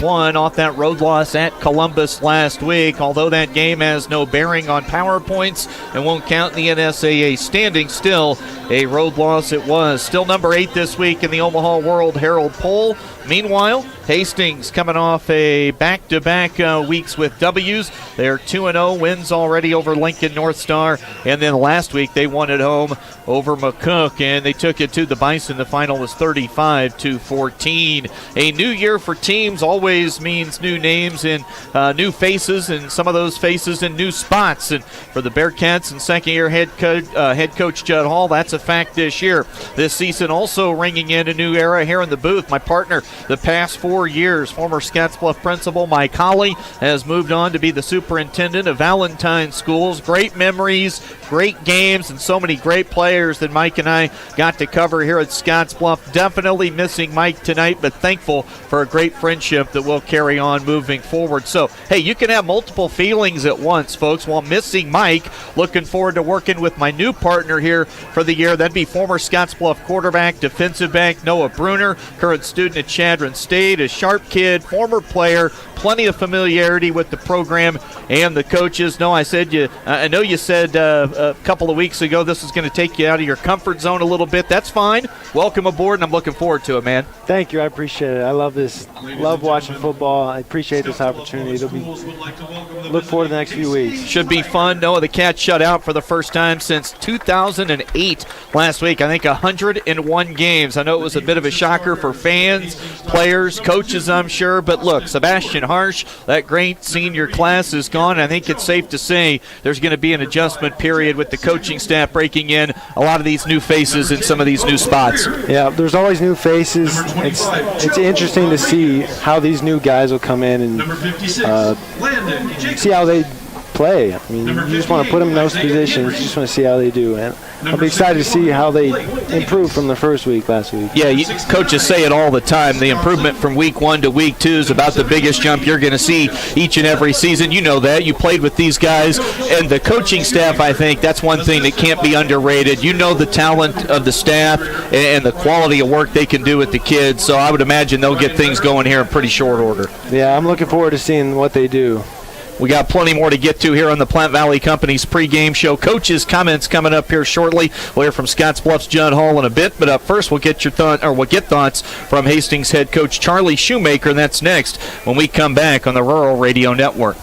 One off that road loss at Columbus last week. Although that game has no bearing on power points and won't count in the NSAA standings, still a road loss it was. Still number 8 this week in the Omaha World Herald poll. Meanwhile, Hastings coming off a back-to-back weeks with W's. They're 2-0, wins already over Lincoln North Star, and then last week they won at home over McCook, and they took it to the Bison. The final was 35-14. A new year for teams always means new names and new faces, and some of those faces in new spots. And for the Bearcats and second-year head coach Judd Hall, that's a fact this year. This season also ringing in a new era here in the booth. My partner the past 4 years, former Scottsbluff principal Mike Holly, has moved on to be the superintendent of Valentine Schools. Great memories, great games, and so many great players that Mike and I got to cover here at Scottsbluff. Definitely missing Mike tonight, but thankful for a great friendship that will carry on moving forward. So, hey, you can have multiple feelings at once, folks. While missing Mike, looking forward to working with my new partner here for the year. That'd be former Scottsbluff quarterback, defensive back Noah Bruner, current student at Chadron State, a sharp kid, former player, plenty of familiarity with the program and the coaches. No, I know you said a couple of weeks ago this is going to take you out of your comfort zone a little bit. That's fine. Welcome aboard, and I'm looking forward to it, man. Thank you. I appreciate it. I love this. Love watching football. I appreciate this opportunity. Look forward to the next few weeks. Should be fun. Noah, the Cats shut out for the first time since 2008 last week. I think 101 games. I know it was a bit of a shocker for fans, players, coaches, I'm sure. But look, Sebastian Harsh, that great senior class is gone. I think it's safe to say there's going to be an adjustment period with the coaching staff breaking in a lot of these new faces in some of these new spots. Yeah, there's always new faces. It's interesting to see how these new guys will come in and see how they play. I mean, you just want to put them in those positions. You just want to see how they do. And I'll be excited to see how they improve from the first week last week. Yeah, coaches say it all the time. The improvement from week 1 to week 2 is about the biggest jump you're going to see each and every season. You know that. You played with these guys. And the coaching staff, I think, that's one thing that can't be underrated. You know the talent of the staff and the quality of work they can do with the kids. So I would imagine they'll get things going here in pretty short order. Yeah, I'm looking forward to seeing what they do. We got plenty more to get to here on the Platte Valley Company's pregame show. Coaches' comments coming up here shortly. We'll hear from Scottsbluff's Judd Hall in a bit, but up first we'll get thoughts from Hastings head coach Charlie Shoemaker, and that's next when we come back on the Rural Radio Network.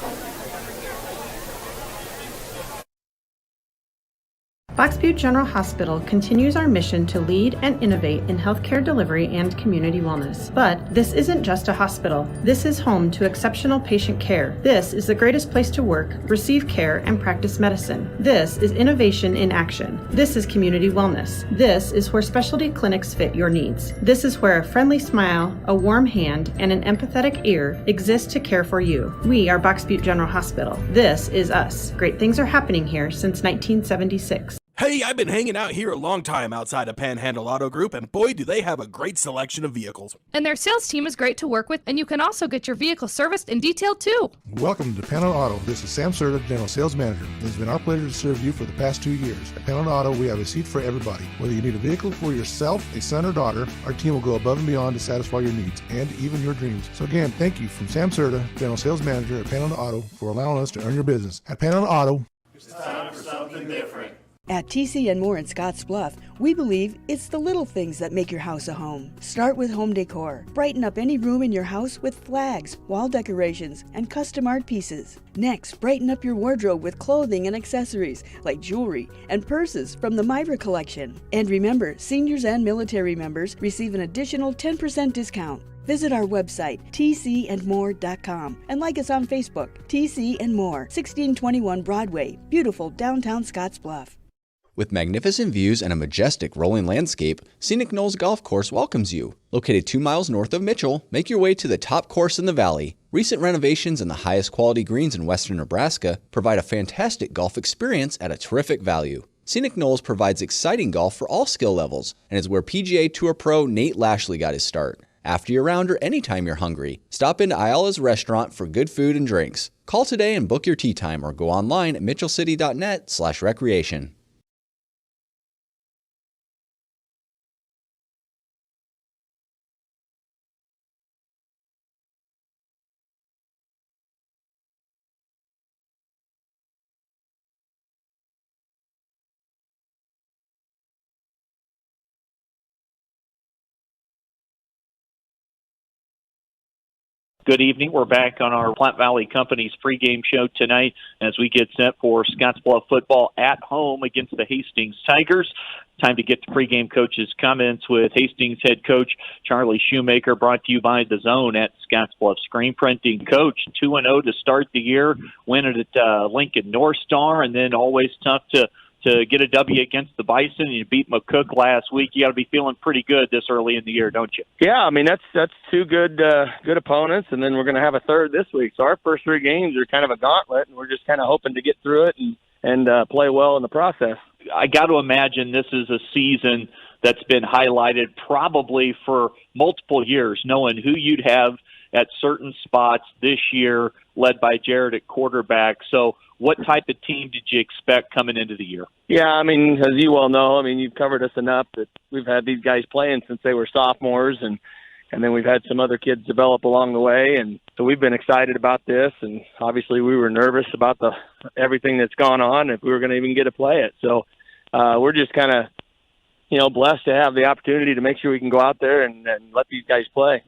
Box Butte General Hospital continues our mission to lead and innovate in healthcare delivery and community wellness. But this isn't just a hospital. This is home to exceptional patient care. This is the greatest place to work, receive care, and practice medicine. This is innovation in action. This is community wellness. This is where specialty clinics fit your needs. This is where a friendly smile, a warm hand, and an empathetic ear exist to care for you. We are Box Butte General Hospital. This is us. Great things are happening here since 1976. Hey, I've been hanging out here a long time outside of Panhandle Auto Group, and boy, do they have a great selection of vehicles. And their sales team is great to work with, and you can also get your vehicle serviced and detailed too. Welcome to Panhandle Auto. This is Sam Serta, General Sales Manager. It's been our pleasure to serve you for the past 2 years. At Panhandle Auto, we have a seat for everybody. Whether you need a vehicle for yourself, a son, or daughter, our team will go above and beyond to satisfy your needs and even your dreams. So again, thank you from Sam Serta, General Sales Manager at Panhandle Auto, for allowing us to earn your business. At Panhandle Auto, it's time for something different. At TC and More in Scottsbluff, we believe it's the little things that make your house a home. Start with home decor. Brighten up any room in your house with flags, wall decorations, and custom art pieces. Next, brighten up your wardrobe with clothing and accessories like jewelry and purses from the Myra collection. And remember, seniors and military members receive an additional 10% discount. Visit our website, tcandmore.com, and like us on Facebook, TC and More, 1621 Broadway, beautiful downtown Scottsbluff. With magnificent views and a majestic rolling landscape, Scenic Knolls Golf Course welcomes you. Located 2 miles north of Mitchell, make your way to the top course in the valley. Recent renovations and the highest quality greens in western Nebraska provide a fantastic golf experience at a terrific value. Scenic Knolls provides exciting golf for all skill levels and is where PGA Tour pro Nate Lashley got his start. After your round or anytime you're hungry, stop into Ayala's restaurant for good food and drinks. Call today and book your tee time or go online at mitchellcity.net/recreation. Good evening. We're back on our Platte Valley Company's pregame show tonight as we get set for Scottsbluff football at home against the Hastings Tigers. Time to get to pregame coaches' comments with Hastings head coach Charlie Shoemaker, brought to you by The Zone at Scottsbluff Screen Printing. Coach, 2-0 to start the year, win it at Lincoln North Star, and then always tough to get a W against the Bison. You beat McCook last week. You got to be feeling pretty good this early in the year, don't you? Yeah, I mean, that's two good opponents, and then we're going to have a third this week. So our first three games are kind of a gauntlet, and we're just kind of hoping to get through it and play well in the process. I got to imagine this is a season that's been highlighted probably for multiple years, knowing who you'd have at certain spots this year, led by Jared at quarterback. So what type of team did you expect coming into the year? Yeah, I mean, as you well know, I mean, you've covered us enough that we've had these guys playing since they were sophomores, and then we've had some other kids develop along the way, and so we've been excited about this, and obviously we were nervous about everything that's gone on, if we were going to even get to play it. So we're just kind of, blessed to have the opportunity to make sure we can go out there and let these guys play.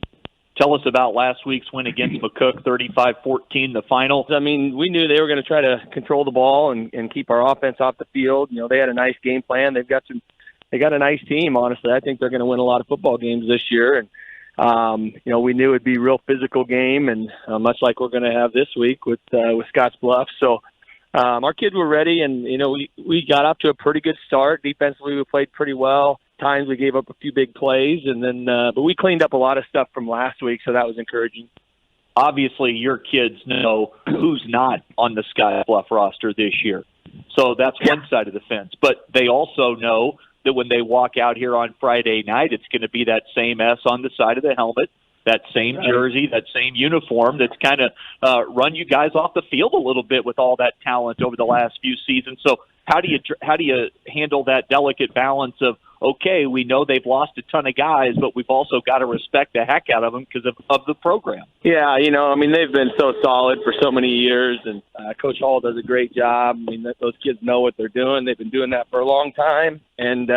Tell us about last week's win against McCook, 35-14, the final. I mean, we knew they were going to try to control the ball and keep our offense off the field. They had a nice game plan. They got a nice team, honestly. I think they're going to win a lot of football games this year. And, we knew it'd be a real physical game, and much like we're going to have this week with Scottsbluff. So our kids were ready, and, we got off to a pretty good start. Defensively, we played pretty well. Times we gave up a few big plays, and then but we cleaned up a lot of stuff from last week, so that was encouraging. Obviously, your kids know who's not on the Scottsbluff roster this year, so that's one side of the fence. But they also know that when they walk out here on Friday night, it's going to be that same S on the side of the helmet, that same jersey, that same uniform that's kind of run you guys off the field a little bit with all that talent over the last few seasons. So how do you handle that delicate balance of, okay, we know they've lost a ton of guys, but we've also got to respect the heck out of them because of the program? Yeah, I mean, they've been so solid for so many years, and Coach Hall does a great job. I mean, those kids know what they're doing. They've been doing that for a long time, and,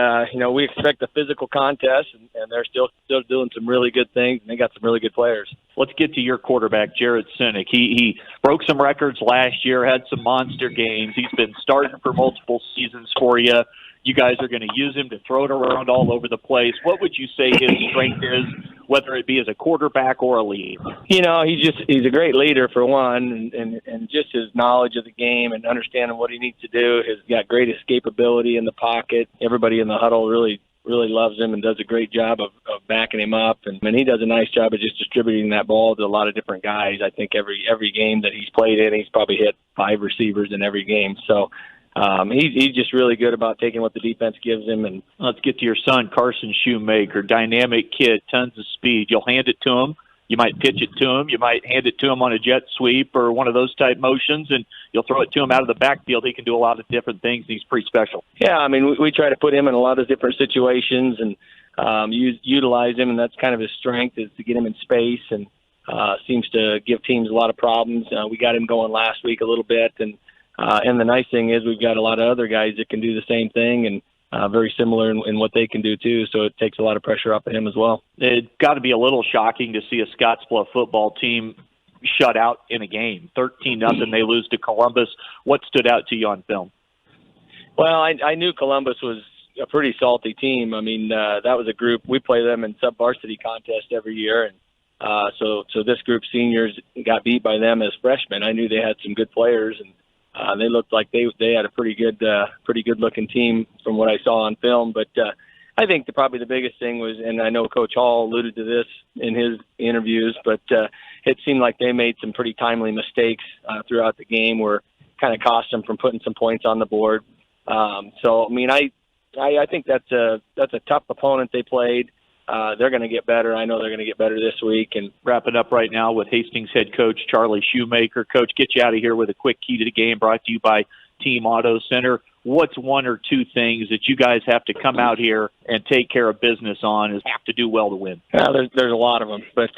we expect a physical contest, and they're still doing some really good things, and they got some really good players. Let's get to your quarterback, Jared Sinek. He broke some records last year, had some monster games. He's been starting for multiple seasons for you. You guys are going to use him to throw it around all over the place. What would you say his strength is, whether it be as a quarterback or a leader? He's a great leader, for one, and just his knowledge of the game and understanding what he needs to do. He's got great escapability in the pocket. Everybody in the huddle really loves him and does a great job of backing him up. And he does a nice job of just distributing that ball to a lot of different guys. I think every game that he's played in, he's probably hit 5 receivers in every game. So he's just really good about taking what the defense gives him. And let's get to your son, Carson Shoemaker, dynamic kid, tons of speed. You'll hand it to him. You might pitch it to him. You might hand it to him on a jet sweep or one of those type motions, and you'll throw it to him out of the backfield. He can do a lot of different things. He's pretty special. Yeah, I mean, we try to put him in a lot of different situations and utilize him, and that's kind of his strength, is to get him in space, and seems to give teams a lot of problems. We got him going last week a little bit, and And the nice thing is we've got a lot of other guys that can do the same thing and very similar in what they can do too. So it takes a lot of pressure off of him as well. It's got to be a little shocking to see a Scottsbluff football team shut out in a game. 13-0, they lose to Columbus. What stood out to you on film? Well, I knew Columbus was a pretty salty team. I mean, that was a group. We play them in sub-varsity contests every year, and so this group seniors got beat by them as freshmen. I knew they had some good players, and they looked like they had a pretty good looking team from what I saw on film. But I think probably the biggest thing was, and I know Coach Hall alluded to this in his interviews, but it seemed like they made some pretty timely mistakes throughout the game, where kind of cost them from putting some points on the board. So I mean, I think that's a tough opponent they played. They're going to get better. I know they're going to get better this week. And wrapping up right now with Hastings head coach Charlie Shoemaker. Coach, get you out of here with a quick key to the game brought to you by Team Auto Center. What's one or two things that you guys have to come out here and take care of business on, is have to do well to win? There's a lot of them, but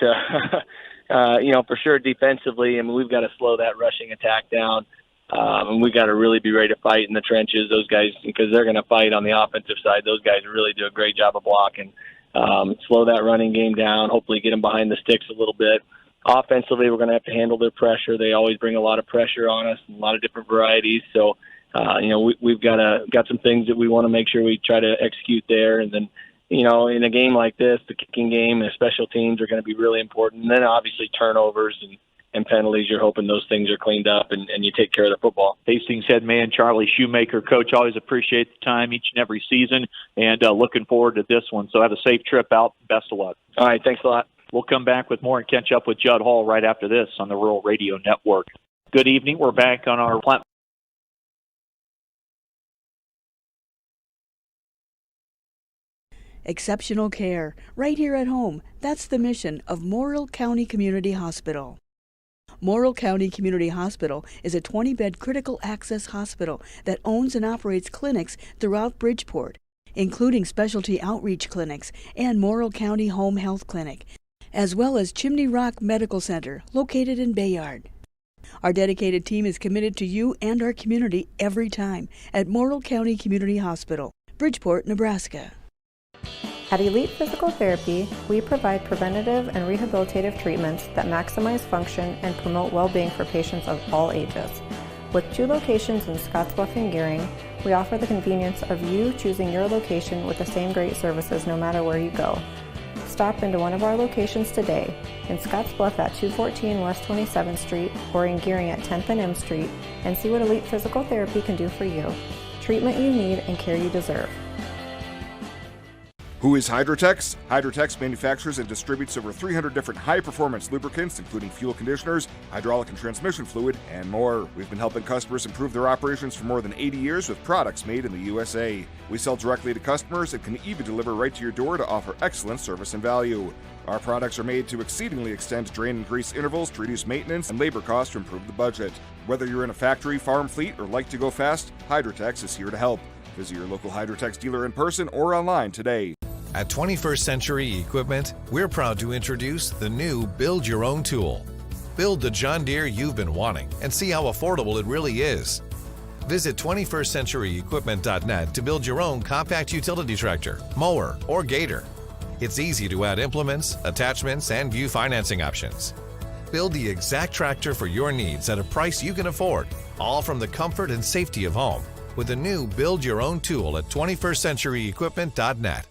for sure defensively, I mean, we've got to slow that rushing attack down. And we got to really be ready to fight in the trenches. Those guys, because they're going to fight on the offensive side. Those guys really do a great job of blocking. Slow that running game down. Hopefully, get them behind the sticks a little bit. Offensively, we're going to have to handle their pressure. They always bring a lot of pressure on us, a lot of different varieties. So, we've got some things that we want to make sure we try to execute there. And then, in a game like this, the kicking game and special teams are going to be really important. And then obviously turnovers and penalties, you're hoping those things are cleaned up and you take care of the football. Hastings head man Charlie Shoemaker. Coach, always appreciate the time each and every season, and looking forward to this one. So have a safe trip out. Best of luck. All right, thanks a lot. We'll come back with more and catch up with Judd Hall right after this on the Rural Radio Network. Good evening. We're back on our platform. Exceptional care, right here at home. That's the mission of Morrill County Community Hospital. Morrill County Community Hospital is a 20-bed critical access hospital that owns and operates clinics throughout Bridgeport, including specialty outreach clinics and Morrill County Home Health Clinic, as well as Chimney Rock Medical Center, located in Bayard. Our dedicated team is committed to you and our community every time at Morrill County Community Hospital, Bridgeport, Nebraska. At Elite Physical Therapy, we provide preventative and rehabilitative treatments that maximize function and promote well-being for patients of all ages. With 2 locations in Scottsbluff and Gearing, we offer the convenience of you choosing your location with the same great services no matter where you go. Stop into one of our locations today, in Scottsbluff at 214 West 27th Street or in Gearing at 10th and M Street, and see what Elite Physical Therapy can do for you. Treatment you need and care you deserve. Who is Hydrotex? Hydrotex manufactures and distributes over 300 different high-performance lubricants, including fuel conditioners, hydraulic and transmission fluid, and more. We've been helping customers improve their operations for more than 80 years with products made in the USA. We sell directly to customers and can even deliver right to your door to offer excellent service and value. Our products are made to exceedingly extend drain and grease intervals to reduce maintenance and labor costs to improve the budget. Whether you're in a factory, farm fleet, or like to go fast, Hydrotex is here to help. Visit your local Hydrotex dealer in person or online today. At 21st Century Equipment, we're proud to introduce the new Build Your Own tool. Build the John Deere you've been wanting and see how affordable it really is. Visit 21stcenturyequipment.net to build your own compact utility tractor, mower, or gator. It's easy to add implements, attachments, and view financing options. Build the exact tractor for your needs at a price you can afford, all from the comfort and safety of home, with the new Build Your Own tool at 21stcenturyequipment.net.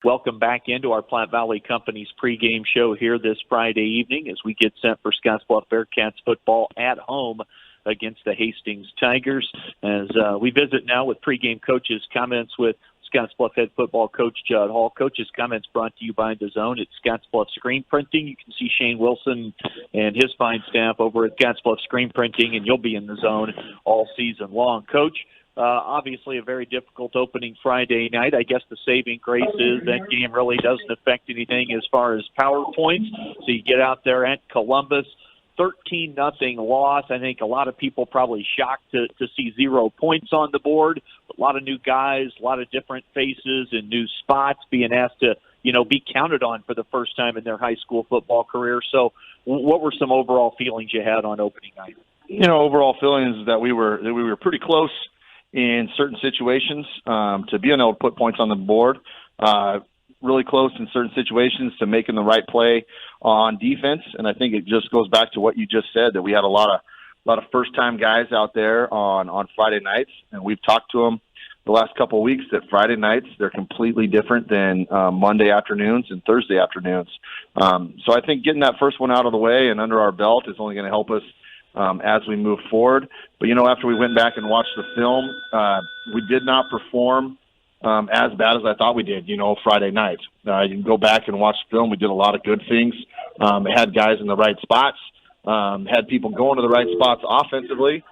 Welcome back into our Platte Valley Company's pregame show here this Friday evening as we get set for Scottsbluff Bearcats football at home against the Hastings Tigers. As we visit now with pregame coaches' comments with Scottsbluff head football coach Judd Hall. Coach's comments brought to you by The Zone at Scottsbluff Screen Printing. You can see Shane Wilson and his fine staff over at Scottsbluff Screen Printing, and you'll be in the zone all season long. Coach, obviously a very difficult opening Friday night. I guess the saving grace is that game really doesn't affect anything as far as power points. So you get out there at Columbus, 13-0 loss. I think a lot of people probably shocked to see 0 points on the board. A lot of new guys, a lot of different faces and new spots being asked to, be counted on for the first time in their high school football career. So what were some overall feelings you had on opening night? Overall feelings that we were pretty close in certain situations to being able to put points on the board. Really close in certain situations to making the right play on defense, and I think it just goes back to what you just said, that we had a lot of first-time guys out there on Friday nights, and we've talked to them the last couple of weeks that Friday nights, they're completely different than Monday afternoons and Thursday afternoons. So I think getting that first one out of the way and under our belt is only going to help us as we move forward. But, after we went back and watched the film, we did not perform as bad as I thought we did, Friday night. You can go back and watch the film. We did a lot of good things. Had guys in the right spots, had people going to the right spots offensively.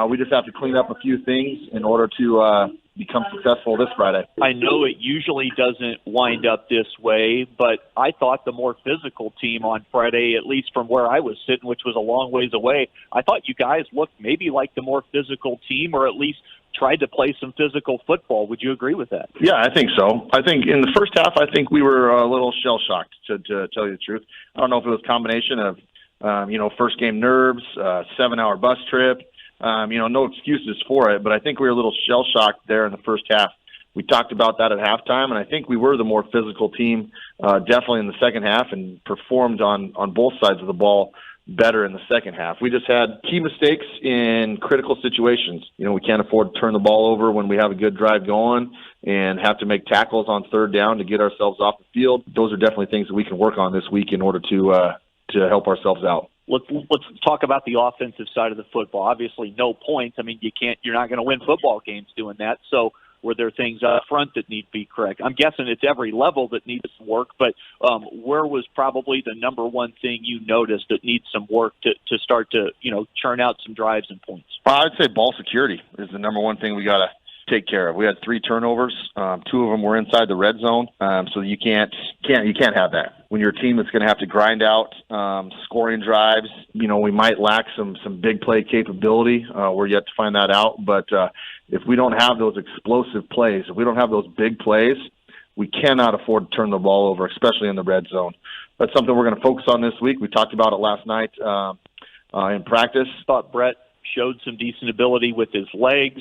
We just have to clean up a few things in order to become successful this Friday. I know it usually doesn't wind up this way, but I thought the more physical team on Friday, at least from where I was sitting, which was a long ways away, I thought you guys looked maybe like the more physical team, or at least tried to play some physical football. Would you agree with that? Yeah, I think so. I think in the first half, I think we were a little shell-shocked, to tell you the truth. I don't know if it was a combination of, first game nerves, 7-hour bus trip, no excuses for it, but I think we were a little shell-shocked there in the first half. We talked about that at halftime, and I think we were the more physical team definitely in the second half and performed on both sides of the ball better in the second half. We just had key mistakes in critical situations. We can't afford to turn the ball over when we have a good drive going and have to make tackles on third down to get ourselves off the field. Those are definitely things that we can work on this week in order to help ourselves out. Let's talk about the offensive side of the football. Obviously, no points. I mean, you're not going to win football games doing that. So were there things up front that need to be correct? I'm guessing it's every level that needs some work, but where was probably the number one thing you noticed that needs some work to start to, churn out some drives and points? I'd say ball security is the number one thing we got to take care of. We had 3 turnovers. 2 of them were inside the red zone. So you can't have that. When your team is going to have to grind out scoring drives, we might lack some big play capability. We're yet to find that out. But if we don't have those explosive plays, if we don't have those big plays, we cannot afford to turn the ball over, especially in the red zone. That's something we're going to focus on this week. We talked about it last night in practice. Thought Brett showed some decent ability with his legs.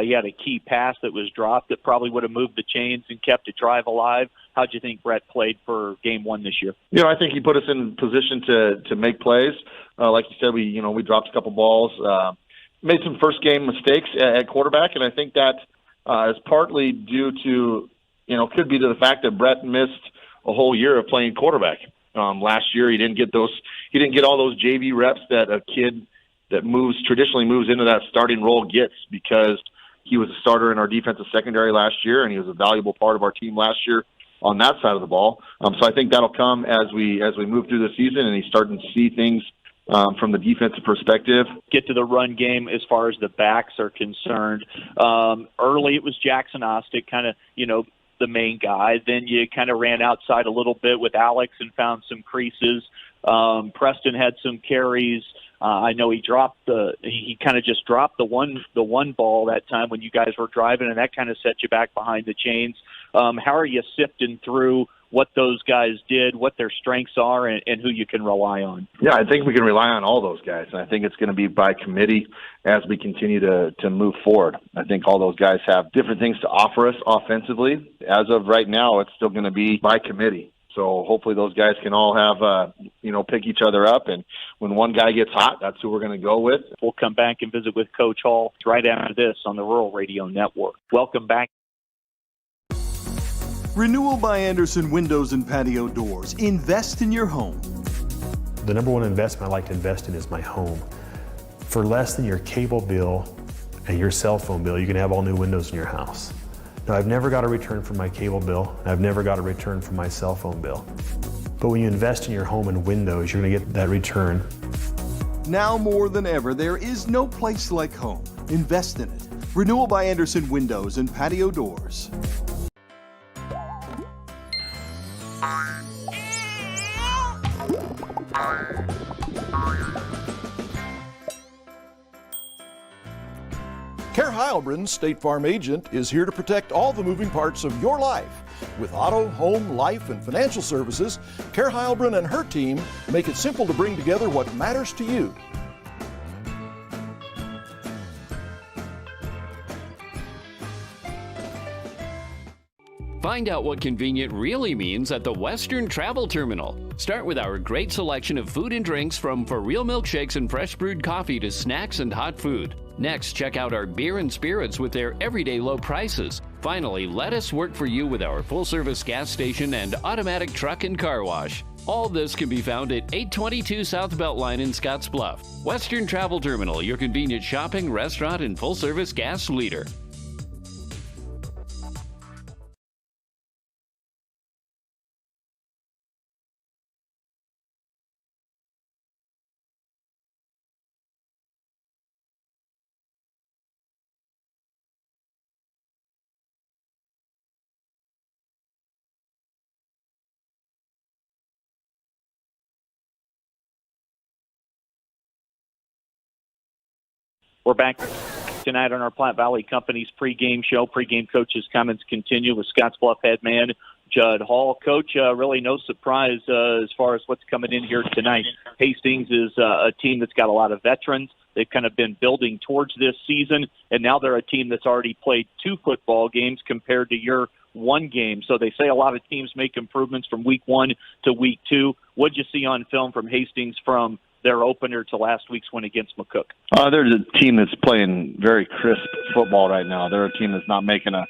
He had a key pass that was dropped that probably would have moved the chains and kept a drive alive. How do you think Brett played for game 1 this year? I think he put us in position to make plays. Like you said, we dropped a couple balls, made some first game mistakes at quarterback, and I think that is partly due to, could be to the fact that Brett missed a whole year of playing quarterback. Last year he didn't get all those JV reps that a kid that traditionally moves into that starting role gets, because he was a starter in our defensive secondary last year, and he was a valuable part of our team last year on that side of the ball. So I think that'll come as we move through the season, and he's starting to see things from the defensive perspective. Get to the run game as far as the backs are concerned. Early it was Jackson Ostick, kind of, the main guy. Then you kind of ran outside a little bit with Alex and found some creases. Preston had some carries. I know he kind of just dropped the one ball that time when you guys were driving, and that kind of set you back behind the chains. How are you sifting through what those guys did, what their strengths are, and who you can rely on? Yeah, I think we can rely on all those guys, and I think it's going to be by committee as we continue to move forward. I think all those guys have different things to offer us offensively. As of right now, it's still going to be by committee. So hopefully those guys can all have, pick each other up. And when one guy gets hot, that's who we're going to go with. We'll come back and visit with Coach Hall right after this on the Rural Radio Network. Welcome back. Renewal by Anderson Windows and Patio Doors. Invest in your home. The number one investment I like to invest in is my home. For less than your cable bill and your cell phone bill, you can have all new windows in your house. Now, I've never got a return from my cable bill. I've never got a return from my cell phone bill. But when you invest in your home and windows, you're going to get that return. Now more than ever, there is no place like home. Invest in it. Renewal by Anderson Windows and Patio Doors. Care Heilbronn, State Farm agent, is here to protect all the moving parts of your life. With auto, home, life, and financial services, Care Heilbronn and her team make it simple to bring together what matters to you. Find out what convenient really means at the Western Travel Terminal. Start with our great selection of food and drinks, from for real milkshakes and fresh brewed coffee to snacks and hot food. Next, check out our beer and spirits with their everyday low prices. Finally, let us work for you with our full-service gas station and automatic truck and car wash. All this can be found at 822 South Beltline in Scottsbluff. Western Travel Terminal, your convenient shopping, restaurant, and full-service gas leader. We're back tonight on our Platte Valley Company's pregame show. Pregame coaches' comments continue with Scottsbluff head man Judd Hall. Coach, really no surprise as far as what's coming in here tonight. Hastings is a team that's got a lot of veterans. They've kind of been building towards this season, and now they're a team that's already played 2 football games compared to your 1 game. So they say a lot of teams make improvements from week 1 to week 2. What'd you see on film from Hastings from their opener to last week's win against McCook? They're a team that's playing very crisp football right now. They're a team that's not making a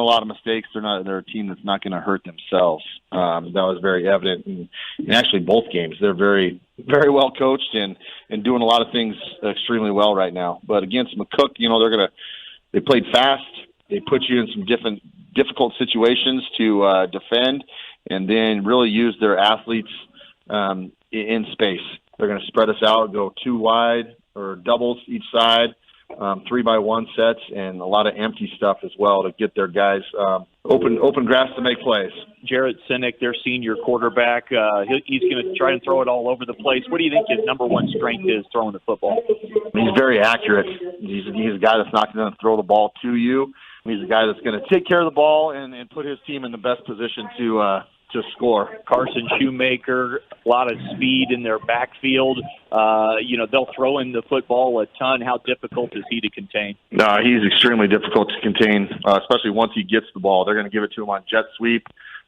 lot of mistakes. They're a team that's not going to hurt themselves. That was very evident in actually both games. They're very, very well coached and doing a lot of things extremely well right now. But against McCook, they played fast. They put you in some difficult situations to defend, and then really use their athletes in space. They're going to spread us out, go 2 wide or doubles each side, 3-by-1 sets, and a lot of empty stuff as well to get their guys open grass to make plays. Jarrett Sinek, their senior quarterback, he's going to try and throw it all over the place. What do you think his number 1 strength is throwing the football? He's very accurate. He's a guy that's not going to throw the ball to you. He's a guy that's going to take care of the ball and put his team in the best position to score. Carson Shoemaker, a lot of speed in their backfield. They'll throw in the football a ton. How difficult is he to contain? No, he's extremely difficult to contain, especially once he gets the ball. They're going to give it to him on jet sweep,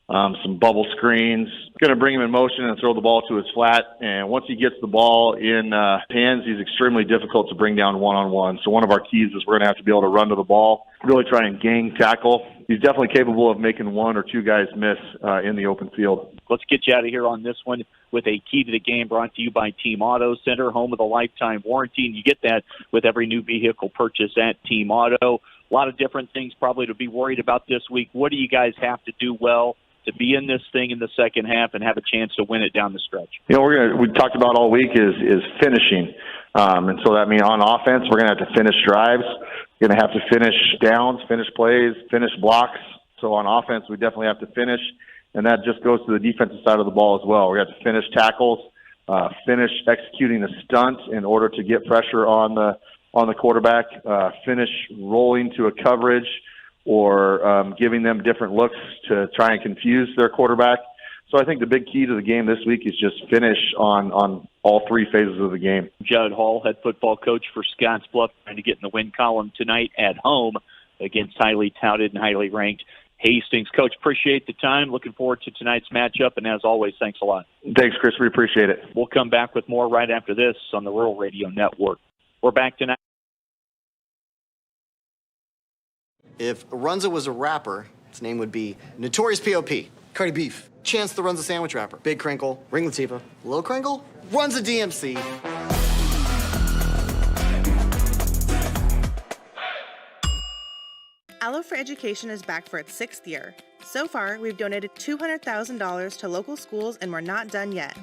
some bubble screens. Going to bring him in motion and throw the ball to his flat. And once he gets the ball in hands, he's extremely difficult to bring down one-on-one. So one of our keys is we're going to have to be able to run to the ball, really try and gang tackle. He's definitely capable of making 1 or 2 guys miss in the open field. Let's get you out of here on this one with a key to the game brought to you by Team Auto Center, home with a lifetime warranty. And you get that with every new vehicle purchase at Team Auto. A lot of different things probably to be worried about this week. What do you guys have to do well to be in this thing in the second half and have a chance to win it down the stretch? We talked about all week is finishing. And so that means on offense, we're going to have to finish drives. We're going to have to finish downs, finish plays, finish blocks. So on offense, we definitely have to finish. And that just goes to the defensive side of the ball as well. We have to finish tackles, finish executing a stunt in order to get pressure on the quarterback, finish rolling to a coverage or giving them different looks to try and confuse their quarterback. So I think the big key to the game this week is just finish on all 3 phases of the game. Judd Hall, head football coach for Scottsbluff, trying to get in the win column tonight at home against highly touted and highly ranked Hastings. Coach, appreciate the time. Looking forward to tonight's matchup, and as always, thanks a lot. Thanks, Chris. We appreciate it. We'll come back with more right after this on the Rural Radio Network. We're back tonight. If Runza was a rapper, his name would be Notorious P.O.P., Cardi Beef, Chance the Runza Sandwich Rapper, Big Crinkle, Ring Latifah, Lil Crinkle, Runza DMC. Allo for Education is back for its 6th year. So far, we've donated $200,000 to local schools, and we're not done yet.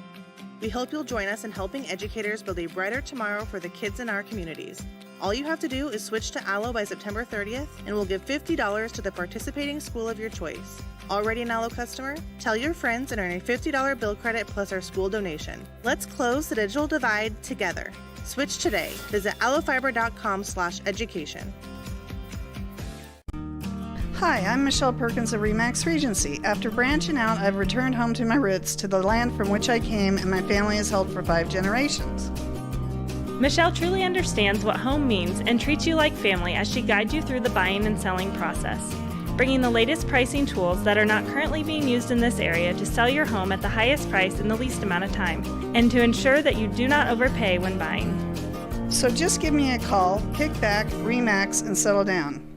We hope you'll join us in helping educators build a brighter tomorrow for the kids in our communities. All you have to do is switch to Allo by September 30th, and we'll give $50 to the participating school of your choice. Already an Allo customer? Tell your friends and earn a $50 bill credit plus our school donation. Let's close the digital divide together. Switch today. Visit allofiber.com/education. Hi, I'm Michelle Perkins of Remax Regency. After branching out, I've returned home to my roots, to the land from which I came and my family has held for 5 generations. Michelle truly understands what home means and treats you like family as she guides you through the buying and selling process, bringing the latest pricing tools that are not currently being used in this area to sell your home at the highest price in the least amount of time, and to ensure that you do not overpay when buying. So just give me a call, kick back, Remax, and settle down.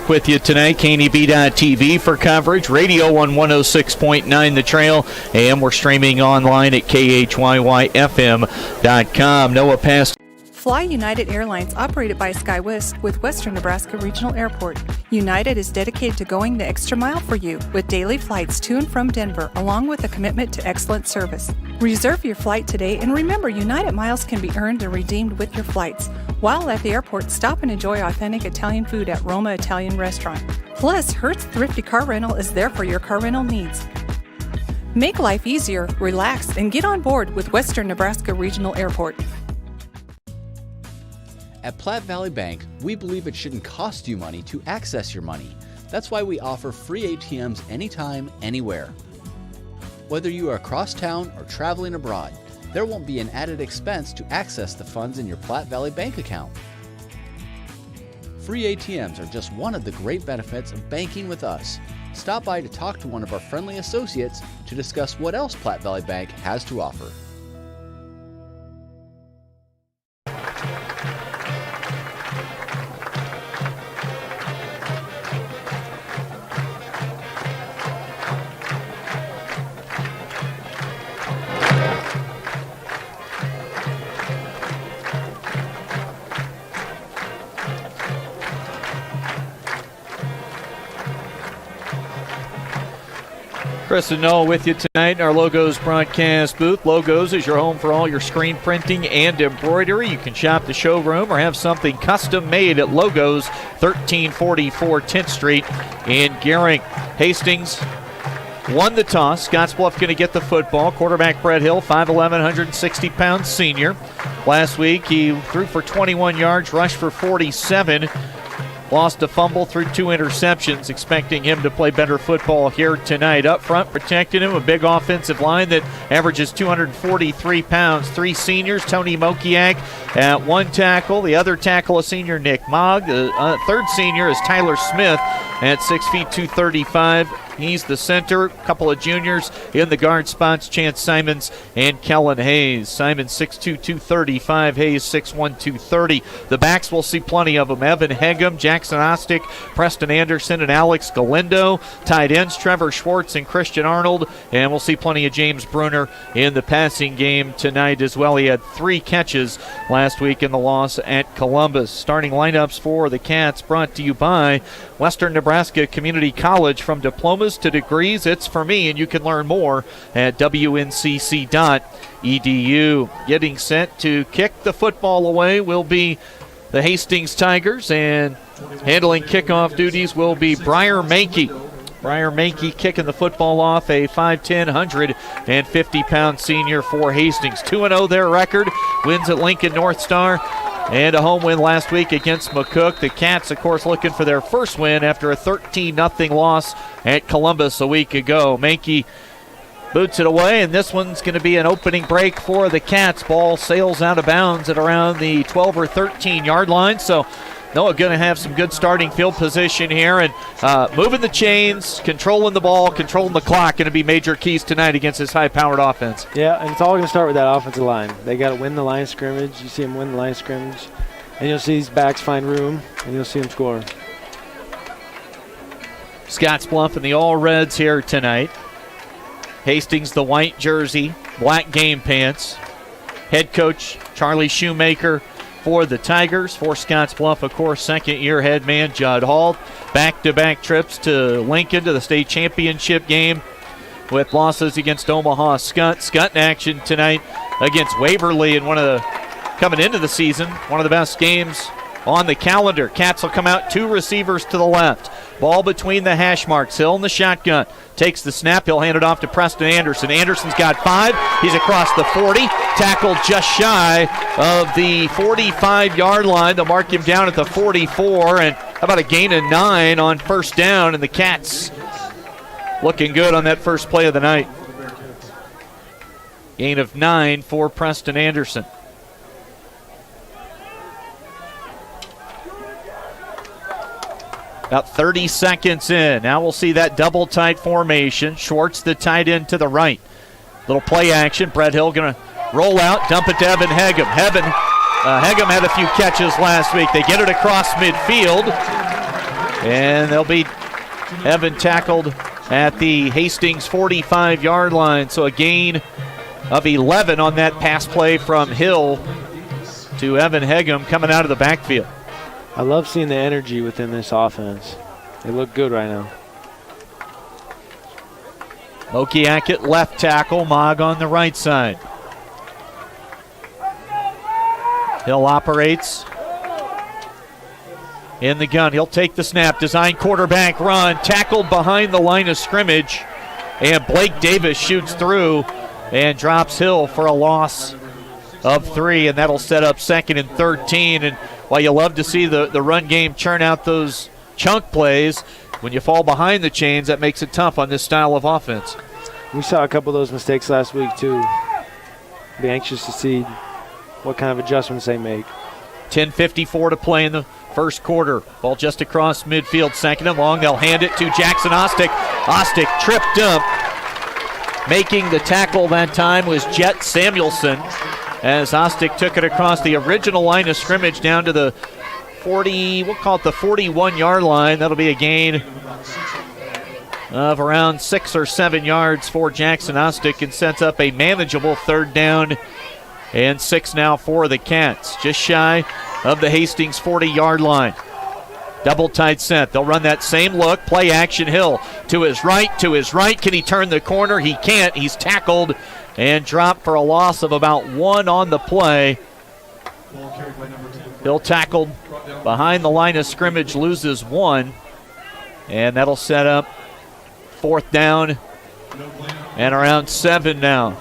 With you tonight, KNEB.TV for coverage, radio on 106.9 The Trail, and we're streaming online at KHYYFM.com. Noah Past. Fly United Airlines, operated by SkyWest with Western Nebraska Regional Airport. United is dedicated to going the extra mile for you with daily flights to and from Denver, along with a commitment to excellent service. Reserve your flight today, and remember, United miles can be earned and redeemed with your flights. While at the airport, stop and enjoy authentic Italian food at Roma Italian Restaurant. Plus, Hertz Thrifty Car Rental is there for your car rental needs. Make life easier, relax, and get on board with Western Nebraska Regional Airport. At Platte Valley Bank, we believe it shouldn't cost you money to access your money. That's why we offer free ATMs anytime, anywhere. Whether you are across town or traveling abroad, there won't be an added expense to access the funds in your Platte Valley Bank account. Free ATMs are just one of the great benefits of banking with us. Stop by to talk to one of our friendly associates to discuss what else Platte Valley Bank has to offer. Chris and Noah with you tonight in our Logos broadcast booth. Logos is your home for all your screen printing and embroidery. You can shop the showroom or have something custom made at Logos, 1344 10th Street in Gehring. Hastings won the toss. Scottsbluff going to get the football. Quarterback Brett Hill, 5'11", 160-pound senior. Last week he threw for 21 yards, rushed for 47. Lost a fumble, threw 2 interceptions, expecting him to play better football here tonight. Up front, protecting him, a big offensive line that averages 243 pounds. 3 seniors, Tony Mokiak at 1 tackle. The other tackle, a senior, Nick Mogg. The third senior is Tyler Smith at 6 feet 235. He's the center. A couple of juniors in the guard spots, Chance Simons and Kellen Hayes. Simons 6'2", 235. Hayes 6'1", 230. The backs, we'll see plenty of them. Evan Hegum, Jackson Ostick, Preston Anderson, and Alex Galindo. Tight ends, Trevor Schwartz and Christian Arnold. And we'll see plenty of James Bruner in the passing game tonight as well. He had 3 catches last week in the loss at Columbus. Starting lineups for the Cats brought to you by Western Nebraska Community College. From diplomas to degrees, it's for me, and you can learn more at wncc.edu. Getting set to kick the football away will be the Hastings Tigers, and handling kickoff duties will be Briar Mankey. Briar Mankey kicking the football off, a 5'10", 150-pound senior for Hastings. 2-0 their record, wins at Lincoln North Star, and a home win last week against McCook. The Cats, of course, looking for their first win after a 13-0 loss at Columbus a week ago. Mankey boots it away, and this one's going to be an opening break for the Cats. Ball sails out of bounds at around the 12 or 13-yard line, so Noah going to have some good starting field position here, and moving the chains, controlling the ball, controlling the clock, going to be major keys tonight against this high-powered offense. Yeah, and it's all going to start with that offensive line. They got to win the line of scrimmage. You see them win the line of scrimmage, and you'll see these backs find room, and you'll see them score. Scottsbluff and the All-Reds here tonight. Hastings, the white jersey, black game pants. Head coach Charlie Shoemaker for the Tigers. For Scottsbluff, of course, second-year head man Judd Hall. Back-to-back trips to Lincoln to the state championship game with losses against Omaha Scott. Scott in action tonight against Waverly in coming into the season, one of the best games on the calendar. Cats will come out, 2 receivers to the left. Ball between the hash marks. Hill in the shotgun. Takes the snap. He'll hand it off to Preston Anderson. Anderson's got 5. He's across the 40. Tackled just shy of the 45-yard line. They'll mark him down at the 44. And how about a gain of 9 on first down? And the Cats looking good on that first play of the night. Gain of 9 for Preston Anderson. About 30 seconds in. Now we'll see that double tight formation. Schwartz, the tight end to the right. Little play action. Brett Hill going to roll out, dump it to Evan Hegum. Hegum had a few catches last week. They get it across midfield. And they'll be Evan tackled at the Hastings 45-yard line. So a gain of 11 on that pass play from Hill to Evan Hegum coming out of the backfield. I love seeing the energy within this offense. They look good right now. Mokiak at left tackle, Mogg on the right side. Hill operates in the gun. He'll take the snap, design quarterback run, tackled behind the line of scrimmage, and Blake Davis shoots through and drops Hill for a loss of 3, and that'll set up 2nd and 13. And while you love to see the run game churn out those chunk plays, when you fall behind the chains, that makes it tough on this style of offense. We saw a couple of those mistakes last week, too. Be anxious to see what kind of adjustments they make. 10:54 to play in the first quarter. Ball just across midfield, 2nd and long. They'll hand it to Jackson Ostick. Ostick tripped up. Making the tackle that time was Jet Samuelson, as Ostick took it across the original line of scrimmage down to the 41-yard line. That'll be a gain of around 6 or 7 yards for Jackson Ostick, and sets up a manageable 3rd down and 6 now for the Cats. Just shy of the Hastings 40-yard line. Double tight set. They'll run that same look. Play action. Hill to his right. Can he turn the corner? He can't. He's tackled and dropped for a loss of about 1 on the play. Hill tackled behind the line of scrimmage, loses 1. And that'll set up 4th down and around 7 now.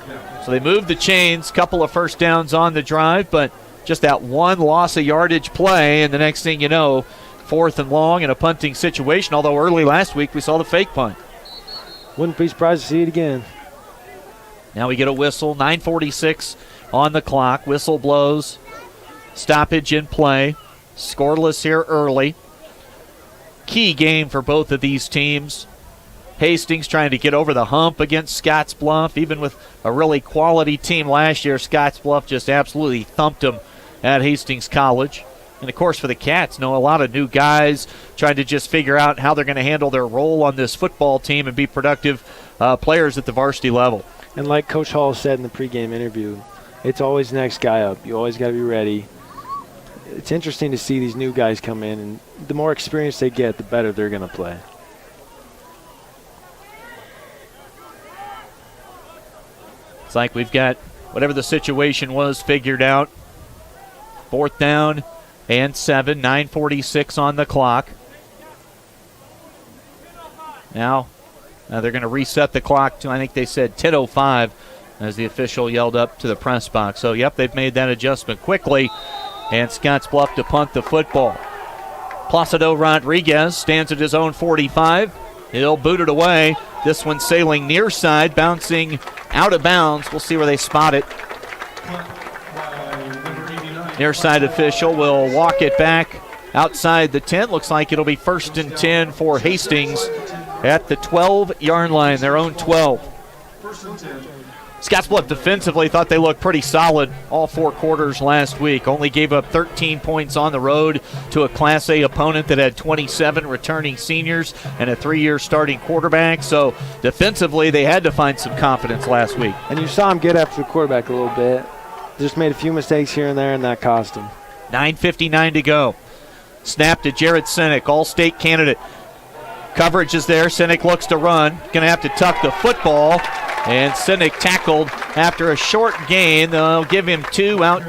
So they moved the chains, couple of first downs on the drive, but just that 1 loss of yardage play, and the next thing you know, 4th and long in a punting situation, although early last week we saw the fake punt. Wouldn't be surprised to see it again. Now we get a whistle, 9:46 on the clock. Whistle blows, stoppage in play. Scoreless here early. Key game for both of these teams. Hastings trying to get over the hump against Scottsbluff. Even with a really quality team last year, Scottsbluff just absolutely thumped them at Hastings College. And, of course, for the Cats, a lot of new guys trying to just figure out how they're going to handle their role on this football team and be productive players at the varsity level. And like Coach Hall said in the pregame interview, it's always the next guy up. You always got to be ready. It's interesting to see these new guys come in, and the more experience they get, the better they're going to play. It's like we've got whatever the situation was figured out. 4th down and 7, 9:46 on the clock. Now they're going to reset the clock to, I think they said 10:05, as the official yelled up to the press box. So, yep, they've made that adjustment quickly, and Scottsbluff to punt the football. Placido Rodriguez stands at his own 45. He'll boot it away. This one sailing near side, bouncing out of bounds. We'll see where they spot it. Near side official will walk it back outside the 10. Looks like it'll be 1st and 10 for Hastings at the 12-yard line, their own 12. Scottsbluff defensively thought they looked pretty solid all 4 quarters last week. Only gave up 13 points on the road to a Class A opponent that had 27 returning seniors and a 3-year starting quarterback. So defensively, they had to find some confidence last week. And you saw him get after the quarterback a little bit. Just made a few mistakes here and there, and that cost him. 9:59 to go. Snap to Jared Sinek, All-State candidate. Coverage is there. Sinek looks to run. Going to have to tuck the football. And Sinek tackled after a short gain. They'll give him 2 out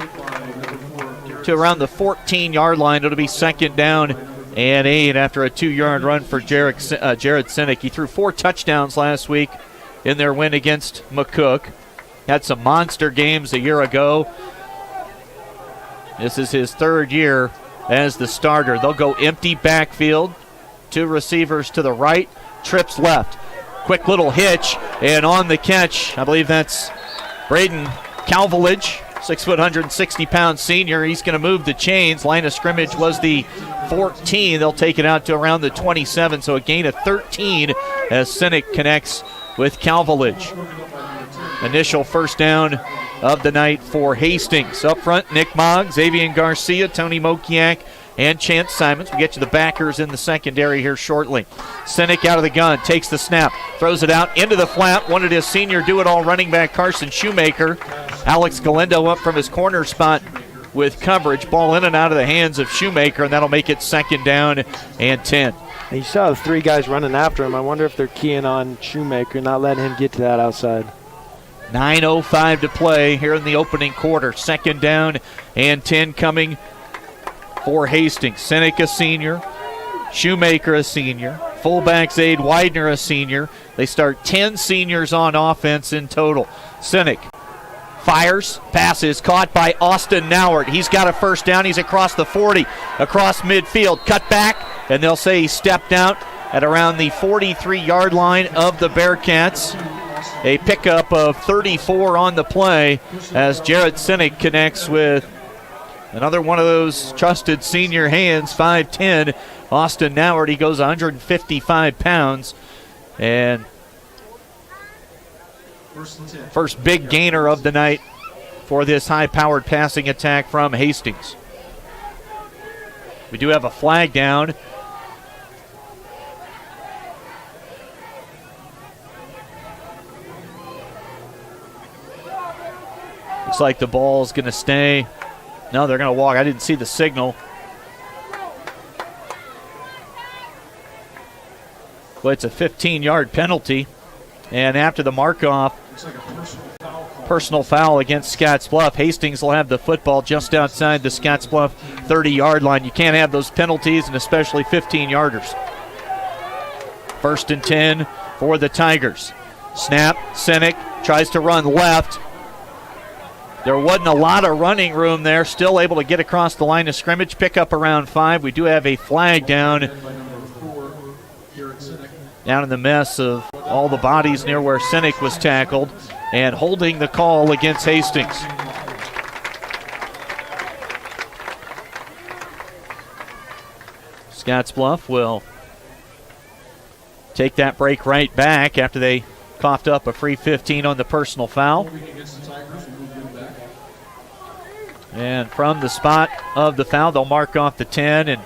to around the 14-yard line. It'll be 2nd down and 8 after a 2-yard run for Jared Sinek. He threw 4 touchdowns last week in their win against McCook. Had some monster games a year ago. This is his 3rd year as the starter. They'll go empty backfield. 2 receivers to the right, trips left. Quick little hitch, and on the catch, I believe that's Braden Calvelage, 6 foot, 160-pound senior. He's going to move the chains. Line of scrimmage was the 14. They'll take it out to around the 27, so a gain of 13 as Sinek connects with Calvelage. Initial first down of the night for Hastings. Up front, Nick Mogg, Xavier Garcia, Tony Mokiak, and Chance Simons. We'll get to the backers in the secondary here shortly. Sinek out of the gun, takes the snap, throws it out into the flat. Wanted his senior do-it-all running back Carson Shoemaker. Alex Galindo up from his corner spot with coverage. Ball in and out of the hands of Shoemaker, and that'll make it 2nd down and 10. You saw the 3 guys running after him. I wonder if they're keying on Shoemaker, not letting him get to that outside. 9:05 to play here in the opening quarter. 2nd down and 10 coming for Hastings. Sinek a senior, Shoemaker a senior, fullback Zaid Widener a senior. They start 10 seniors on offense in total. Sinek fires, passes caught by Austin Nowert. He's got a first down. He's across the 40, across midfield, cut back, and they'll say he stepped out at around the 43-yard line of the Bearcats. A pickup of 34 on the play as Jared Sinek connects with another one of those trusted senior hands, 5'10", Austin Nowert. He goes 155 pounds. And first big gainer of the night for this high-powered passing attack from Hastings. We do have a flag down. Looks like the ball's going to stay. No, they're going to walk. I didn't see the signal. Well, it's a 15-yard penalty. And after the mark-off, personal foul against Scottsbluff. Hastings will have the football just outside the Scottsbluff 30-yard line. You can't have those penalties, and especially 15-yarders. 1st and 10 for the Tigers. Snap, Sinek tries to run left. There wasn't a lot of running room there. Still able to get across the line of scrimmage. Pick up around 5. We do have a flag down in the mess of all the bodies near where Sinek was tackled, and holding the call against Hastings. Scottsbluff will take that break right back after they coughed up a free 15 on the personal foul. And from the spot of the foul, they'll mark off the 10, and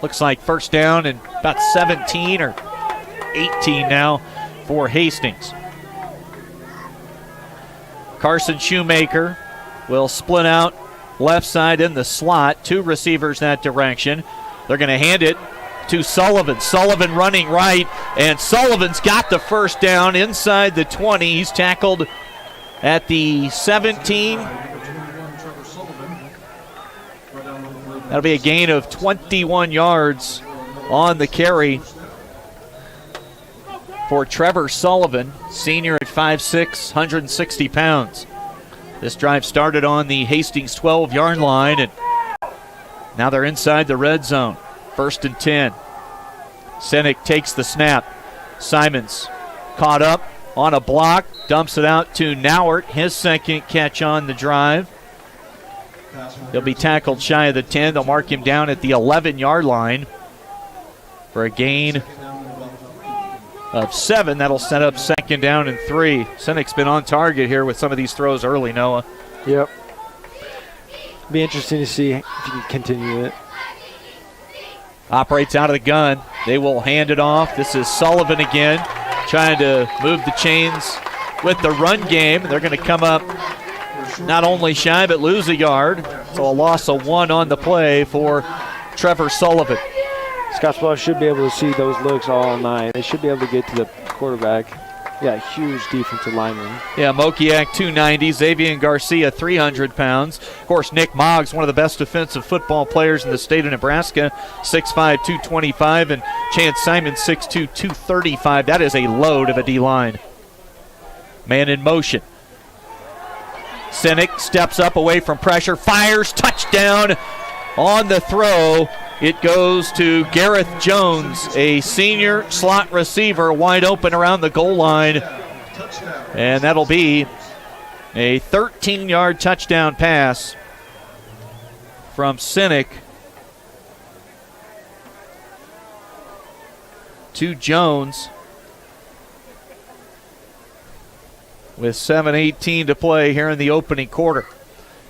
looks like first down and about 17 or 18 now for Hastings. Carson Shoemaker will split out left side in the slot. 2 receivers that direction. They're going to hand it to Sullivan. Sullivan running right, and Sullivan's got the first down inside the 20. He's tackled at the 17. That'll be a gain of 21 yards on the carry for Trevor Sullivan, senior at 5'6", 160 pounds. This drive started on the Hastings 12-yard line, and now they're inside the red zone. 1st and 10. Sinek takes the snap. Simons caught up on a block, dumps it out to Nowert, his second catch on the drive. He'll be tackled shy of the 10. They'll mark him down at the 11-yard line for a gain of 7. That'll set up 2nd down and 3. Sinek's been on target here with some of these throws early, Noah. Yep. Be interesting to see if you can continue it. Operates out of the gun. They will hand it off. This is Sullivan again, trying to move the chains with the run game. They're going to come up not only shy, but lose a yard. So a loss of 1 on the play for Trevor Sullivan. Scottsbluff should be able to see those looks all night. They should be able to get to the quarterback. Yeah, huge defensive lineman. Yeah, Mokiak 290, Xavier Garcia 300 pounds. Of course, Nick Moggs, one of the best defensive football players in the state of Nebraska, 6'5", 225, and Chance Simon 6'2", 235. That is a load of a D-line. Man in motion. Sinek steps up away from pressure, fires, touchdown on the throw. It goes to Gareth Jones, a senior slot receiver, wide open around the goal line. And that'll be a 13-yard touchdown pass from Sinek to Jones. With 7:18 to play here in the opening quarter.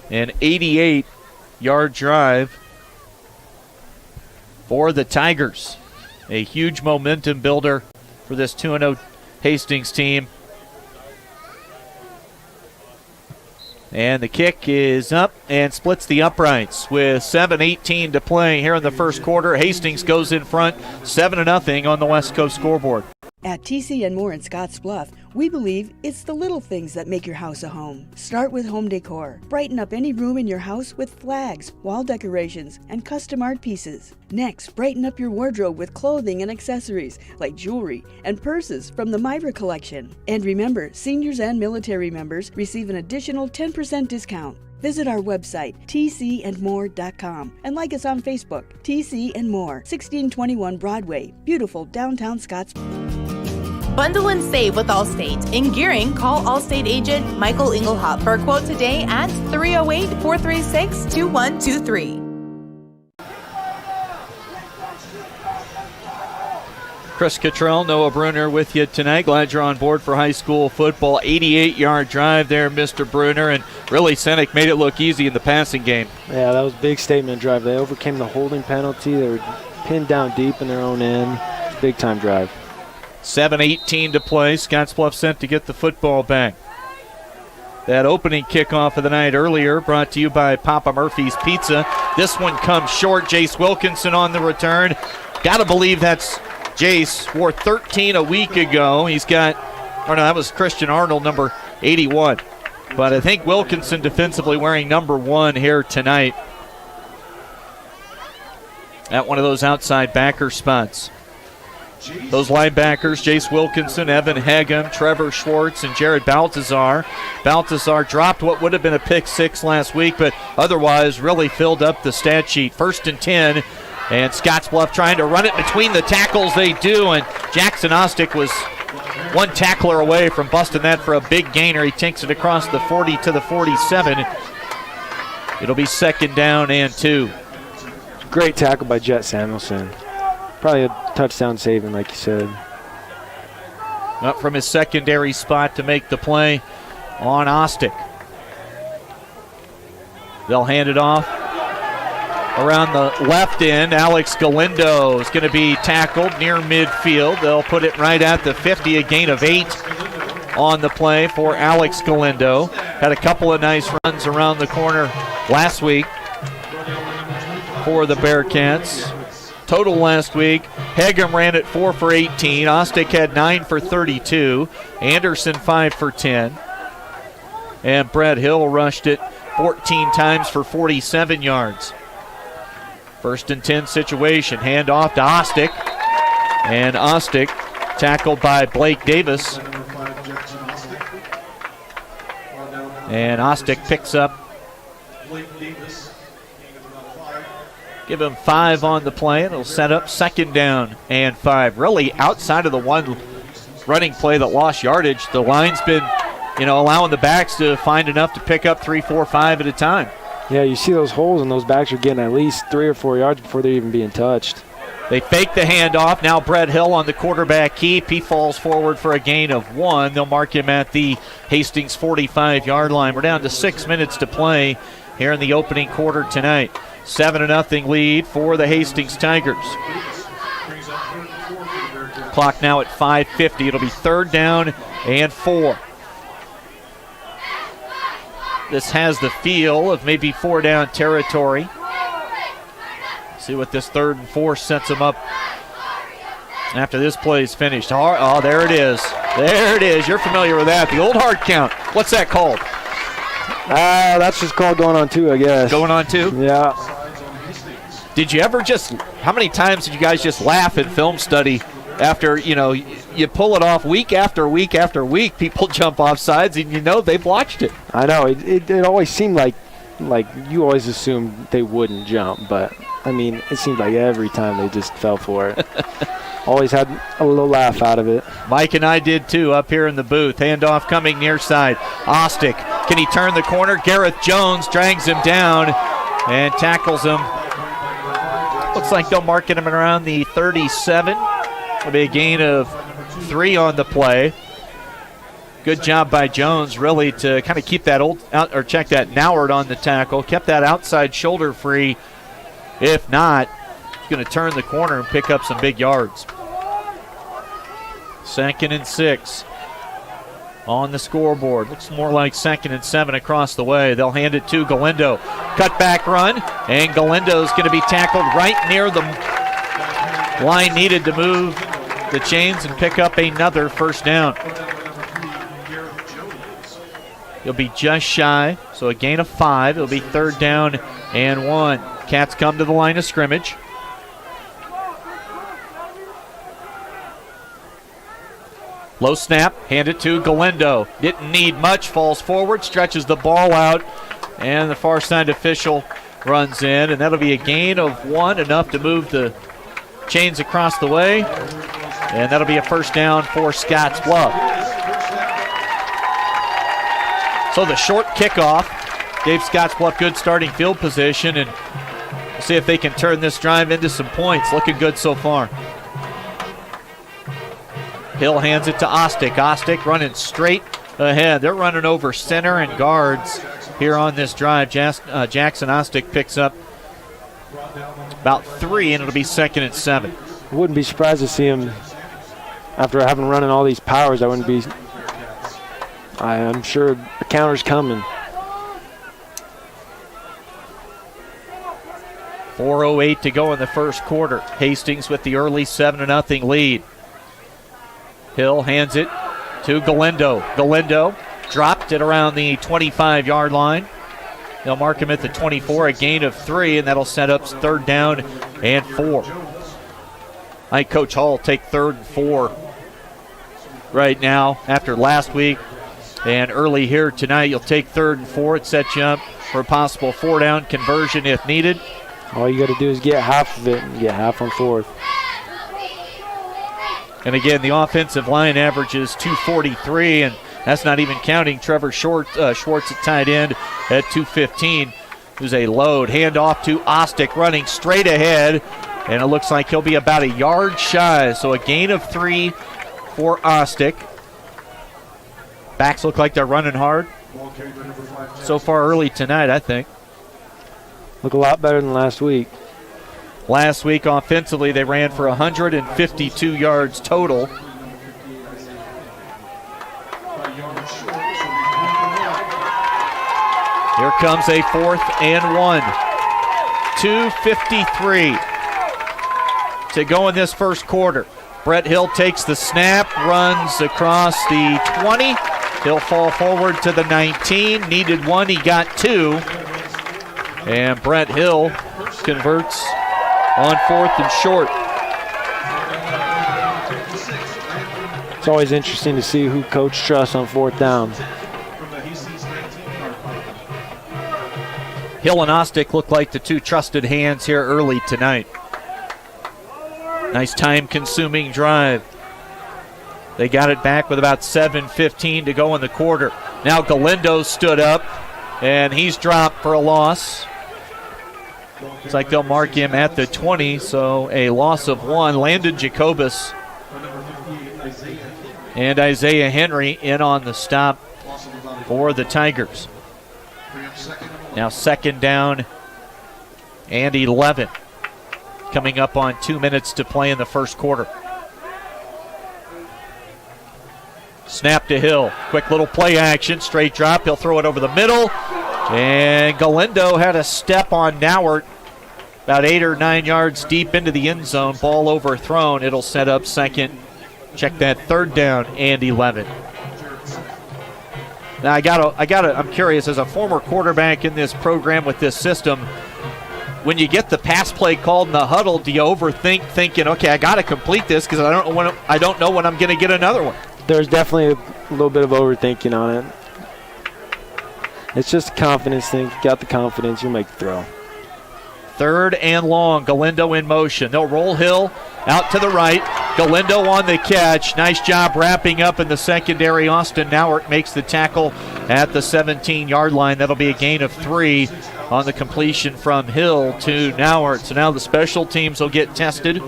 An 88-yard drive for the Tigers. A huge momentum builder for this 2-0 Hastings team. And the kick is up and splits the uprights with 7:18 to play here in the first quarter. Hastings goes in front 7-0 on the West Coast scoreboard. At TC and More in Scottsbluff, we believe it's the little things that make your house a home. Start with home decor. Brighten up any room in your house with flags, wall decorations, and custom art pieces. Next, brighten up your wardrobe with clothing and accessories like jewelry and purses from the Myra collection. And remember, seniors and military members receive an additional 10% discount. Visit our website, tcandmore.com, and like us on Facebook, TC and More, 1621 Broadway, beautiful downtown Scottsbluff. Bundle and save with Allstate. In Gearing, call Allstate agent Michael Engelhop for a quote today at 308-436-2123. Chris Cottrell, Noah Bruner with you tonight. Glad you're on board for high school football. 88-yard drive there, Mr. Bruner, and really Sinek made it look easy in the passing game. Yeah, that was a big statement drive. They overcame the holding penalty. They were pinned down deep in their own end. Big-time drive. 7:18 to play. Scottsbluff sent to get the football back. That opening kickoff of the night earlier brought to you by Papa Murphy's Pizza. This one comes short. Jace Wilkinson on the return. Got to believe that's Jace. Wore 13 a week ago. He's got, or no, that was Christian Arnold, number 81. But I think Wilkinson defensively wearing number 1 here tonight at one of those outside backer spots. Those linebackers, Jace Wilkinson, Evan Hegem, Trevor Schwartz, and Jared Baltazar. Baltazar dropped what would have been a pick 6 last week, but otherwise really filled up the stat sheet. 1st and 10, and Scottsbluff trying to run it between the tackles. They do, and Jackson Ostick was one tackler away from busting that for a big gainer. He takes it across the 40 to the 47. It'll be 2nd down and 2. Great tackle by Jet Samuelson. Probably a touchdown saving, like you said. Up from his secondary spot to make the play on Ostick. They'll hand it off around the left end. Alex Galindo is going to be tackled near midfield. They'll put it right at the 50, a gain of 8 on the play for Alex Galindo. Had a couple of nice runs around the corner last week for the Bearcats. Total last week, Hegem ran it 4 for 18. Ostick had 9 for 32. Anderson 5 for 10. And Brett Hill rushed it 14 times for 47 yards. 1st and 10 situation. Hand off to Ostick. And Ostick tackled by Blake Davis. And Ostick picks up. Give him 5 on the play, and it'll set up 2nd down and 5. Really outside of the one running play that lost yardage, the line's been, allowing the backs to find enough to pick up 3, 4, 5 at a time. Yeah, you see those holes, and those backs are getting at least 3 or 4 yards before they're even being touched. They fake the handoff. Now Brett Hill on the quarterback keep. He falls forward for a gain of 1. They'll mark him at the Hastings 45-yard line. We're down to 6 minutes to play here in the opening quarter tonight. 7-0 lead for the Hastings Tigers. Clock now at 5:50. It'll be 3rd down and 4. this has the feel of maybe 4 down territory. See what this 3rd and 4 sets them up after this play is finished. Oh, there it is. There it is. You're familiar with that. The old hard count. What's that called? That's just called going on 2, I guess. Going on 2? Yeah. Did you ever how many times did you guys just laugh in film study after, you pull it off week after week after week, people jump off sides and they've watched it. I know. It always seemed like you always assumed they wouldn't jump, but, it seemed like every time they just fell for it. Always had a little laugh out of it. Mike and I did too up here in the booth. Handoff coming near side. Ostick, can he turn the corner? Gareth Jones drags him down and tackles him. Looks like they'll mark him around the 37. It'll be a gain of 3 on the play. Good job by Jones, really, to kind of keep that check that Noward on the tackle. Kept that outside shoulder free. If not, he's going to turn the corner and pick up some big yards. 2nd and 6 on the scoreboard. Looks more like 2nd and 7 across the way. They'll hand it to Galindo. Cutback run, and Galindo's going to be tackled right near the line needed to move the chains and pick up another 1st down. He'll be just shy, so a gain of 5. It'll be 3rd down and 1. Cats come to the line of scrimmage. Low snap, hand it to Galindo. Didn't need much, falls forward, stretches the ball out, and the far side official runs in, and that'll be a gain of 1, enough to move the chains across the way, and that'll be a 1st down for Scottsbluff. So the short kickoff gave Scottsbluff good starting field position, and we'll see if they can turn this drive into some points. Looking good so far. Hill hands it to Ostick. Ostick running straight ahead. They're running over center and guards here on this drive. Jackson Ostick picks up about 3, and it'll be 2nd and 7. I wouldn't be surprised to see him, after having run in all these powers, I'm sure the counter's coming. 4:08 to go in the 1st quarter. Hastings with the early 7-0 lead. Hill hands it to Galindo. Galindo dropped it around the 25-yard line. They'll mark him at the 24, a gain of 3, and that'll set up 3rd down and 4. I think Coach Hall will take 3rd and 4 right now after last week. And early here tonight, you'll take 3rd and 4. It sets you up for a possible 4-down conversion if needed. All you got to do is get half of it and get half on 4th. And again, the offensive line averages 243, and that's not even counting Trevor Schwartz at tight end at 215, who's a load. Handoff to Ostick, running straight ahead, and it looks like he'll be about a yard shy, so a gain of 3 for Ostick. Backs look like they're running hard so far early tonight, I think. Look a lot better than last week. Last week, offensively, they ran for 152 yards total. Here comes a 4th and 1. 2:53 to go in this 1st quarter. Brett Hill takes the snap, runs across the 20. He'll fall forward to the 19. Needed 1, he got 2. And Brett Hill converts on 4th and short. It's always interesting to see who Coach trusts on 4th down. Hill and Ostick look like the 2 trusted hands here early tonight. Nice time-consuming drive. They got it back with about 7:15 to go in the quarter. Now Galindo stood up, and he's dropped for a loss. Looks like they'll mark him at the 20, so a loss of 1. Landon Jacobus and Isaiah Henry in on the stop for the Tigers. Now 2nd down and 11. Coming up on 2 minutes to play in the 1st quarter. Snap to Hill. Quick little play action. Straight drop. He'll throw it over the middle. And Galindo had a step on Nauert about 8 or 9 yards deep into the end zone. Ball overthrown. It'll set up second. Check that, 3rd down and 11. Now I'm curious, as a former quarterback in this program with this system, when you get the pass play called in the huddle, do you overthink thinking, okay, I got to complete this because I don't know when I'm going to get another one? There's definitely a little bit of overthinking on it. It's just a confidence thing. If you got the confidence, you'll make the throw. 3rd and long. Galindo in motion. They'll roll Hill out to the right. Galindo on the catch. Nice job wrapping up in the secondary. Austin Nauert makes the tackle at the 17-yard line. That'll be a gain of 3 on the completion from Hill to Nauert. So now the special teams will get tested.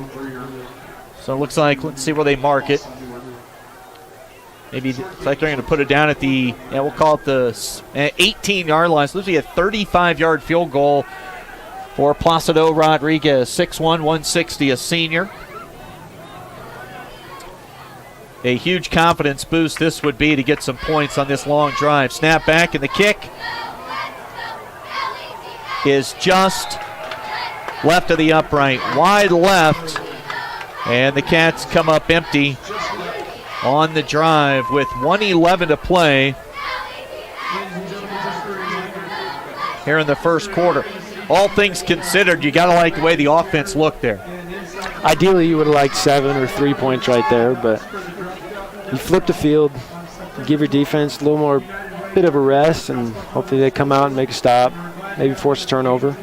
So it looks like, let's see where they mark it. Maybe it's like they're going to put it down at the, we'll call it the 18-yard line. So this will be a 35-yard field goal for Placido Rodriguez, 6'1", 160, a senior. A huge confidence boost this would be to get some points on this long drive. Snap back, and the kick is just left of the upright, wide left, and the Cats come up empty on the drive with 1:11 to play here in the first quarter. All things considered, you got to like the way the offense looked there. Ideally, you would have liked 7 or 3 points right there, but you flip the field, give your defense a little more bit of a rest, and hopefully they come out and make a stop, maybe force a turnover.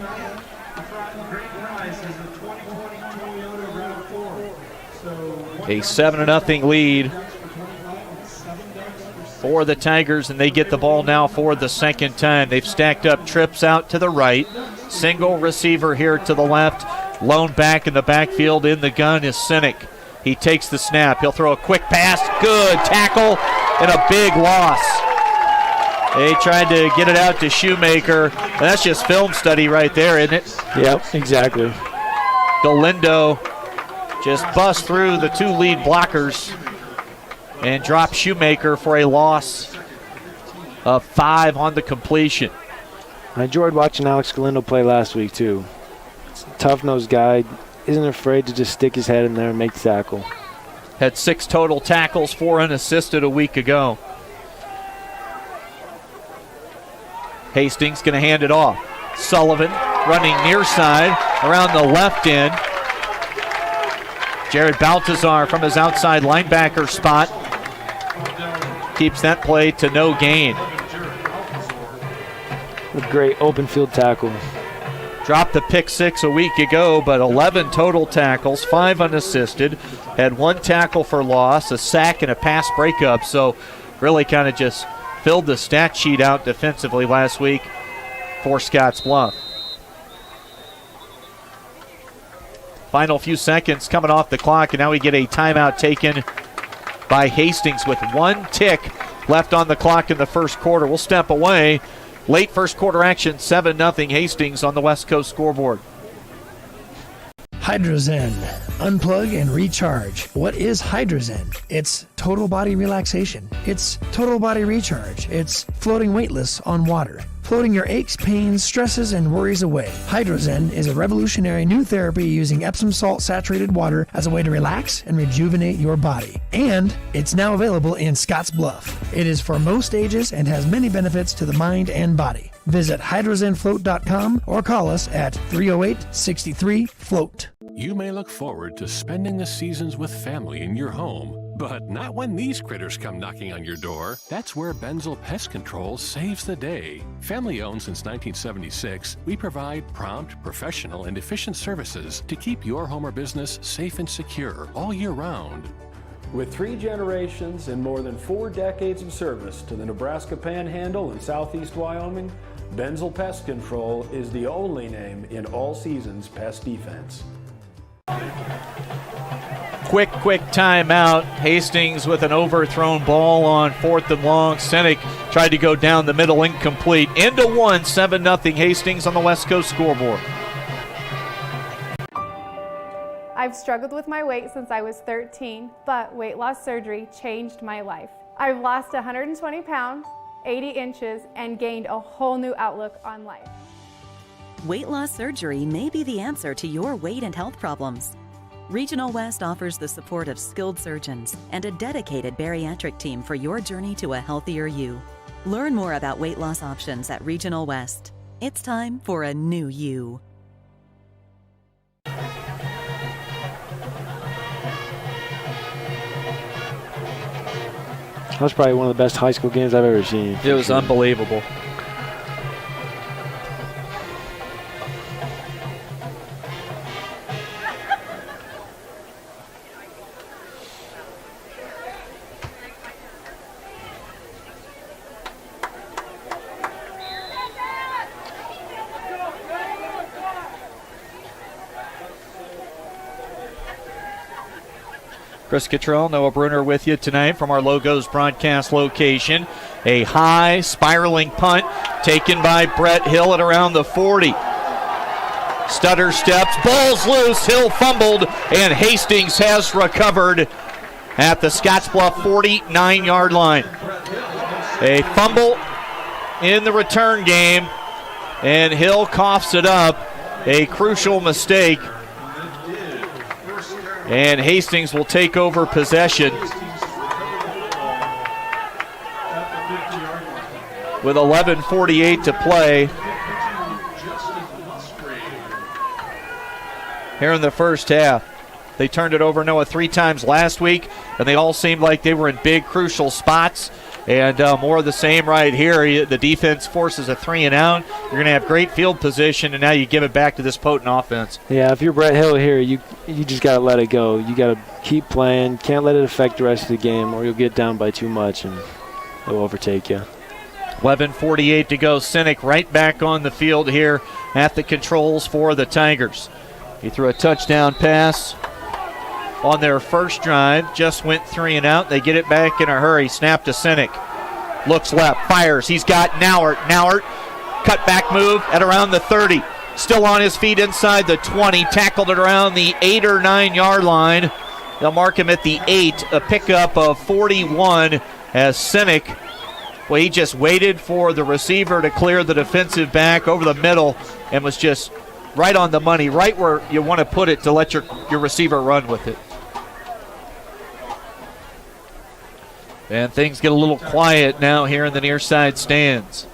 A 7-0 lead for the Tigers, and they get the ball now for the second time. They've stacked up trips out to the right. Single receiver here to the left. Lone back in the backfield in the gun is Sinek. He takes the snap. He'll throw a quick pass. Good tackle and a big loss. They tried to get it out to Shoemaker. That's just film study right there, isn't it? Yep, exactly. Galindo just busts through the 2 lead blockers and drops Shoemaker for a loss of 5 on the completion. I enjoyed watching Alex Galindo play last week, too. It's a tough-nosed guy. Isn't afraid to just stick his head in there and make the tackle. Had 6 total tackles, 4 unassisted a week ago. Hastings going to hand it off. Sullivan running near side around the left end. Jared Baltazar from his outside linebacker spot keeps that play to no gain. A great open field tackle. Dropped the pick 6 a week ago, but 11 total tackles, 5 unassisted. Had 1 tackle for loss, a sack, and a pass breakup. So really kind of just filled the stat sheet out defensively last week for Scottsbluff. Final few seconds coming off the clock, and now we get a timeout taken by Hastings with 1 tick left on the clock in the first quarter. We'll step away. Late first quarter action, 7-0 Hastings on the West Coast scoreboard. Hydrozen. Unplug and recharge. What is Hydrozen? It's total body relaxation. It's total body recharge. It's floating weightless on water. Floating your aches, pains, stresses, and worries away. Hydrozen is a revolutionary new therapy using Epsom salt saturated water as a way to relax and rejuvenate your body. And it's now available in Scottsbluff. It is for most ages and has many benefits to the mind and body. Visit hydrozenfloat.com or call us at 308-63-FLOAT. You may look forward to spending the seasons with family in your home, but not when these critters come knocking on your door. That's where Benzel Pest Control saves the day. Family owned since 1976, we provide prompt, professional, and efficient services to keep your home or business safe and secure all year round. With 3 generations and more than 4 decades of service to the Nebraska Panhandle and Southeast Wyoming, Benzel Pest Control is the only name in all seasons pest defense. Quick timeout. Hastings with an overthrown ball on 4th and long. Sinek tried to go down the middle, incomplete. Into 1, 7-0 Hastings on the West Coast scoreboard. I've struggled with my weight since I was 13, but weight loss surgery changed my life. I've lost 120 pounds, 80 inches and gained a whole new outlook on life. Weight loss surgery may be the answer to your weight and health problems. Regional West offers the support of skilled surgeons and a dedicated bariatric team for your journey to a healthier you. Learn more about weight loss options at Regional West. It's time for a new you. That was probably one of the best high school games I've ever seen. It was unbelievable. Chris Cottrell, Noah Bruner with you tonight from our Logos broadcast location. A high spiraling punt taken by Brett Hill at around the 40. Stutter steps, ball's loose, Hill fumbled, and Hastings has recovered at the Scottsbluff 49-yard line. A fumble in the return game, and Hill coughs it up. A crucial mistake. And Hastings will take over possession with 11:48 to play here in the first half. They turned it over, Noah, 3 times last week, and they all seemed like they were in big, crucial spots. And more of the same right here. The defense forces a 3 and out. You're going to have great field position, and now you give it back to this potent offense. Yeah, if you're Brett Hill here, you just got to let it go. You got to keep playing. Can't let it affect the rest of the game, or you'll get down by too much, and it'll overtake you. 11:48 to go. Sinek right back on the field here at the controls for the Tigers. He threw a touchdown pass on their first drive, just went 3 and out. They get it back in a hurry. Snap to Sinek. Looks left, fires. He's got Nauert. Nauert, cut back move at around the 30. Still on his feet inside the 20. Tackled it around the 8 or 9 yard line. They'll mark him at the 8. A pickup of 41 as Sinek, well, he just waited for the receiver to clear the defensive back over the middle and was just right on the money, right where you want to put it to let your receiver run with it. And things get a little quiet now here in the near side stands.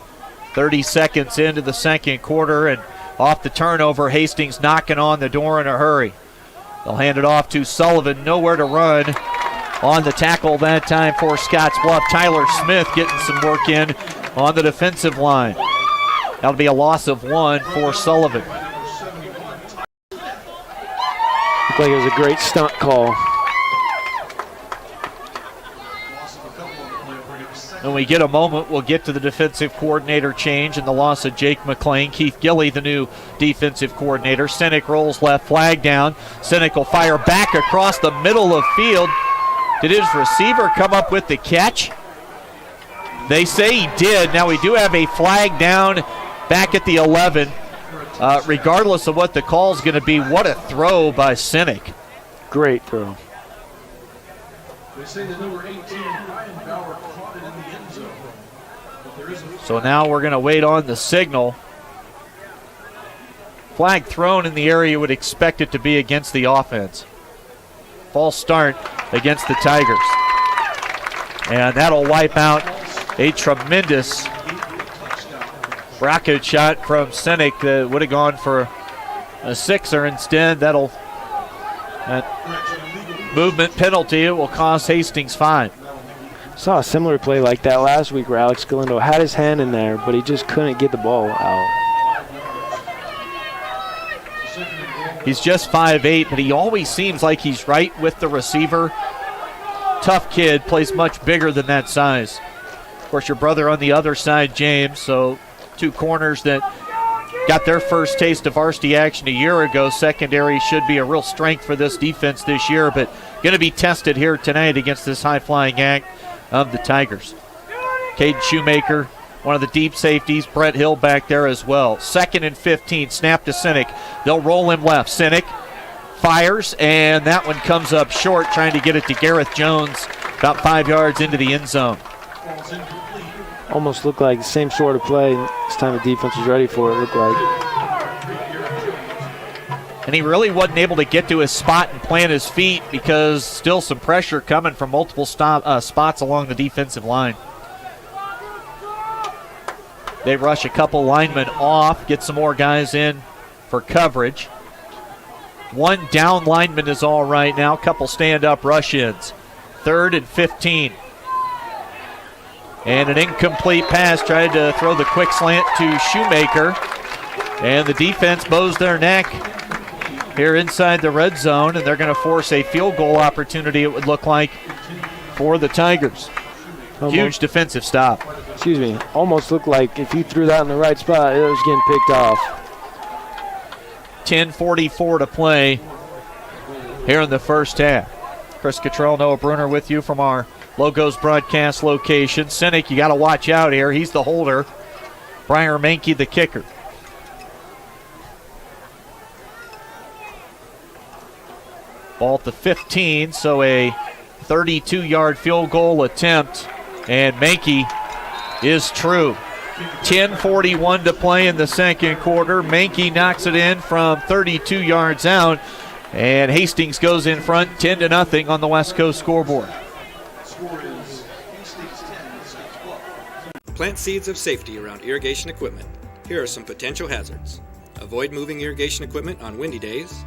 30 seconds into the second quarter, and off the turnover, Hastings knocking on the door in a hurry. They'll hand it off to Sullivan, nowhere to run. On the tackle that time for Scottsbluff, Tyler Smith getting some work in on the defensive line. That'll be a loss of 1 for Sullivan. Looked like it was a great stunt call. When we get a moment, we'll get to the defensive coordinator change and the loss of Jake McClain. Keith Gilley, the new defensive coordinator. Sinek rolls left, flag down. Sinek will fire back across the middle of field. Did his receiver come up with the catch? They say he did. Now we do have a flag down back at the 11. Regardless of what the call is going to be, what a throw by Sinek. Great throw. They say the number 18, Ryan Bauer, caught it in the end zone. But there is a So now we're going to wait on the signal. Flag thrown in the area you would expect it to be against the offense. False start against the Tigers. And that'll wipe out a tremendous rocket shot from Sinek that would have gone for a 6er. Instead, that movement penalty, it will cost Hastings 5. Saw a similar play like that last week where Alex Galindo had his hand in there, but he just couldn't get the ball out. He's just 5'8", but he always seems like he's right with the receiver. Tough kid, plays much bigger than that size. Of course, your brother on the other side, James, so 2 corners that got their first taste of varsity action a year ago. Secondary should be a real strength for this defense this year, but going to be tested here tonight against this high-flying act of the Tigers. Caden Shoemaker, one of the deep safeties. Brett Hill back there as well. 2nd and 15, snap to Sinek. They'll roll him left. Sinek fires, and that one comes up short, trying to get it to Gareth Jones about 5 yards into the end zone. almost looked like the same sort of play. This time the defense was ready for it, looked like. And he really wasn't able to get to his spot and plant his feet because still some pressure coming from multiple spots along the defensive line. They rush a couple linemen off, get some more guys in for coverage. One down lineman is all right now, couple stand-up rush-ins. 3rd and 15. And an incomplete pass, tried to throw the quick slant to Shoemaker. And the defense bows their neck here inside the red zone, and they're going to force a field goal opportunity, it would look like, for the Tigers. Huge defensive stop. Excuse me. Almost looked like if you threw that in the right spot, it was getting picked off. 10:44 to play here in the first half. Chris Cottrell, Noah Bruner with you from our Logos broadcast location. Sinek, you got to watch out here. He's the holder. Briar Mankey, the kicker. Ball at the 15, so a 32-yard field goal attempt, and Mankey is true. 10:41 to play in the second quarter. Mankey knocks it in from 32 yards out, and Hastings goes in front 10-0 on the West Coast scoreboard. Plant seeds of safety around irrigation equipment. Here are some potential hazards. Avoid moving irrigation equipment on windy days.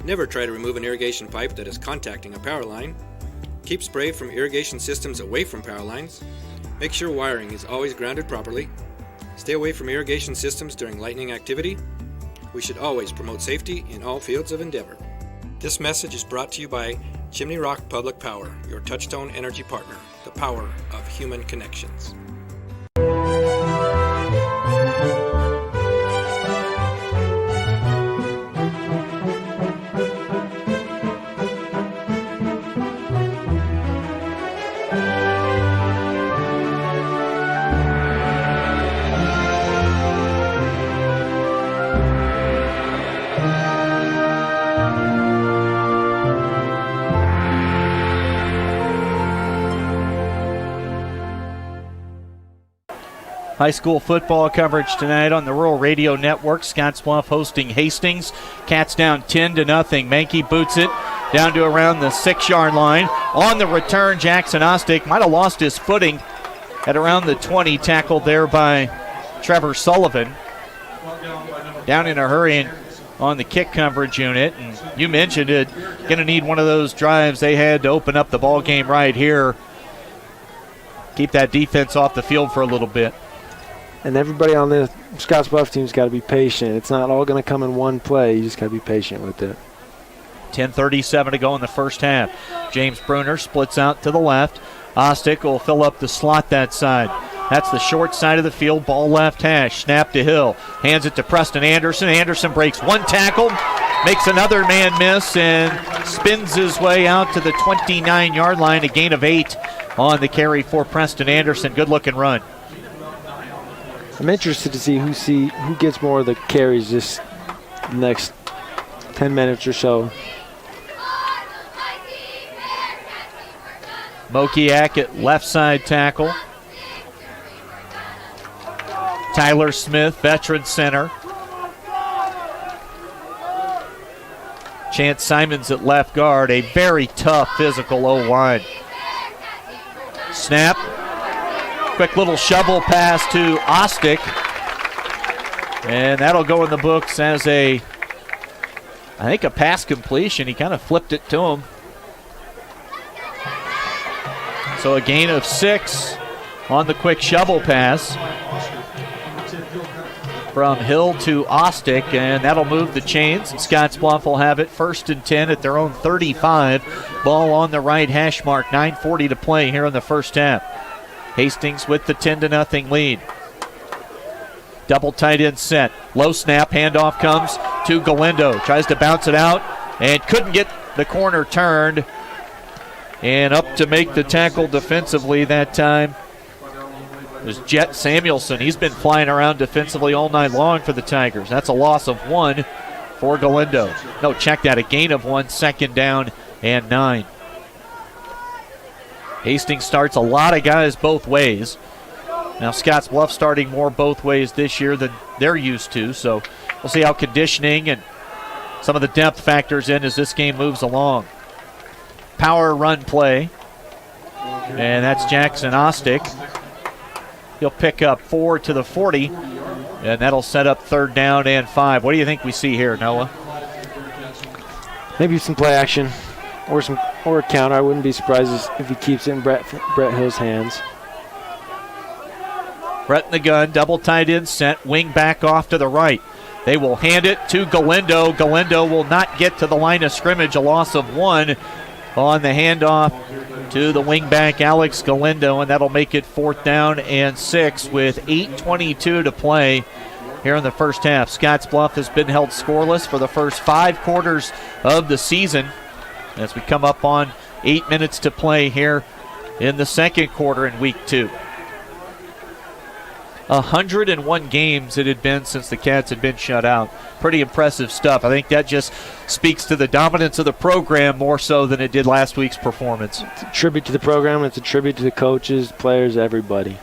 Never try to remove an irrigation pipe that is contacting a power line. Keep spray from irrigation systems away from power lines. Make sure wiring is always grounded properly. Stay away from irrigation systems during lightning activity. We should always promote safety in all fields of endeavor. This message is brought to you by Chimney Rock Public Power, your touchstone energy partner, the power of human connections. High school football coverage tonight on the Rural Radio Network. Scottsbluff hosting Hastings. Cats down 10-0. Mankey boots it down to around the 6-yard line. On the return, Jackson Ostick might have lost his footing at around the 20, tackled there by Trevor Sullivan. Down in a hurry and on the kick coverage unit. And you mentioned it, going to need one of those drives they had to open up the ball game right here. Keep that defense off the field for a little bit. And everybody on the Scottsbluff team's got to be patient. It's not all going to come in one play. You just got to be patient with it. 10:37 to go in the first half. James Bruner splits out to the left. Ostick will fill up the slot that side. That's the short side of the field. Ball left hash. Snap to Hill. Hands it to Preston Anderson. Anderson breaks one tackle, makes another man miss, and spins his way out to the 29-yard line. A gain of 8 on the carry for Preston Anderson. Good-looking run. I'm interested to see who gets more of the carries this next 10 minutes or so. Mokiak at left side tackle. Tyler Smith, veteran center. Chance Simons at left guard. A very tough physical O-line. Snap. Quick little shovel pass to Ostick. And that'll go in the books as a pass completion. He kind of flipped it to him. So a gain of 6 on the quick shovel pass from Hill to Ostick, and that'll move the chains. And Scottsbluff will have it 1st and 10 at their own 35. Ball on the right hash mark. 9:40 to play here in the first half. Hastings with the 10-0 lead. Double tight end set. Low snap. Handoff comes to Galindo. Tries to bounce it out and couldn't get the corner turned. And up to make the tackle defensively that time is Jet Samuelson. He's been flying around defensively all night long for the Tigers. That's a loss of 1 for Galindo. No, check that. A gain of 1, 2nd down and 9. Hastings starts a lot of guys both ways. Now Scottsbluff starting more both ways this year than they're used to, so we'll see how conditioning and some of the depth factors in as this game moves along. Power run play, and that's Jackson Ostick. He'll pick up 4 to the 40, and that'll set up 3rd down and 5. What do you think we see here, Noah? Maybe some play action or a counter. I wouldn't be surprised if he keeps it in Brett Hill's hands. Brett in the gun, double tight end set, wing back off to the right. They will hand it to Galindo. Galindo will not get to the line of scrimmage, a loss of 1 on the handoff to the wingback Alex Galindo, and that'll make it 4th down and 6 with 8:22 to play here in the first half. Scottsbluff has been held scoreless for the first 5 quarters of the season as we come up on 8 minutes to play here in the second quarter in week 2. 101 games it had been since the Cats had been shut out. Pretty impressive stuff. I think that just speaks to the dominance of the program more so than it did last week's performance. It's a tribute to the program. It's a tribute to the coaches, players, everybody.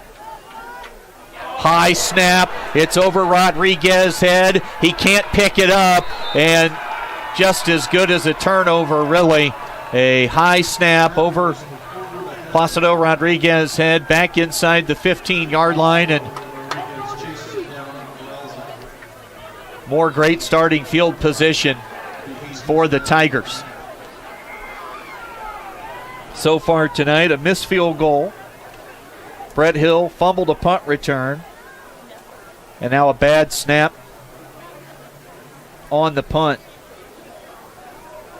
High snap. It's over Rodriguez's head. He can't pick it up, and just as good as a turnover, really. A high snap over Placido Rodriguez's head, back inside the 15-yard line, and more great starting field position for the Tigers. So far tonight, a missed field goal. Brett Hill fumbled a punt return. And now a bad snap on the punt.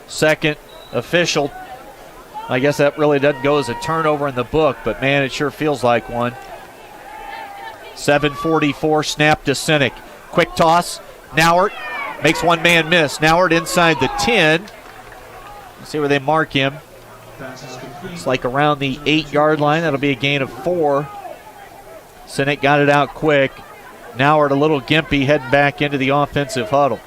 Second official. I guess that really doesn't go as a turnover in the book, but man, it sure feels like one. 7:44 snap to Sinek. Quick toss. Nauert makes one man miss. Nauert inside the 10. Let's see where they mark him. It's like around the 8-yard line. That'll be a gain of 4. Sinek got it out quick. Nauert a little gimpy, heading back into the offensive huddle.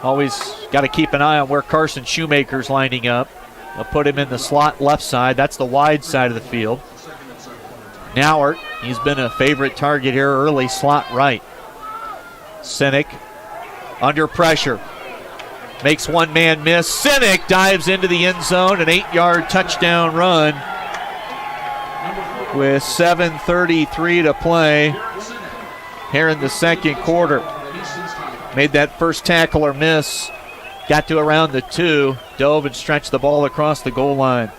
Always got to keep an eye on where Carson Shoemaker's lining up. They'll put him in the slot left side. That's the wide side of the field. Nauert, he's been a favorite target here early, slot right. Sinek under pressure. Makes one man miss. Sinek dives into the end zone, an 8-yard touchdown run with 7:33 to play here in the second quarter. Made that first tackle or miss. Got to around the 2. Dove and stretched the ball across the goal line.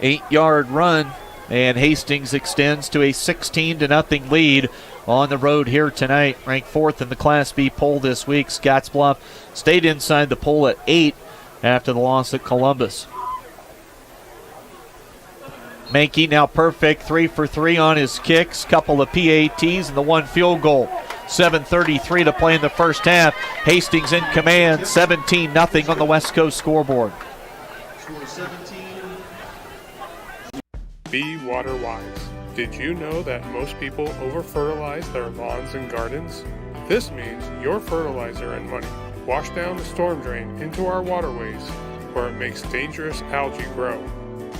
8-yard run. And Hastings extends to a 16-0 lead on the road here tonight. Ranked 4th in the Class B poll this week. Scottsbluff stayed inside the poll at 8 after the loss at Columbus. Mankey now perfect, 3 for 3 on his kicks. Couple of PATs and the 1 field goal. 7:33 to play in the first half. Hastings in command, 17-0 on the West Coast scoreboard. Be water wise. Did you know that most people over-fertilize their lawns and gardens? This means your fertilizer and money wash down the storm drain into our waterways, where it makes dangerous algae grow.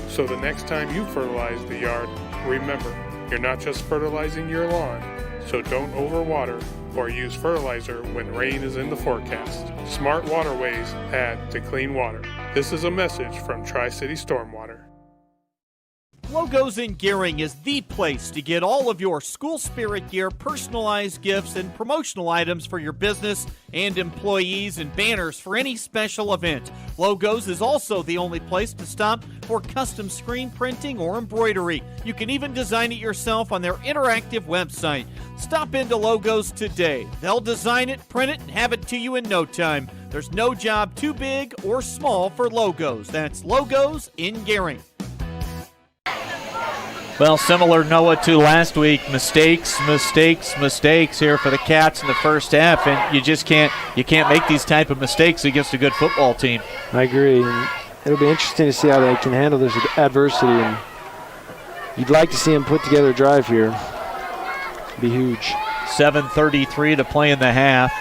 So the next time you fertilize the yard, remember, you're not just fertilizing your lawn, so don't overwater or use fertilizer when rain is in the forecast. Smart waterways add to clean water. This is a message from Tri-City Stormwater. Logos in Gearing is the place to get all of your school spirit gear, personalized gifts, and promotional items for your business and employees, and banners for any special event. Logos is also the only place to stop for custom screen printing or embroidery. You can even design it yourself on their interactive website. Stop into Logos today. They'll design it, print it, and have it to you in no time. There's no job too big or small for Logos. That's Logos in Gearing. Well, similar, Noah, to last week, mistakes here for the Cats in the first half, and you can't make these type of mistakes against a good football team. I agree, and it'll be interesting to see how they can handle this adversity, and you'd like to see them put together a drive here. It'd be huge. 7:33 to play in the half.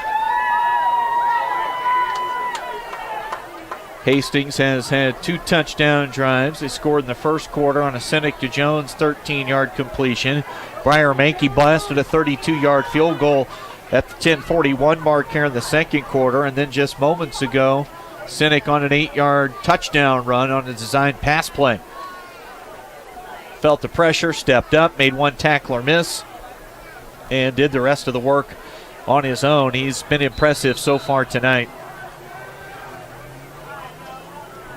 Hastings has had 2 touchdown drives. They scored in the first quarter on a Sinek to Jones 13-yard completion. Briar Mankey blasted a 32-yard field goal at the 10:41 mark here in the second quarter. And then just moments ago, Sinek on an 8-yard touchdown run on a designed pass play. Felt the pressure, stepped up, made one tackler miss, and did the rest of the work on his own. He's been impressive so far tonight.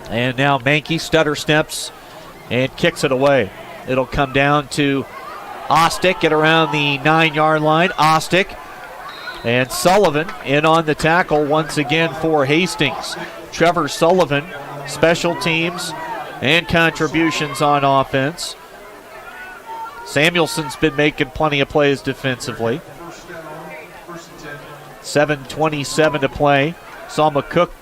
And now Mankey stutter steps and kicks it away. It'll come down to Ostick at around the 9-yard line. Ostick and Sullivan in on the tackle once again for Hastings. Trevor Sullivan, special teams and contributions on offense. Samuelson's been making plenty of plays defensively. 7:27 to play. Salma Cook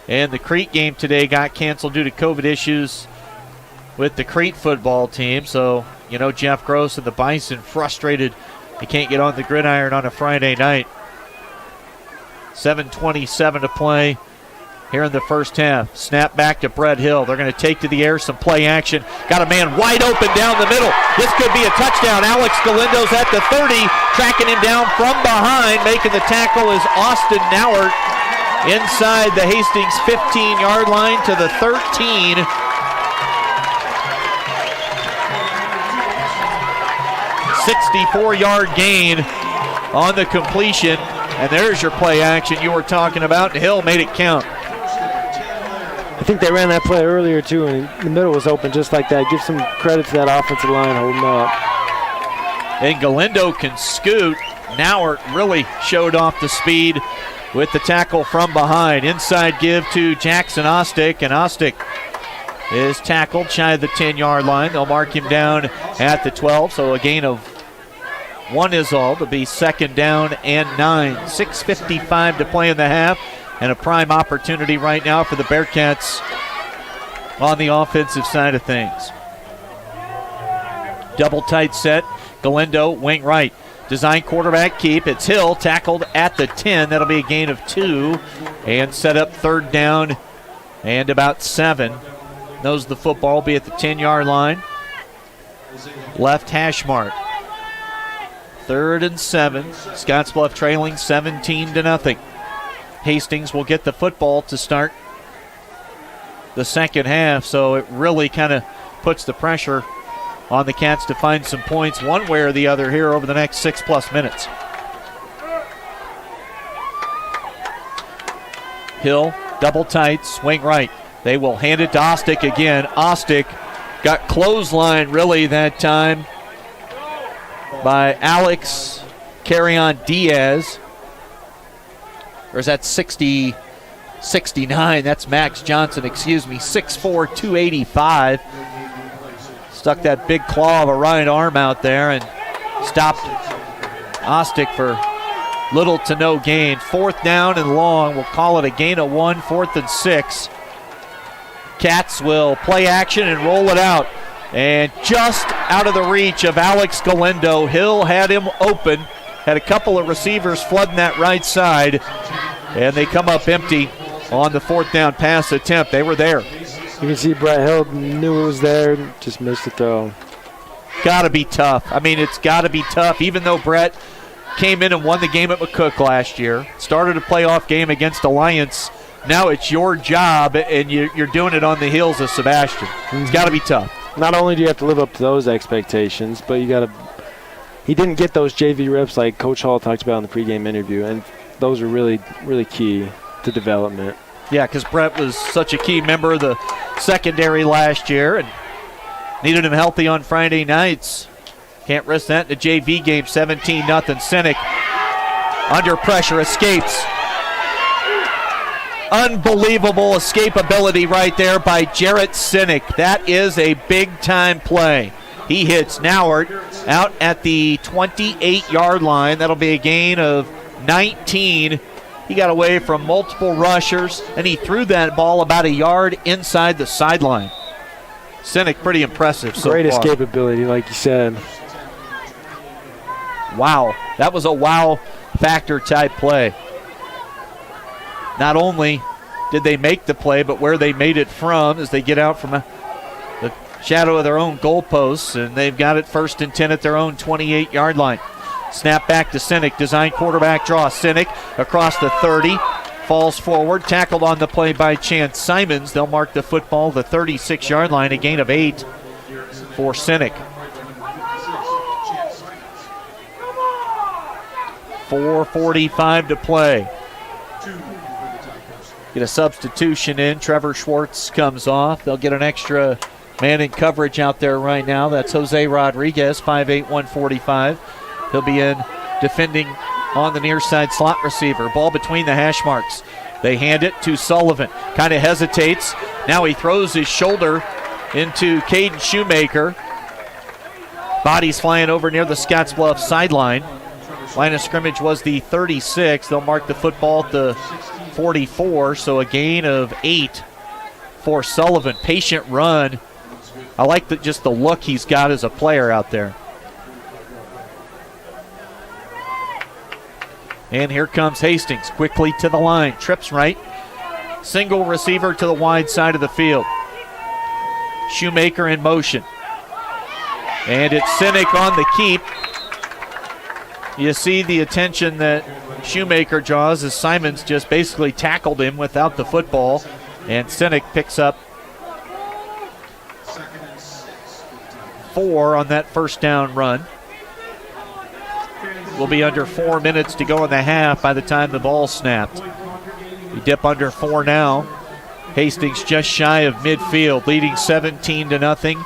and the Crete game today got canceled due to COVID issues with the Crete football team. So, Jeff Gross and the Bison frustrated they can't get on the gridiron on a Friday night. 7:27 to play here in the first half. Snap back to Brett Hill. They're going to take to the air, some play action. Got a man wide open down the middle. This could be a touchdown. Alex Galindo's at the 30, tracking him down from behind. Making the tackle is Austin Nauert inside the Hastings 15-yard line to the 13. $64-yard gain on the completion. And there's your play action you were talking about. Hill made it count. I think they ran that play earlier, too, and the middle was open just like that. Give some credit to that offensive line holding up. And Galindo can scoot. Nauert really showed off the speed with the tackle from behind. Inside give to Jackson Ostick, and Ostick is tackled shy of the 10-yard line. They'll mark him down at the 12, so a gain of 1 is all to be second down and 9. 6:55 to play in the half, and a prime opportunity right now for the Bearcats on the offensive side of things. Double tight set. Galindo, wing right. Design quarterback keep. It's Hill, tackled at the 10. That'll be a gain of 2 and set up third down and about 7. Knows the football will be at the 10-yard line. Left hash mark. 3rd and 7. Scottsbluff trailing 17-0. Hastings will get the football to start the second half, so it really kind of puts the pressure on the Cats to find some points one way or the other here over the next 6+ minutes. Hill, double tight, swing right. They will hand it to Ostick again. Ostick got clothesline really that time by Alex Carrion Diaz. Or is that 69? That's Max Johnson, 6'4", 285. Stuck that big claw of a right arm out there and stopped Ostick for little to no gain. 4th down and long. We'll call it a gain of 1, 4th and 6. Cats will play action and roll it out. And just out of the reach of Alex Galindo. Hill had him open. Had a couple of receivers flooding that right side. And they come up empty on the 4th down pass attempt. They were there. You can see Brett Hill knew it was there, just missed the throw. Got to be tough. I mean, it's got to be tough. Even though Brett came in and won the game at McCook last year, started a playoff game against Alliance, now it's your job, and you're doing it on the heels of Sebastian. It's got to be tough. Not only do you have to live up to those expectations, but you got to. He didn't get those JV reps like Coach Hall talked about in the pregame interview, and those are really, really key to development. Yeah, because Brett was such a key member of the secondary last year and needed him healthy on Friday nights. Can't risk that in the JV game. 17-0. Sinek under pressure, escapes. Unbelievable escapability right there by Jarrett Sinek. That is a big-time play. He hits Nauert out at the 28-yard line. That'll be a gain of 19. He got away from multiple rushers, and he threw that ball about a yard inside the sideline. Sinek pretty impressive so Great far. escapability, like you said. Wow. That was a wow factor type play. Not only did they make the play, but where they made it from as they get out from the shadow of their own goalposts, and they've got it 1st and 10 at their own 28-yard line. Snap back to Sinek, design quarterback draw. Sinek across the 30, falls forward, tackled on the play by Chance Simons. They'll mark the football the 36-yard line, a gain of 8 for Sinek. 4:45 to play. Get a substitution in. Trevor Schwartz comes off. They'll get an extra man in coverage out there right now. That's Jose Rodriguez, 5'8", 145. He'll be in defending on the near side slot receiver. Ball between the hash marks. They hand it to Sullivan. Kind of hesitates. Now he throws his shoulder into Caden Shoemaker. Body's flying over near the Scottsbluff sideline. Line of scrimmage was the 36. They'll mark the football at the 44, so a gain of 8 for Sullivan. Patient run. I like just the look he's got as a player out there. And here comes Hastings, quickly to the line. Trips right. Single receiver to the wide side of the field. Shoemaker in motion. And it's Sinek on the keep. You see the attention that Shoemaker draws as Simons just basically tackled him without the football. And Sinek picks up 4 on that first down run. Will be under 4 minutes to go in the half by the time the ball snapped. We dip under 4 now. Hastings just shy of midfield, leading 17-0.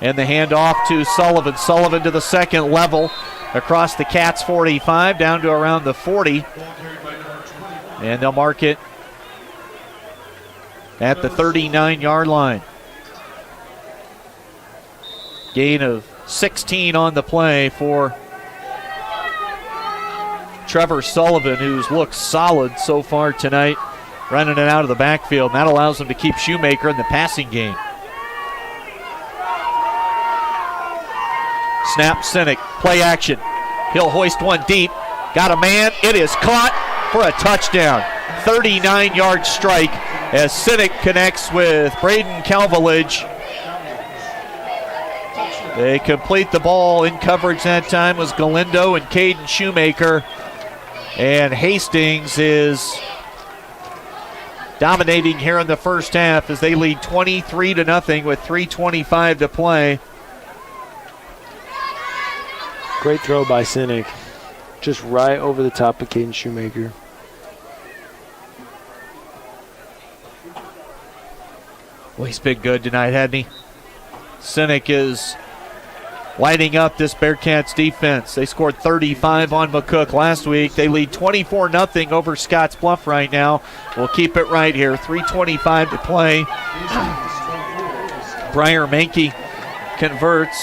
And the handoff to Sullivan. Sullivan to the second level. Across the Cats 45 down to around the 40. And they'll mark it at the 39-yard line. Gain of 16 on the play for Trevor Sullivan, who's looked solid so far tonight, running it out of the backfield. And that allows them to keep Shoemaker in the passing game. Snap, Sinek, play action. He'll hoist one deep. Got a man. It is caught for a touchdown. 39-yard strike as Sinek connects with Braden Calvilage. They complete the ball. In coverage that time was Galindo and Caden Shoemaker. And Hastings is dominating here in the first half as they lead 23-0 with 3:25 to play. Great throw by Sinek. Just right over the top of Caden Shoemaker. Well, he's been good tonight, hasn't he? Sinek is lighting up this Bearcats defense. They scored 35 on McCook last week. They lead 24-0 over Scottsbluff right now. We'll keep it right here. 3:25 to play. Briar Mankey converts.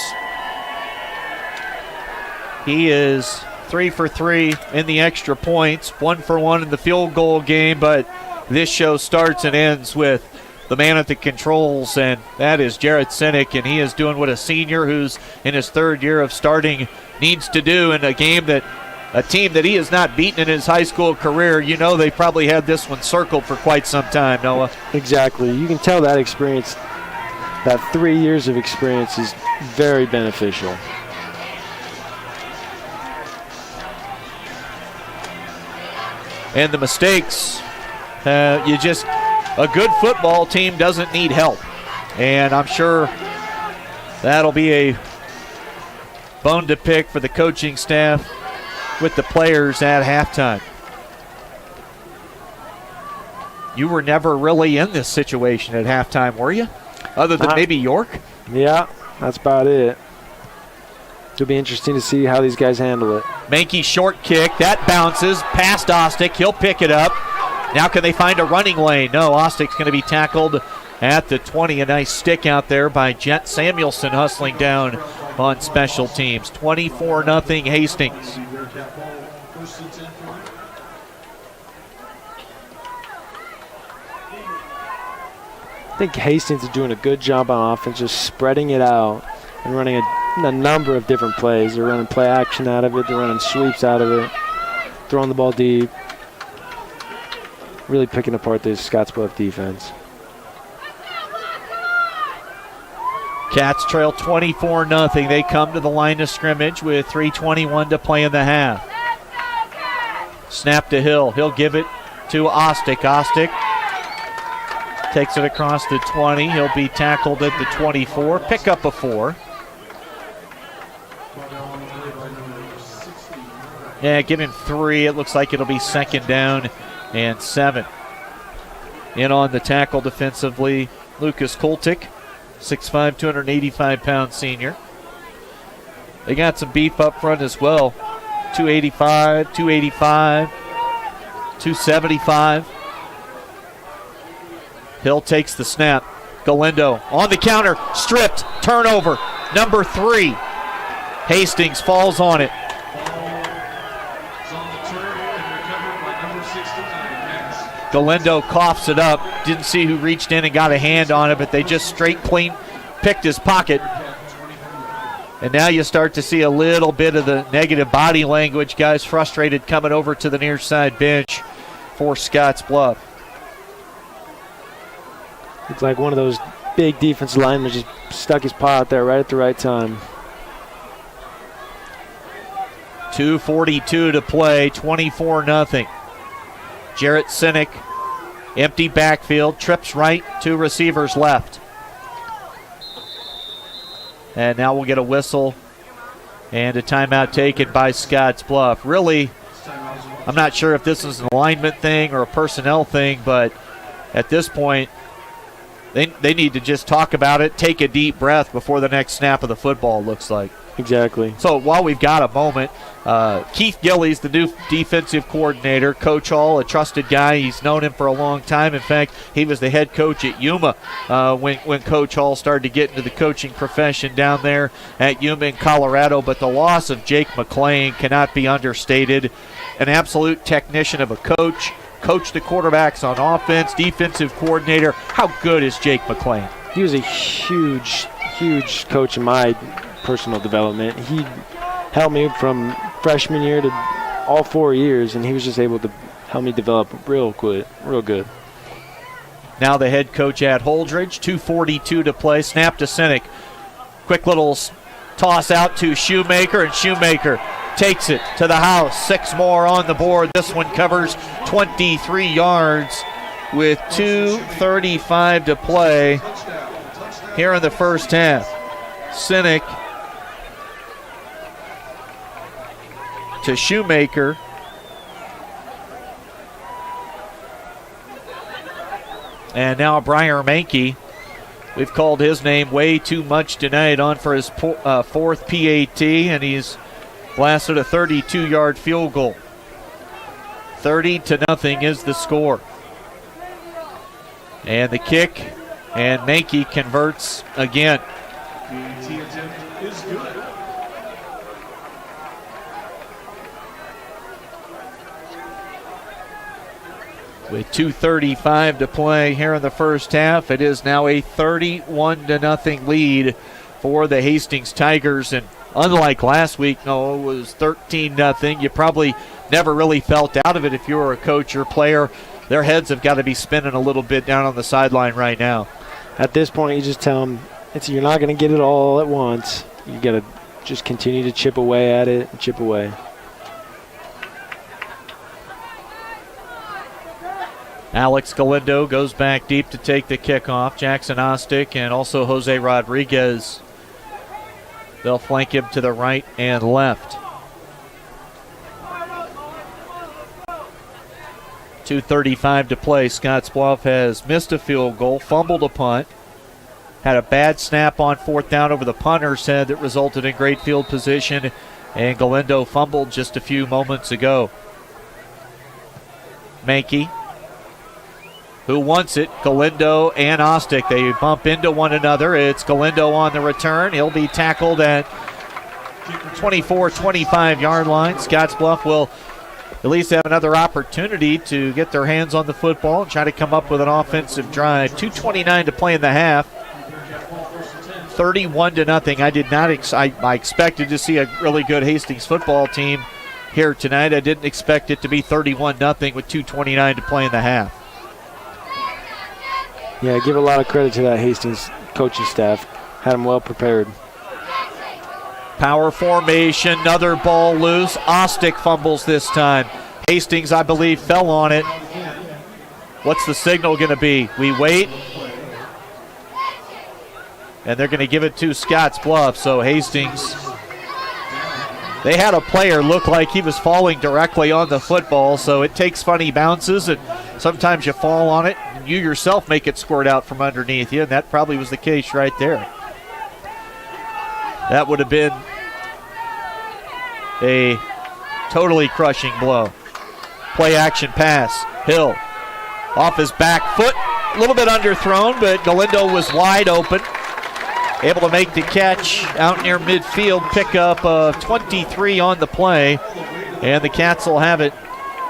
He is 3 for 3 in the extra points, 1 for 1 in the field goal game, but this show starts and ends with the man at the controls, and that is Jarrett Sinek, and he is doing what a senior who's in his 3rd year of starting needs to do in a team that he has not beaten in his high school career. You know they probably had this one circled for quite some time, Noah. Exactly. You can tell that experience, that 3 years of experience is very beneficial. And the mistakes, a good football team doesn't need help. And I'm sure that'll be a bone to pick for the coaching staff with the players at halftime. You were never really in this situation at halftime, were you? Other than maybe York? Yeah, that's about it. It'll be interesting to see how these guys handle it. Mankey short kick. That bounces past Ostick. He'll pick it up. Now can they find a running lane? No, Ostick's going to be tackled at the 20. A nice stick out there by Jet Samuelson hustling down on special teams. 24-0 Hastings. I think Hastings is doing a good job on offense, just spreading it out and running a number of different plays. They're running play action out of it. They're running sweeps out of it. Throwing the ball deep. really picking apart this Scottsbluff defense. Cats trail 24-0. They come to the line of scrimmage with 3:21 to play in the half. Snap to Hill. He'll give it to Ostick. Ostick takes it across the 20. He'll be tackled at the 24. Pick up a 4. Yeah, give him 3. It looks like it'll be 2nd down and 7. In on the tackle defensively, Lucas Koltik, 6'5", 285-pound senior. They got some beef up front as well. 285, 285, 275. Hill takes the snap. Galindo on the counter, stripped, turnover, number 3. Hastings falls on it. Galindo coughs it up. Didn't see who reached in and got a hand on it, but they just straight clean picked his pocket. And now you start to see a little bit of the negative body language. Guys frustrated coming over to the near side bench for Scottsbluff. It's like one of those big defensive linemen just stuck his paw out there right at the right time. 2:42 to play, 24-0. Jarrett Sinek, empty backfield, trips right, 2 receivers left. And now we'll get a whistle and a timeout taken by Scottsbluff. Really, I'm not sure if this is an alignment thing or a personnel thing, but at this point, they need to just talk about it, take a deep breath before the next snap of the football, looks like. Exactly. So while we've got a moment, Keith Gillies, the new defensive coordinator. Coach Hall, a trusted guy. He's known him for a long time. In fact, he was the head coach at Yuma when Coach Hall started to get into the coaching profession down there at Yuma in Colorado. But the loss of Jake McClain cannot be understated. An absolute technician of a coach. Coached the quarterbacks on offense, defensive coordinator. How good is Jake McClain? He was a huge, huge coach in my personal development. He helped me from freshman year to all 4 years, and he was just able to help me develop real good. Now the head coach at Holdridge, 2:42 to play. Snap to Sinek. Quick little toss out to Shoemaker, and Shoemaker takes it to the house. 6 more on the board. This one covers 23 yards with 2:35 to play here in the first half. Sinek to Shoemaker. And now Briar Mankey. We've called his name way too much tonight, on for his 4th PAT, and he's blasted a 32-yard field goal. 30-0 is the score. And the kick, and Mankey converts again. The attempt is good. With 2:35 to play here in the first half, it is now a 31-0 lead for the Hastings Tigers. And unlike last week, it was 13-0. You probably never really felt out of it if you were a coach or player. Their heads have got to be spinning a little bit down on the sideline right now. At this point, you just tell them you're not going to get it all at once. You got to just continue to chip away at it and chip away. Alex Galindo goes back deep to take the kickoff. Jackson Ostick and also Jose Rodriguez. They'll flank him to the right and left. 2:35 to play. Scottsbluff has missed a field goal, fumbled a punt, had a bad snap on 4th down over the punter's head that resulted in great field position, and Galindo fumbled just a few moments ago. Mankey, who wants it? Galindo and Ostick. They bump into one another. It's Galindo on the return. He'll be tackled at 24-25 line. Scottsbluff will at least have another opportunity to get their hands on the football and try to come up with an offensive drive. 2:29 to play in the half. 31-0. I expected to see a really good Hastings football team here tonight. I didn't expect it to be 31-0 with 2:29 to play in the half. Yeah, give a lot of credit to that Hastings coaching staff. Had them well prepared. Power formation, another ball loose. Ostick fumbles this time. Hastings, I believe, fell on it. What's the signal going to be? We wait. And they're going to give it to Scottsbluff. So Hastings, they had a player look like he was falling directly on the football. So it takes funny bounces, and sometimes you fall on it, and you yourself make it squirt out from underneath you. And that probably was the case right there. That would have been a totally crushing blow. Play action pass. Hill off his back foot. A little bit underthrown, but Galindo was wide open. Able to make the catch out near midfield. Pick up 23 on the play. And the Cats will have it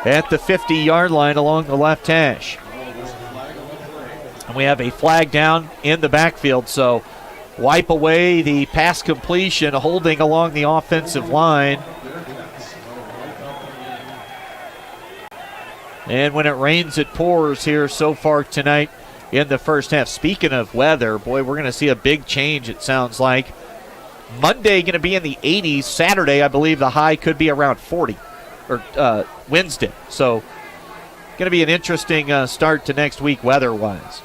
at the 50-yard line along the left hash. And we have a flag down in the backfield, so wipe away the pass completion, holding along the offensive line. And when it rains, it pours here so far tonight in the first half. Speaking of weather, boy, we're going to see a big change, it sounds like. Monday going to be in the 80s. Saturday, I believe the high could be around 40, or Wednesday. So going to be an interesting start to next week weather-wise.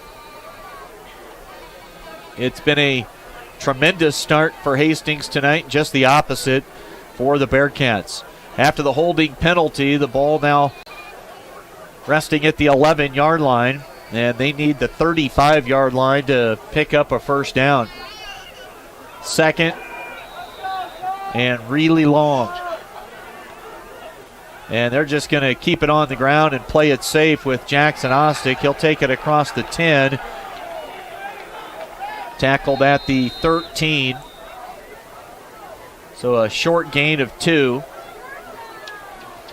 It's been a tremendous start for Hastings tonight, just the opposite for the Bearcats. After the holding penalty, the ball now resting at the 11-yard line, and they need the 35-yard line to pick up a first down. Second and really long. And they're just going to keep it on the ground and play it safe with Jackson Ostick. He'll take it across the 10. Tackled at the 13. So a short gain of 2.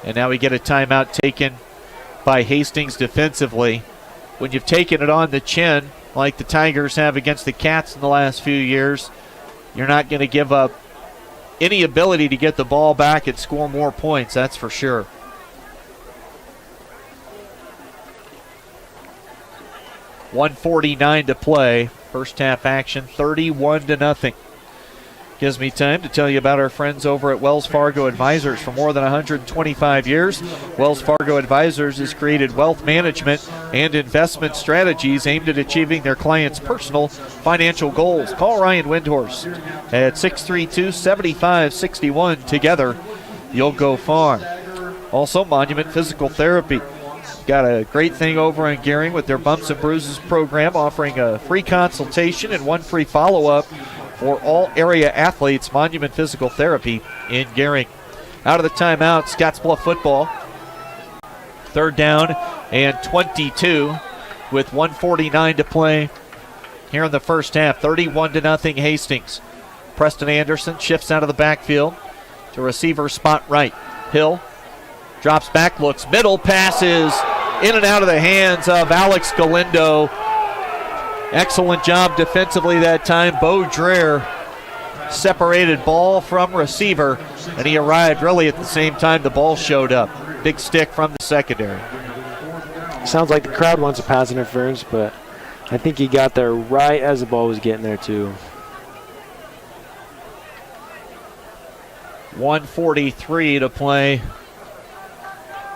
And now we get a timeout taken by Hastings defensively. When you've taken it on the chin, like the Tigers have against the Cats in the last few years, you're not going to give up any ability to get the ball back and score more points, that's for sure. .149 to play. First half action, 31-0. Gives me time to tell you about our friends over at Wells Fargo Advisors. For more than 125 years, Wells Fargo Advisors has created wealth management and investment strategies aimed at achieving their clients' personal financial goals. Call Ryan Windhorst at 632-7561. Together, you'll go far. Also, Monument Physical Therapy. Got a great thing over in Gearing with their Bumps and Bruises program, offering a free consultation and one free follow-up for all area athletes. Monument Physical Therapy in Gearing. Out of the timeout, Scottsbluff football. Third down and 22 with 1:49 to play here in the first half. 31-0 Hastings. Preston Anderson shifts out of the backfield to receiver spot right. Hill drops back, looks middle, passes in and out of the hands of Alex Galindo. Excellent job defensively that time. Bo Dreher separated ball from receiver, and he arrived really at the same time the ball showed up. Big stick from the secondary. Sounds like the crowd wants a pass interference, but I think he got there right as the ball was getting there too. 1:43 to play.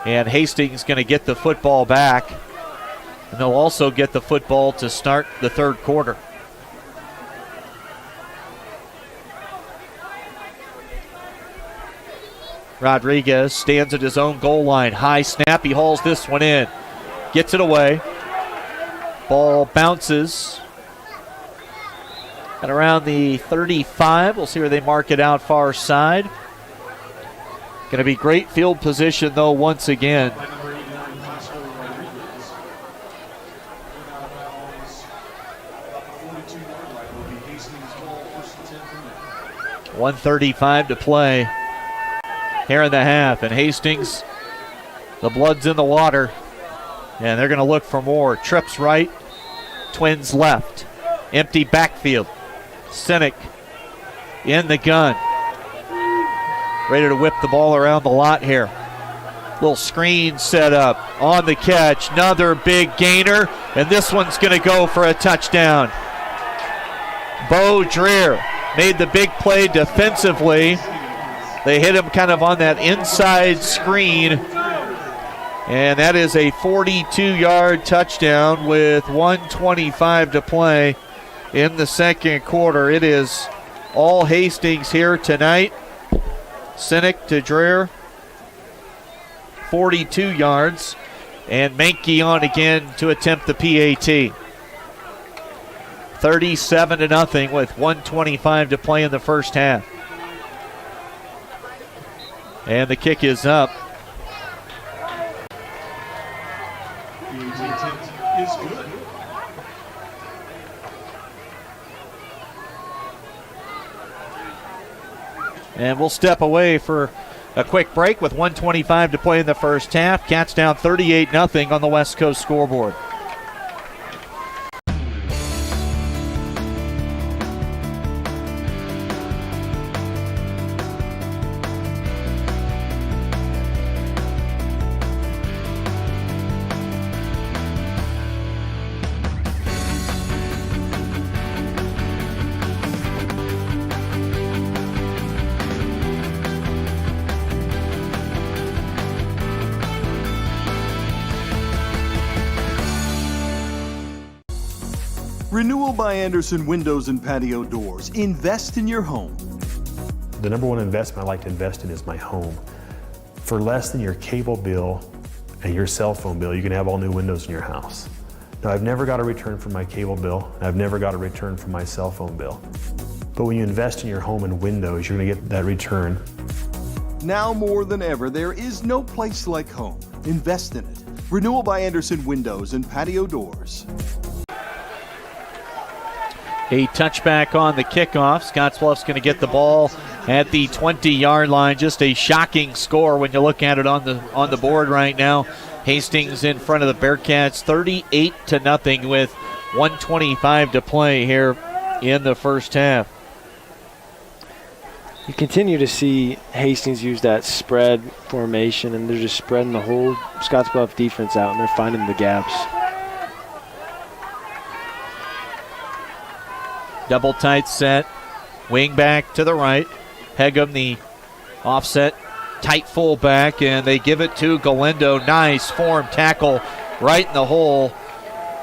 And Hastings going to get the football back. And they'll also get the football to start the third quarter. Rodriguez stands at his own goal line. High snap. He hauls this one in. Gets it away. Ball bounces at around the 35. We'll see where they mark it out far side. Going to be great field position, though, once again. .135 to play here in the half. And Hastings, the blood's in the water. And they're going to look for more. Trips right, Twins left. Empty backfield. Sinek in the gun. ready to whip the ball around the lot here. Little screen set up on the catch. Another big gainer, and this one's going to go for a touchdown. Bo Dreer made the big play defensively. They hit him kind of on that inside screen, and that is a 42-yard touchdown with 1:25 to play in the second quarter. It is all Hastings here tonight. Sinek to Dreer, 42 yards, and Menke on again to attempt the PAT. 37-0 with 1:25 to play in the first half. And the kick is up. Is good. And we'll step away for a quick break with 1:25 to play in the first half. Cats down 38-0 on the West Coast scoreboard. Renewal by Andersen Windows and Patio Doors. Invest in your home. The number one investment I like to invest in is my home. For less than your cable bill and your cell phone bill, you can have all new windows in your house. Now, I've never got a return from my cable bill, and I've never got a return from my cell phone bill. But when you invest in your home and windows, you're gonna get that return. Now more than ever, there is no place like home. Invest in it. Renewal by Andersen Windows and Patio Doors. A touchback on the kickoff. Scottsbluff's going to get the ball at the 20-yard line. Just a shocking score when you look at it on the board right now. Hastings in front of the Bearcats, 38-0 with 1:25 to play here in the first half. You continue to see Hastings use that spread formation, and they're just spreading the whole Scottsbluff defense out, and they're finding the gaps. Double tight set, wing back to the right. Hegum, the offset tight fullback, and they give it to Galindo. Nice form tackle right in the hole.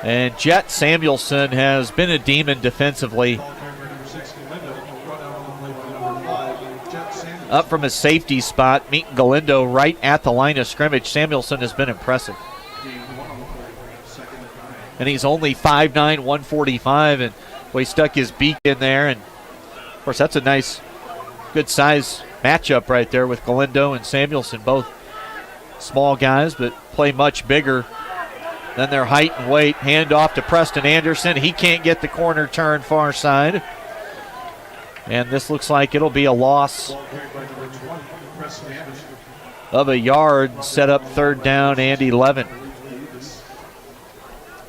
And Jet Samuelson has been a demon defensively. Up from his safety spot, meeting Galindo right at the line of scrimmage. Samuelson has been impressive. And he's only 5'9", 145, and he stuck his beak in there, and of course that's a nice, good size matchup right there with Galindo and Samuelson, both small guys but play much bigger than their height and weight. Hand off to Preston Anderson. He can't get the corner turn far side, and this looks like it'll be a loss of a yard. Set up third down and 11.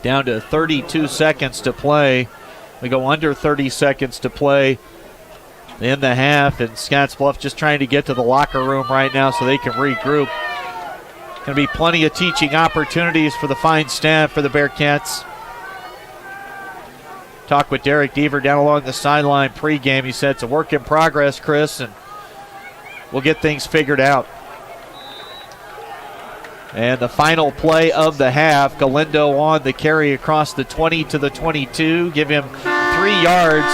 Down to 32 seconds to play. We go under 30 seconds to play in the half, and Scottsbluff just trying to get to the locker room right now so they can regroup. Going to be plenty of teaching opportunities for the fine staff for the Bearcats. Talk with Derek Deaver down along the sideline pregame. He said it's a work in progress, Chris, and we'll get things figured out. And the final play of the half, Galindo on the carry across the 20 to the 22. Give him 3 yards.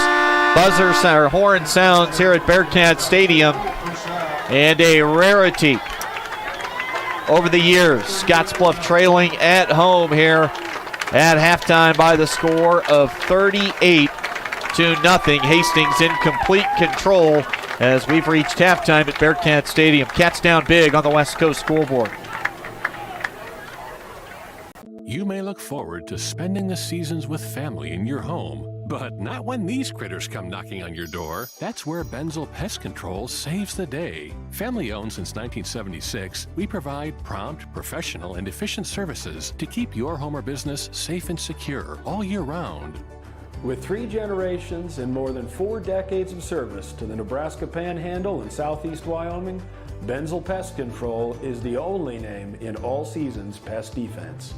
Buzzer or horn sounds here at Bearcat Stadium. And a rarity over the years. Scottsbluff trailing at home here at halftime by the score of 38-0. Hastings in complete control as we've reached halftime at Bearcat Stadium. Cats down big on the West Coast scoreboard. You may look forward to spending the seasons with family in your home, but not when these critters come knocking on your door. That's where Benzel Pest Control saves the day. Family owned since 1976, we provide prompt, professional, and efficient services to keep your home or business safe and secure all year round. With 3 generations and more than 4 decades of service to the Nebraska Panhandle and Southeast Wyoming, Benzel Pest Control is the only name in all seasons pest defense.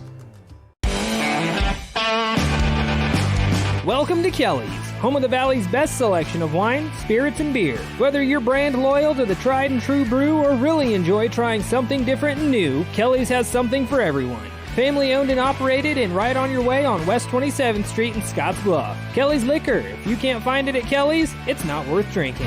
Welcome to Kelly's, home of the Valley's best selection of wine, spirits, and beer. Whether you're brand loyal to the tried and true brew or really enjoy trying something different and new, Kelly's has something for everyone. Family owned and operated and right on your way on West 27th Street in Scottsbluff. Kelly's Liquor. If you can't find it at Kelly's, it's not worth drinking.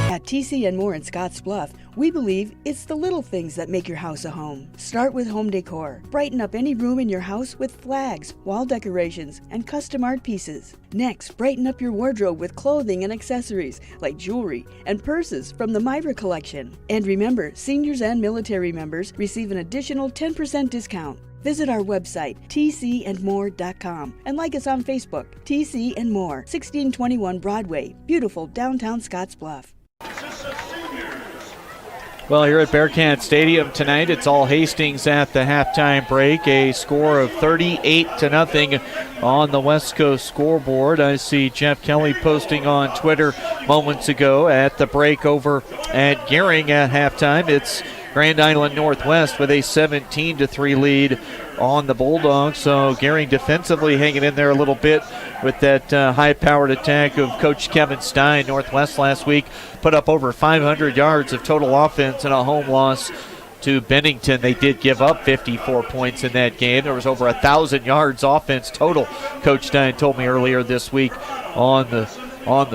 At TC and More in Scottsbluff, we believe it's the little things that make your house a home. Start with home decor. Brighten up any room in your house with flags, wall decorations, and custom art pieces. Next, brighten up your wardrobe with clothing and accessories like jewelry and purses from the Myra collection. And remember, seniors and military members receive an additional 10% discount. Visit our website, tcandmore.com, and like us on Facebook, TC and More, 1621 Broadway, beautiful downtown Scottsbluff. Well, here at Bearcat Stadium tonight, it's all Hastings at the halftime break. A score of 38-0 on the West Coast scoreboard. I see Jeff Kelly posting on Twitter moments ago at the break over at Gering at halftime. It's Grand Island Northwest with a 17-3 lead on the Bulldogs. So Gering defensively hanging in there a little bit with that high-powered attack of Coach Kevin Stein. Northwest last week put up over 500 yards of total offense in a home loss to Bennington. They did give up 54 points in that game. There was over 1,000 yards offense total, Coach Stein told me earlier this week on the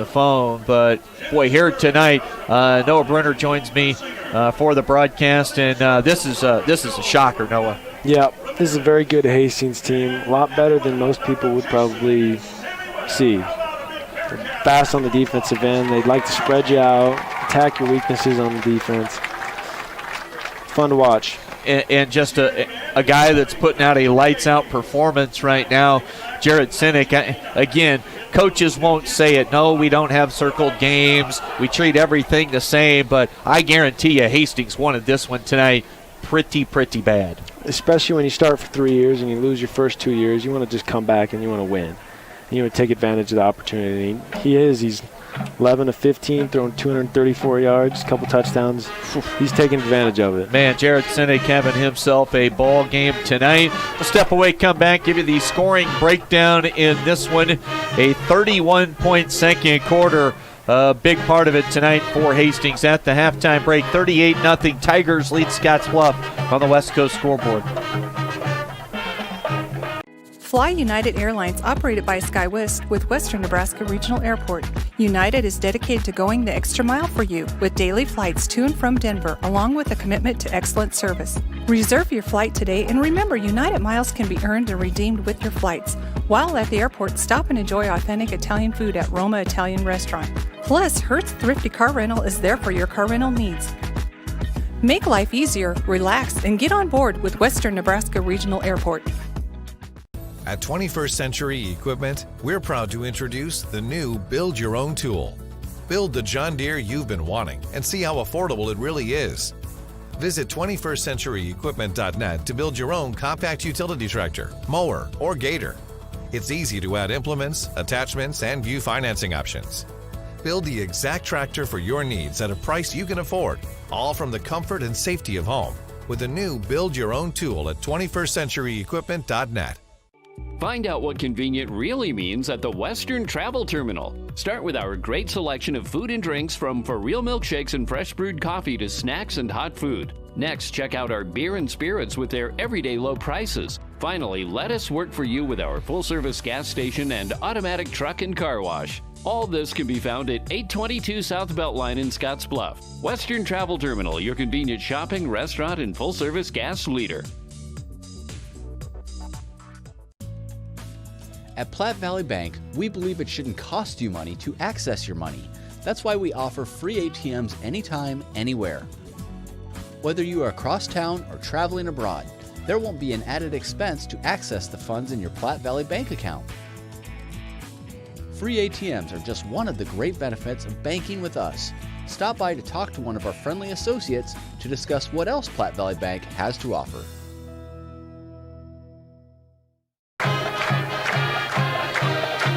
phone. But boy, here tonight, Noah Brunner joins me for the broadcast, and this is a shocker, Noah. Yeah, this is a very good Hastings team. A lot better than most people would probably see. They're fast on the defensive end. They'd like to spread you out, attack your weaknesses on the defense. Fun to watch. And just a guy that's putting out a lights-out performance right now, Jared Sinek. Again, coaches won't say it. No, we don't have circled games. We treat everything the same. But I guarantee you Hastings wanted this one tonight pretty bad. Especially when you start for 3 years and you lose your first 2 years, you want to just come back and you want to win. You want to take advantage of the opportunity. He's 11 of 15, throwing 234 yards, a couple touchdowns. He's taking advantage of it. Man, Jared Sinek having himself a ball game tonight. We'll step away, come back, give you the scoring breakdown in this one. A 31-point second quarter. A big part of it tonight for Hastings at the halftime break. 38-0. Tigers lead Scottsbluff on the West Coast scoreboard. Fly United Airlines, operated by SkyWest with Western Nebraska Regional Airport. United is dedicated to going the extra mile for you with daily flights to and from Denver, along with a commitment to excellent service. Reserve your flight today, and remember, United miles can be earned and redeemed with your flights. While at the airport, stop and enjoy authentic Italian food at Roma Italian Restaurant. Plus, Hertz Thrifty Car Rental is there for your car rental needs. Make life easier, relax, and get on board with Western Nebraska Regional Airport. At 21st Century Equipment, we're proud to introduce the new Build Your Own tool. Build the John Deere you've been wanting and see how affordable it really is. Visit 21stcenturyequipment.net to build your own compact utility tractor, mower, or gator. It's easy to add implements, attachments, and view financing options. Build the exact tractor for your needs at a price you can afford, all from the comfort and safety of home, with the new Build Your Own tool at 21stcenturyequipment.net. Find out what convenient really means at the Western Travel Terminal. Start with our great selection of food and drinks, from for real milkshakes and fresh brewed coffee to snacks and hot food. Next, check out our beer and spirits with their everyday low prices. Finally, let us work for you with our full-service gas station and automatic truck and car wash. All this can be found at 822 South Beltline in Scottsbluff. Western Travel Terminal, your convenient shopping, restaurant, and full-service gas leader. At Platte Valley Bank, we believe it shouldn't cost you money to access your money. That's why we offer free ATMs anytime, anywhere. Whether you are across town or traveling abroad, there won't be an added expense to access the funds in your Platte Valley Bank account. Free ATMs are just one of the great benefits of banking with us. Stop by to talk to one of our friendly associates to discuss what else Platte Valley Bank has to offer.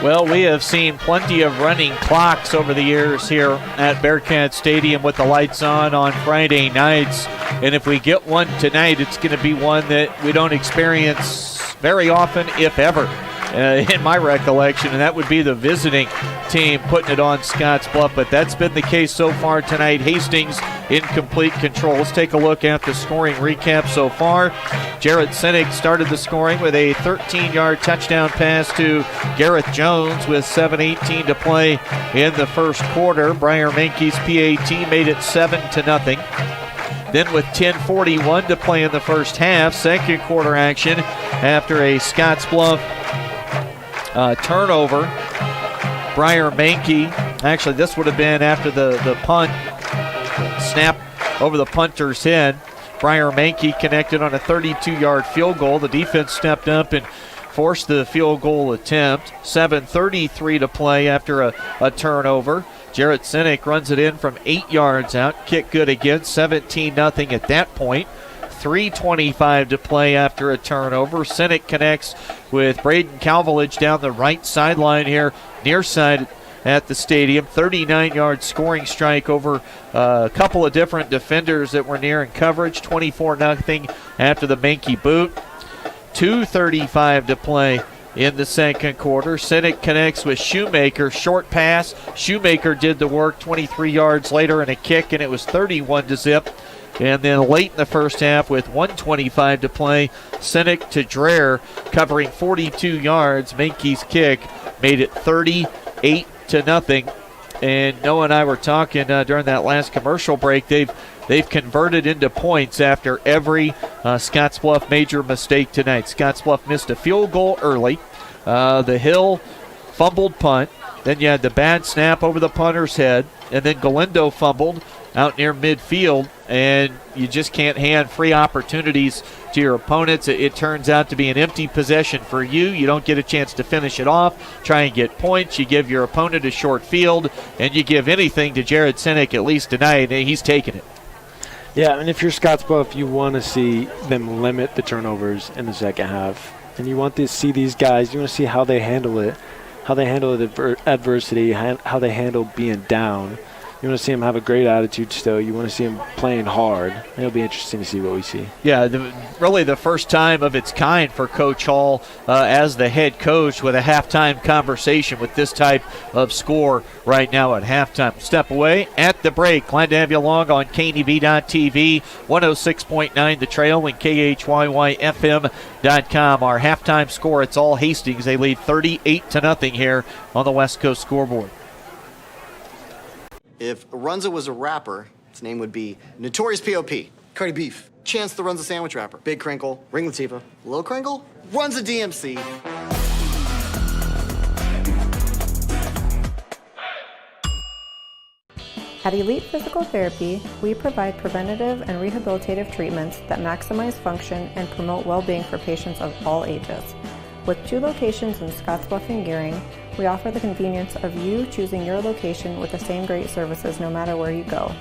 Well, we have seen plenty of running clocks over the years here at Bearcat Stadium with the lights on Friday nights. And if we get one tonight, it's going to be one that we don't experience very often, if ever, in my recollection. And that would be the visiting team putting it on Scottsbluff. But that's been the case so far tonight. Hastings in complete control. Let's take a look at the scoring recap so far. Jarrett Sinek started the scoring with a 13-yard touchdown pass to Gareth Jones with 7:18 to play in the first quarter. Briar Mankey's PAT made it 7-0. Then with 10:41 to play in the first half, second quarter action after a Scottsbluff turnover. Briar Mankey, actually this would have been after the punt, snap over the punter's head. Briar Mankey connected on a 32-yard field goal. The defense stepped up and forced the field goal attempt. 7:33 to play after a turnover. Jarrett Sinek runs it in from 8 yards out. Kick good again, 17-0 at that point. 3:25 to play after a turnover. Sinek connects with Braden Calvilage down the right sideline here, near side at the stadium. 39-yard scoring strike over a couple of different defenders that were near in coverage. 24-0 after the Mankey boot. 2:35 to play in the second quarter. Sinek connects with Shoemaker. Short pass. Shoemaker did the work 23 yards later in a kick, and it was 31-0. And then late in the first half with 1:25 to play, Sinek to Dreher covering 42 yards. Mankey's kick made it 38-0. And Noah and I were talking during that last commercial break. They've converted into points after every Scottsbluff major mistake tonight. Scottsbluff missed a field goal early. The Hill fumbled punt. Then you had the bad snap over the punter's head. And then Galindo fumbled out near midfield. And you just can't hand free opportunities to your opponents. It turns out to be an empty possession for you. You don't get a chance to finish it off, try and get points. You give your opponent a short field, and you give anything to Jarrett Sinek, at least tonight, and he's taking it. Yeah, and if you're Scottsbluff, you want to see them limit the turnovers in the second half. And you want to see these guys, you want to see how they handle it, how they handle the adversity, how they handle being down. You want to see him have a great attitude still. You want to see him playing hard. It'll be interesting to see what we see. Yeah, really the first time of its kind for Coach Hall as the head coach with a halftime conversation with this type of score right now at halftime. Step away at the break. Glad to have you along on KNEB.TV, 106.9 The Trail, and KHYYFM.com. Our halftime score, it's all Hastings. They lead 38-0 here on the West Coast scoreboard. If Runza was a rapper, its name would be Notorious P.O.P., Cardi Beef, Chance the Runza Sandwich Rapper, Big Crinkle, Ring Latifah, Lil Crinkle, Runza DMC. At Elite Physical Therapy, we provide preventative and rehabilitative treatments that maximize function and promote well-being for patients of all ages. With 2 locations in Scottsbluff and Gearing, we offer the convenience of you choosing your location with the same great services no matter where you go.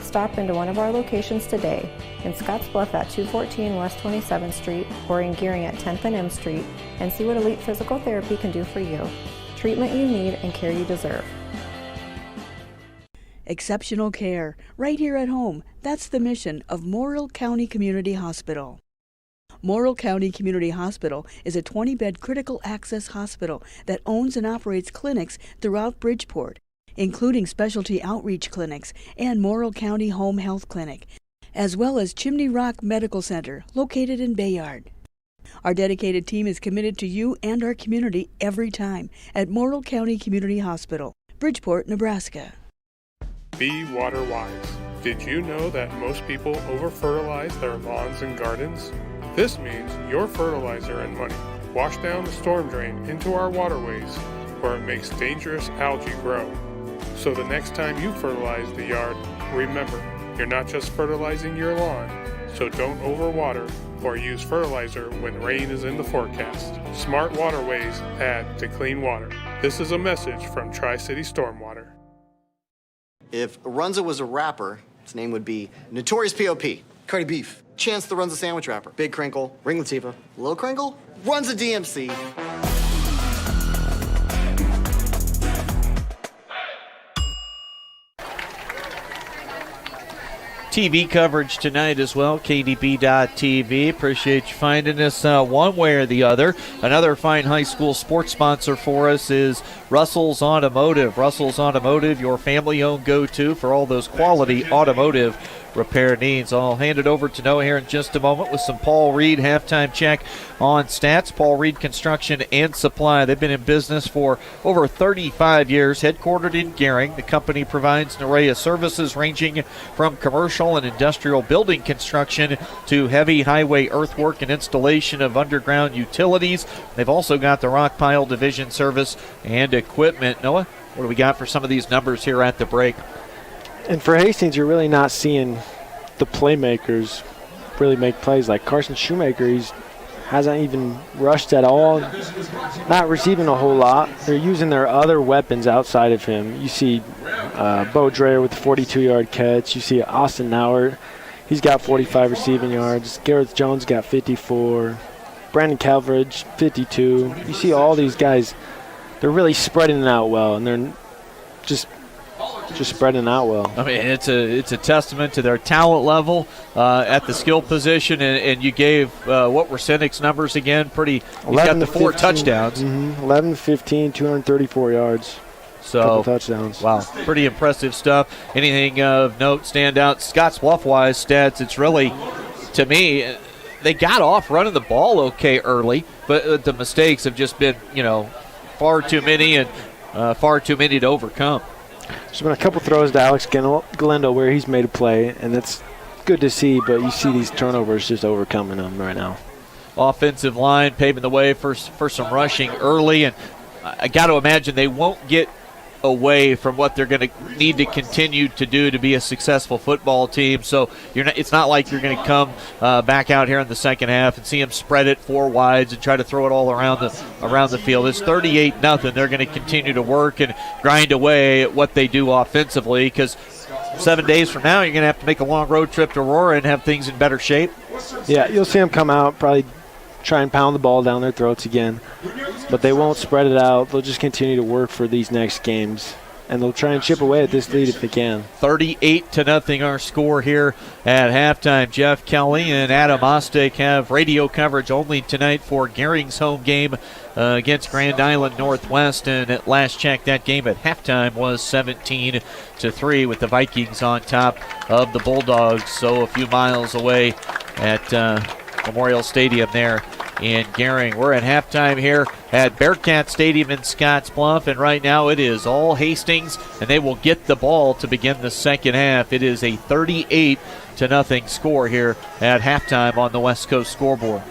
Stop into one of our locations today, in Scottsbluff at 214 West 27th Street or in Gearing at 10th and M Street, and see what Elite Physical Therapy can do for you. Treatment you need and care you deserve. Exceptional care, right here at home. That's the mission of Morrill County Community Hospital. Morrill County Community Hospital is a 20-bed critical access hospital that owns and operates clinics throughout Bridgeport, including specialty outreach clinics and Morrill County Home Health Clinic, as well as Chimney Rock Medical Center, located in Bayard. Our dedicated team is committed to you and our community every time at Morrill County Community Hospital, Bridgeport, Nebraska. Be water wise. Did you know that most people over-fertilize their lawns and gardens? This means your fertilizer and money wash down the storm drain into our waterways, where it makes dangerous algae grow. So the next time you fertilize the yard, remember, you're not just fertilizing your lawn, so don't overwater or use fertilizer when rain is in the forecast. Smart waterways add to clean water. This is a message from Tri-City Stormwater. If Runza was a rapper, its name would be Notorious P.O.P., Cardi Beef, Chance the Runza Sandwich Rapper, Big Crinkle, Ring Latifah, Lil Crinkle, Runza DMC. TV coverage tonight as well, KDB.TV. Appreciate you finding us one way or the other. Another fine high school sports sponsor for us is Russell's Automotive. Russell's Automotive, your family-owned go-to for all those quality automotive repair needs. I'll hand it over to Noah here in just a moment with some Paul Reed halftime check on stats. Paul Reed Construction and Supply. They've been in business for over 35 years, headquartered in Gering. The company provides an array of services ranging from commercial and industrial building construction to heavy highway earthwork and installation of underground utilities. They've also got the rock pile division service and equipment. Noah, what do we got for some of these numbers here at the break? And for Hastings, you're really not seeing the playmakers really make plays. Like Carson Shoemaker, he hasn't even rushed at all, not receiving a whole lot. They're using their other weapons outside of him. You see Bo Dreyer with a 42-yard catch. You see Austin Nauert. He's got 45 receiving yards. Gareth Jones got 54. Brandon Calvridge, 52. You see all these guys, they're really spreading it out well, and they're just spreading out well. I mean, it's a testament to their talent level at the skill position, and you gave what were Sennick's numbers again? He's got the 4 touchdowns. 11 to 15, 234 yards. So, couple touchdowns. Wow, pretty impressive stuff. Anything of note stand out? Scottsbluff-wise stats, it's really, to me, they got off running the ball okay early, but the mistakes have just been, far too many and far too many to overcome. There's been a couple throws to Alex Galendo where he's made a play, and it's good to see, but you see these turnovers just overcoming them right now. Offensive line paving the way for some rushing early, and I got to imagine they won't get away from what they're going to need to continue to do to be a successful football team. So it's not like you're going to come back out here in the second half and see them spread it 4 wides and try to throw it all around the field. It's 38-0. They're going to continue to work and grind away at what they do offensively, because 7 days from now you're going to have to make a long road trip to Aurora and have things in better shape. Yeah, you'll see them come out, probably try and pound the ball down their throats again. But they won't spread it out. They'll just continue to work for these next games, and they'll try and chip away at this lead if they can. 38-0 our score here at halftime. Jeff Kelly and Adam Ostick have radio coverage only tonight for Gering's home game against Grand Island Northwest, and at last check, that game at halftime was 17-3 with the Vikings on top of the Bulldogs. So a few miles away at Memorial Stadium there in Gering. We're at halftime here at Bearcat Stadium in Scottsbluff, and right now it is all Hastings, and they will get the ball to begin the second half. It is a 38-0 score here at halftime on the West Coast scoreboard.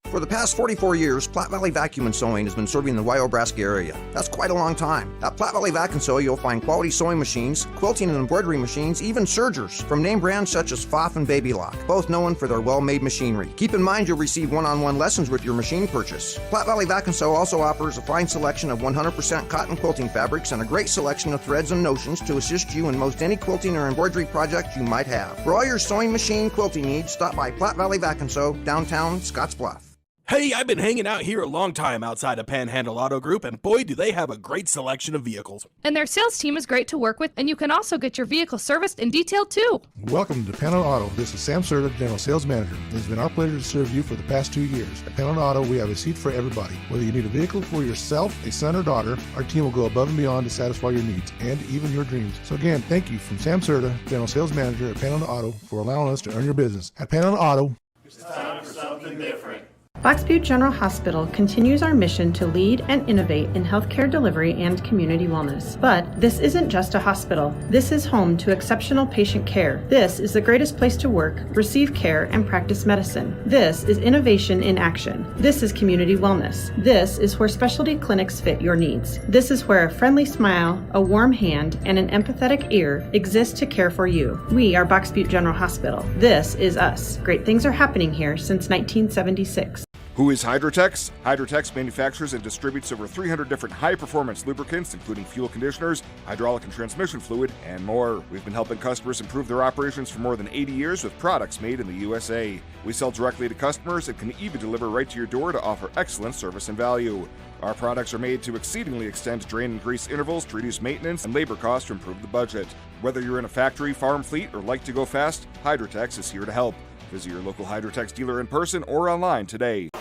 For the past 44 years, Platte Valley Vacuum and Sewing has been serving the Wyobraska area. That's quite a long time. At Platte Valley Vac and Sew, you'll find quality sewing machines, quilting and embroidery machines, even sergers, from name brands such as Pfaff and Baby Lock, both known for their well-made machinery. Keep in mind you'll receive one-on-one lessons with your machine purchase. Platte Valley Vac and Sew also offers a fine selection of 100% cotton quilting fabrics and a great selection of threads and notions to assist you in most any quilting or embroidery project you might have. For all your sewing machine quilting needs, stop by Platte Valley Vac and Sew, downtown Scottsbluff. Hey, I've been hanging out here a long time outside of Panhandle Auto Group, and boy, do they have a great selection of vehicles. And their sales team is great to work with, and you can also get your vehicle serviced and detailed too. Welcome to Panhandle Auto. This is Sam Serta, General Sales Manager. It's been our pleasure to serve you for the past 2 years. At Panhandle Auto, we have a seat for everybody. Whether you need a vehicle for yourself, a son or daughter, our team will go above and beyond to satisfy your needs and even your dreams. So again, thank you from Sam Serta, General Sales Manager at Panhandle Auto, for allowing us to earn your business. At Panhandle Auto, it's time for something different. Box Butte General Hospital continues our mission to lead and innovate in healthcare delivery and community wellness. But this isn't just a hospital. This is home to exceptional patient care. This is the greatest place to work, receive care, and practice medicine. This is innovation in action. This is community wellness. This is where specialty clinics fit your needs. This is where a friendly smile, a warm hand, and an empathetic ear exist to care for you. We are Box Butte General Hospital. This is us. Great things are happening here since 1976. Who is Hydrotex? Hydrotex manufactures and distributes over 300 different high-performance lubricants, including fuel conditioners, hydraulic and transmission fluid, and more. We've been helping customers improve their operations for more than 80 years with products made in the USA. We sell directly to customers and can even deliver right to your door to offer excellent service and value. Our products are made to exceedingly extend drain and grease intervals to reduce maintenance and labor costs to improve the budget. Whether you're in a factory, farm fleet, or like to go fast, Hydrotex is here to help. Visit your local Hydrotex dealer in person or online today.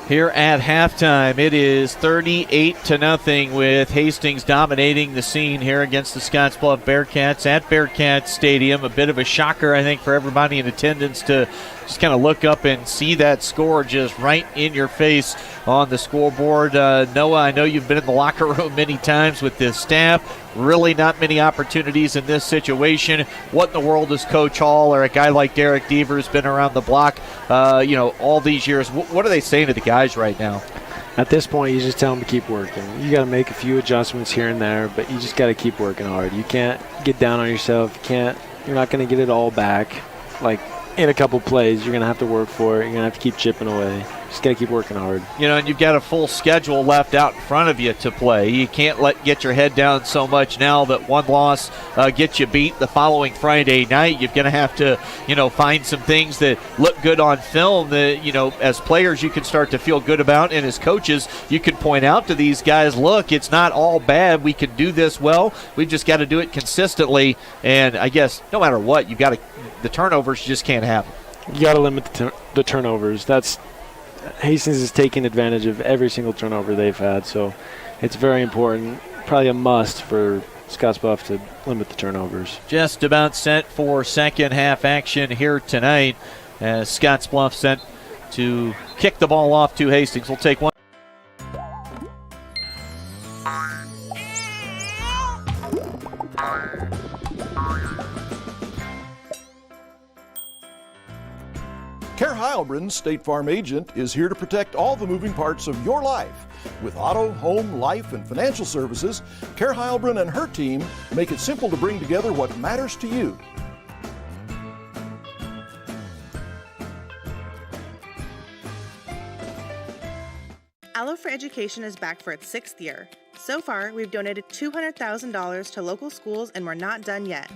Here at halftime, it is 38-0 with Hastings dominating the scene here against the Scottsbluff Bearcats at Bearcats Stadium. A bit of a shocker, I think, for everybody in attendance to just kind of look up and see that score just right in your face on the scoreboard. Noah, I know you've been in the locker room many times with this staff. Really not many opportunities in this situation. What in the world is Coach Hall or a guy like Derek Devers been around the block, all these years? What are they saying to the guys right now? At this point, you just tell them to keep working. You got to make a few adjustments here and there, but you just got to keep working hard. You can't get down on yourself. You're not going to get it all back. Like in a couple plays, you're going to have to work for it. You're going to have to keep chipping away. Just got to keep working hard. And you've got a full schedule left out in front of you to play. You can't get your head down so much now that one loss gets you beat the following Friday night. You're going to have to, find some things that look good on film that, as players you can start to feel good about. And as coaches, you can point out to these guys, look, it's not all bad. We can do this well. We've just got to do it consistently. And I guess no matter what, the turnovers just can't happen. You got to limit the turnovers. Hastings is taking advantage of every single turnover they've had, so it's very important, probably a must for Scottsbluff to limit the turnovers. Just about set for second half action here tonight as Scottsbluff set to kick the ball off to Hastings. We'll take one. Kerr Heilbrunn, State Farm agent, is here to protect all the moving parts of your life. With auto, home, life, and financial services, Kerr Heilbrunn and her team make it simple to bring together what matters to you. Allo for Education is back for its 6th year. So far, we've donated $200,000 to local schools, and we're not done yet.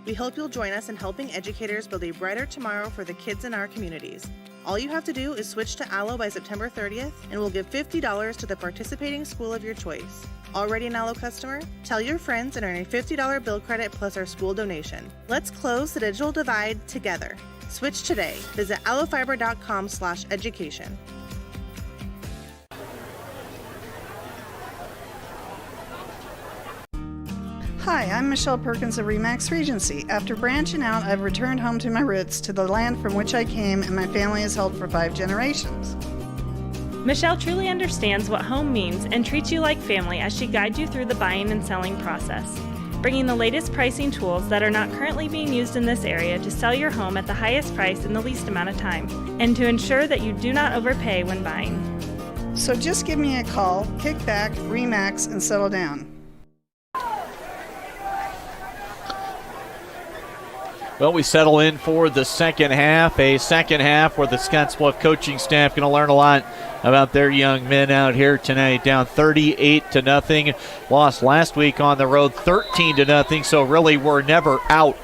We hope you'll join us in helping educators build a brighter tomorrow for the kids in our communities. All you have to do is switch to Allo by September 30th, and we'll give $50 to the participating school of your choice. Already an Allo customer? Tell your friends and earn a $50 bill credit plus our school donation. Let's close the digital divide together. Switch today. Visit allofiber.com/education. Hi, I'm Michelle Perkins of Remax Regency. After branching out, I've returned home to my roots, to the land from which I came and my family has held for 5 generations. Michelle truly understands what home means and treats you like family as she guides you through the buying and selling process, bringing the latest pricing tools that are not currently being used in this area to sell your home at the highest price in the least amount of time, and to ensure that you do not overpay when buying. So just give me a call, kick back, Remax, and settle down. Well, we settle in for the second half, a second half where the Scottsbluff coaching staff going to learn a lot about their young men out here tonight. Down 38-0, lost last week on the road 13-0, so really we're never out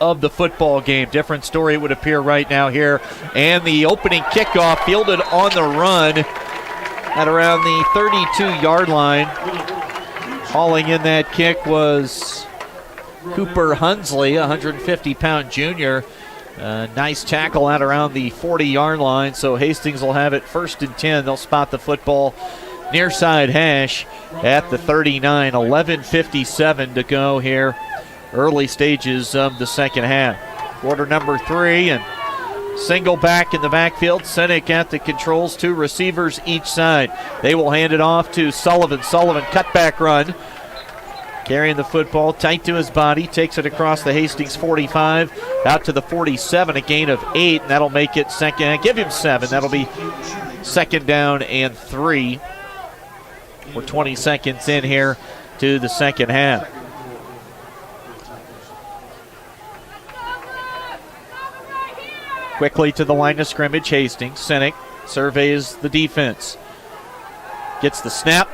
of the football game. Different story would appear right now here. And the opening kickoff fielded on the run at around the 32-yard line. Hauling in that kick was Cooper Hunsley, 150-pound junior. Nice tackle out around the 40-yard line, so Hastings will have it 1st and 10. They'll spot the football near side hash at the 39. 11:57 to go here, early stages of the second half. Quarter number 3, and Single back in the backfield. Sinek at the controls, 2 receivers each side. They will hand it off to Sullivan. Sullivan, cutback run. Carrying the football tight to his body. Takes it across the Hastings 45 out to the 47. A gain of 8, and that'll make it second. Give him 7. That'll be second down and 3. We're 20 seconds in here to the second half. Quickly to the line of scrimmage, Hastings. Sinek surveys the defense. Gets the snap.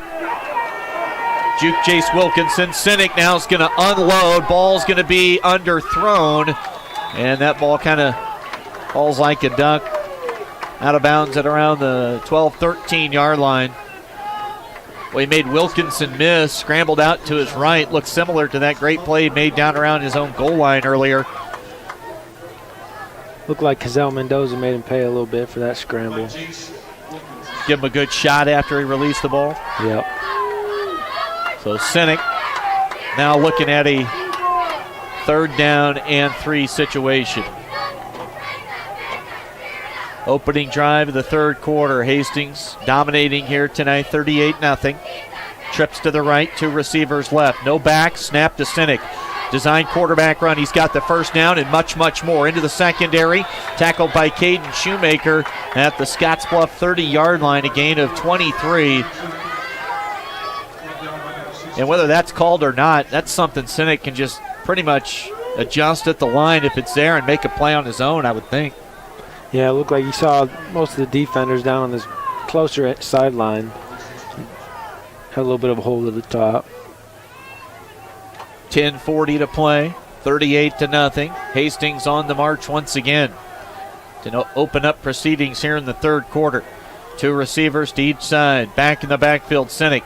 Juke Jace Wilkinson. Sinek now is going to unload. Ball's going to be underthrown. And that ball kind of falls like a duck. Out of bounds at around the 12-13 yard line. Well, he made Wilkinson miss. Scrambled out to his right. Looks similar to that great play made down around his own goal line earlier. Looked like Cazell Mendoza made him pay a little bit for that scramble. Give him a good shot after he released the ball. Yep. So Sinek now looking at a 3rd down and 3 situation. Opening drive of the 3rd quarter. Hastings dominating here tonight, 38-0. Trips to the right, 2 receivers left. No back, snap to Sinek. Design quarterback run. He's got the first down and much, much more. Into the secondary. Tackled by Caden Shoemaker at the Scottsbluff 30-yard line. A gain of 23. And whether that's called or not, that's something Sinek can just pretty much adjust at the line if it's there and make a play on his own, I would think. Yeah, it looked like you saw most of the defenders down on this closer sideline. Had a little bit of a hold at the top. 10:40 to play, 38-0. Hastings on the march once again to open up proceedings here in the 3rd quarter. 2 receivers to each side. Back in the backfield, Sinek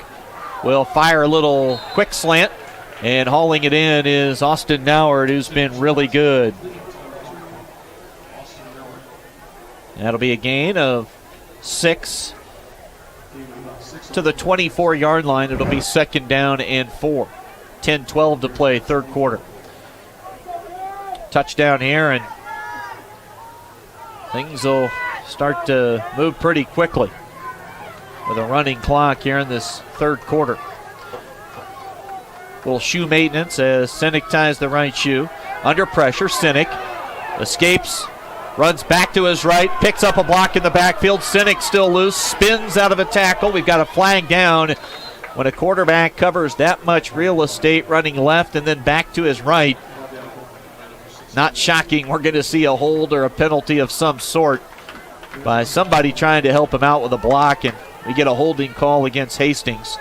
will fire a little quick slant, and hauling it in is Austin Noward, who's been really good. That'll be a gain of 6 to the 24-yard line. It'll be second down and 4. 10-12 to play, 3rd quarter. Touchdown here, and things will start to move pretty quickly with a running clock here in this 3rd quarter. Little shoe maintenance as Sinek ties the right shoe. Under pressure, Sinek escapes, runs back to his right, picks up a block in the backfield. Sinek still loose, spins out of a tackle. We've got a flag down. When a quarterback covers that much real estate running left and then back to his right, not shocking, we're going to see a hold or a penalty of some sort by somebody trying to help him out with a block, and we get a holding call against Hastings.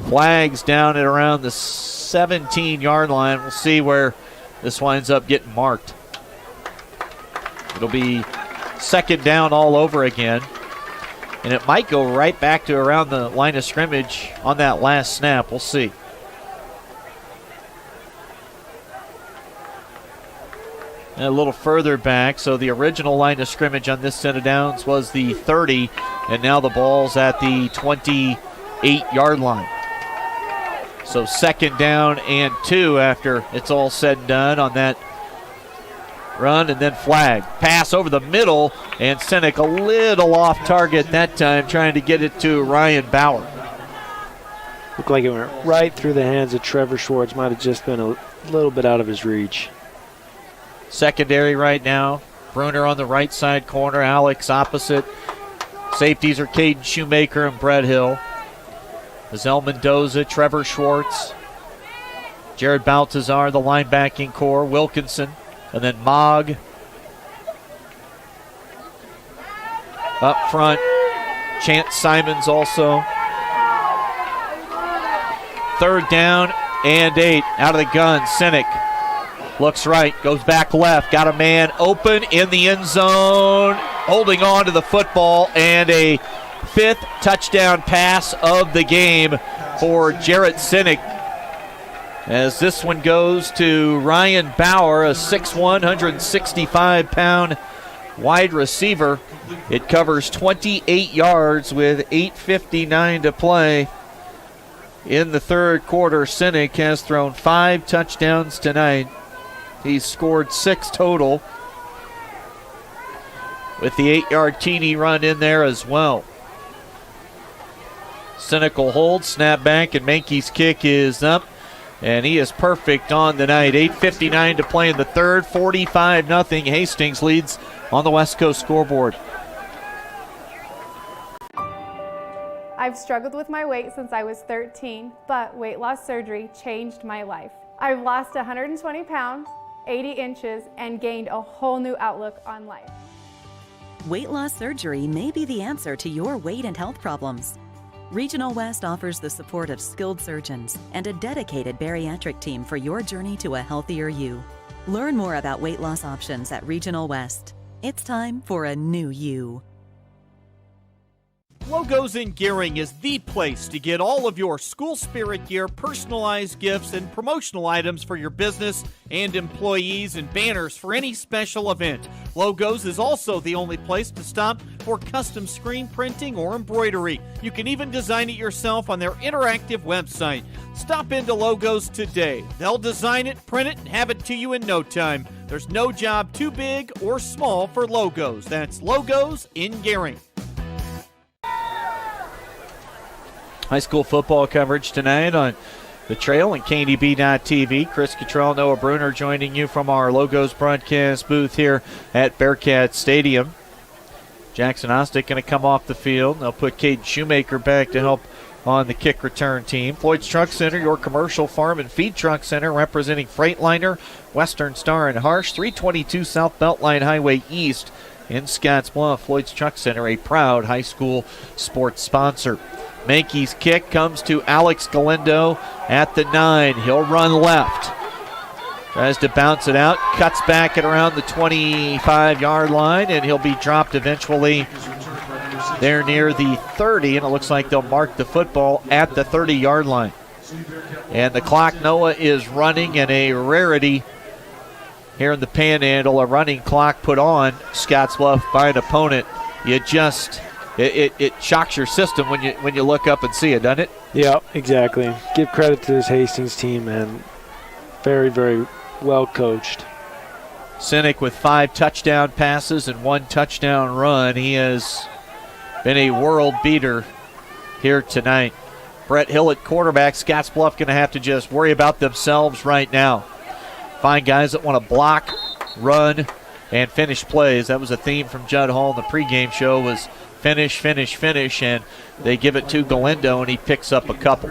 Flags down at around the 17-yard line. We'll see where this winds up getting marked. It'll be second down all over again. And it might go right back to around the line of scrimmage on that last snap. We'll see. And a little further back. So the original line of scrimmage on this set of downs was the 30. And now the ball's at the 28-yard line. So second down and 2 after it's all said and done on that run, and then flag. Pass over the middle, and Sinek a little off target that time, trying to get it to Ryan Bauer. Looked like it went right through the hands of Trevor Schwartz. Might have just been a little bit out of his reach. Secondary right now. Bruner on the right side corner. Alex opposite. Safeties are Caden Shoemaker and Brett Hill. Mazel Mendoza, Trevor Schwartz. Jared Baltazar, the linebacking core. Wilkinson. And then Mogg up front. Chance Simons also. 3rd down and 8. Out of the gun, Sinek looks right, goes back left. Got a man open in the end zone. Holding on to the football, and a 5th touchdown pass of the game for Jarrett Sinek, as this one goes to Ryan Bauer, a 6'1", 165-pound wide receiver. It covers 28 yards with 8:59 to play in the 3rd quarter. Sinek has thrown 5 touchdowns tonight. He's scored 6 total. with the 8-yard TD run in there as well. Cynical hold, snap back, and Mankey's kick is up. And he is perfect on the night. 8:59 to play in the third. 45-0. Hastings leads on the West Coast scoreboard. I've struggled with my weight since I was 13, but weight loss surgery changed my life. I've lost 120 pounds, 80 inches, and gained a whole new outlook on life. Weight loss surgery may be the answer to your weight and health problems. Regional West offers the support of skilled surgeons and a dedicated bariatric team for your journey to a healthier you. Learn more about weight loss options at Regional West. It's time for a new you. Logos in Gearing is the place to get all of your school spirit gear, personalized gifts, and promotional items for your business and employees and banners for any special event. Logos is also the only place to stop for custom screen printing or embroidery. You can even design it yourself on their interactive website. Stop into Logos today. They'll design it, print it, and have it to you in no time. There's no job too big or small for Logos. That's Logos in Gearing. High school football coverage tonight on the Trail and KDB.TV. Chris Cottrell, Noah Bruner joining you from our Logos broadcast booth here at Bearcat Stadium. Jackson Ostick going to come off the field. They'll put Caden Shoemaker back to help on the kick return team. Floyd's Truck Center, your commercial farm and feed truck center, representing Freightliner, Western Star, and Harsh. 322 South Beltline Highway East in Scottsbluff. Floyd's Truck Center, a proud high school sports sponsor. Mankey's kick comes to Alex Galindo at the 9. He'll run left. Tries to bounce it out, cuts back at around the 25-yard line, and he'll be dropped eventually there near the 30, and it looks like they'll mark the football at the 30-yard line. And the clock, Noah, is running, and a rarity here in the Panhandle, a running clock put on Scottsbluff by an opponent. It shocks your system when you look up and see it, doesn't it? Yeah, exactly. Give credit to this Hastings team, man. Very, very well coached. Cynic with 5 touchdown passes and 1 touchdown run. He has been a world beater here tonight. Brett Hill at quarterback. Scottsbluff going to have to just worry about themselves right now. Find guys that want to block, run, and finish plays. That was a theme from Judd Hall in the pregame show, was finish, finish, finish, and they give it to Galindo, and he picks up a couple.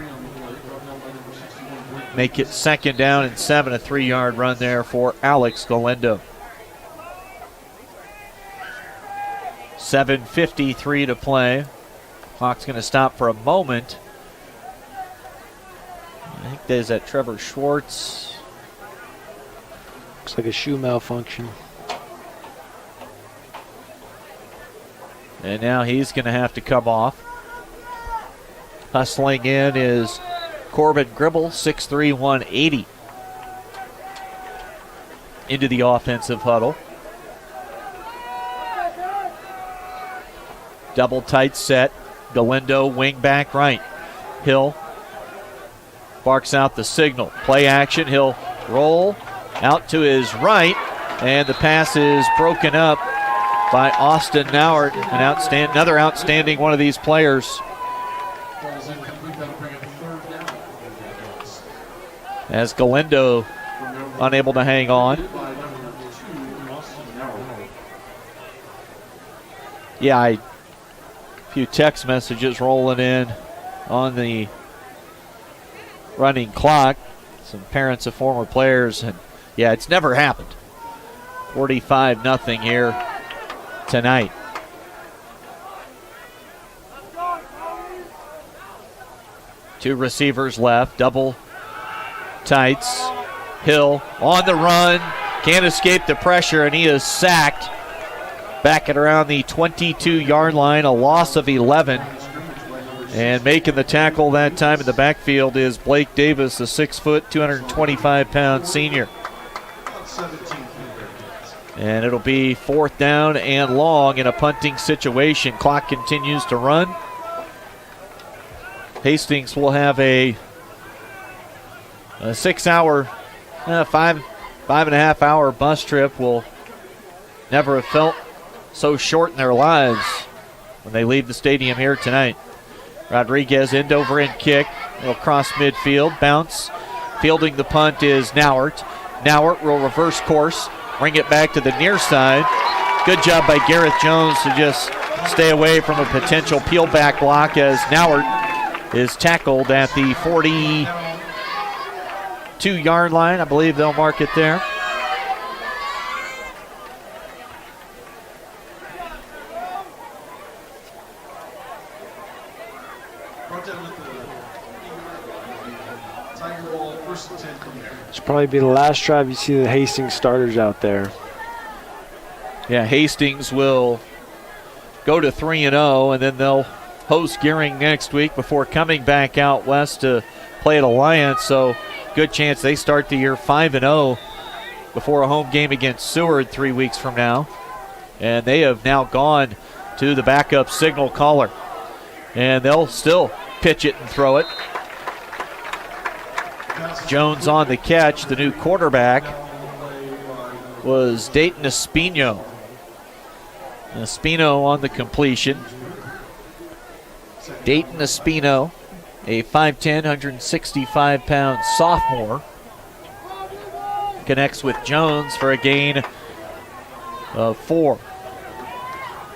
Make it 2nd down and 7, a 3-yard run there for Alex Galindo. 7:53 to play. Clock's going to stop for a moment. I think there's that Trevor Schwartz. Looks like a shoe malfunction. And now he's going to have to come off. Hustling in is Corbin Gribble, 6'3", 180. Into the offensive huddle. Double tight set. Galindo, wing back right. Hill barks out the signal. Play action. He'll roll out to his right. And the pass is broken up by Austin Nauert, another outstanding one of these players. As Galindo unable to hang on. Yeah, a few text messages rolling in on the running clock. Some parents of former players, and yeah, it's never happened. 45-0 here tonight. Two receivers left, double tights. Hill on the run, can't escape the pressure, and he is sacked back at around the 22-yard line, a loss of 11. And making the tackle that time in the backfield is Blake Davis, a 6-foot, 225-pound senior. And it'll be 4th down and long in a punting situation. Clock continues to run. Hastings will have a 6-hour, 5.5 hour bus trip. Will never have felt so short in their lives when they leave the stadium here tonight. Rodriguez end over end kick. It'll cross midfield, bounce. Fielding the punt is Nauert. Nauert will reverse course, bring it back to the near side. Good job by Gareth Jones to just stay away from a potential peel back block as Nauert is tackled at the 42-yard line. I believe they'll mark it there. This will probably be the last drive you see the Hastings starters out there. Yeah, Hastings will go to 3-0, and then they'll host Gearing next week before coming back out west to play at Alliance. So good chance they start the year 5-0 before a home game against Seward 3 weeks from now. And they have now gone to the backup signal caller. And they'll still pitch it and throw it. Jones on the catch. The new quarterback was Dayton Espino. Espino on the completion. Dayton Espino, a 5'10", 165-pound sophomore, connects with Jones for a gain of 4.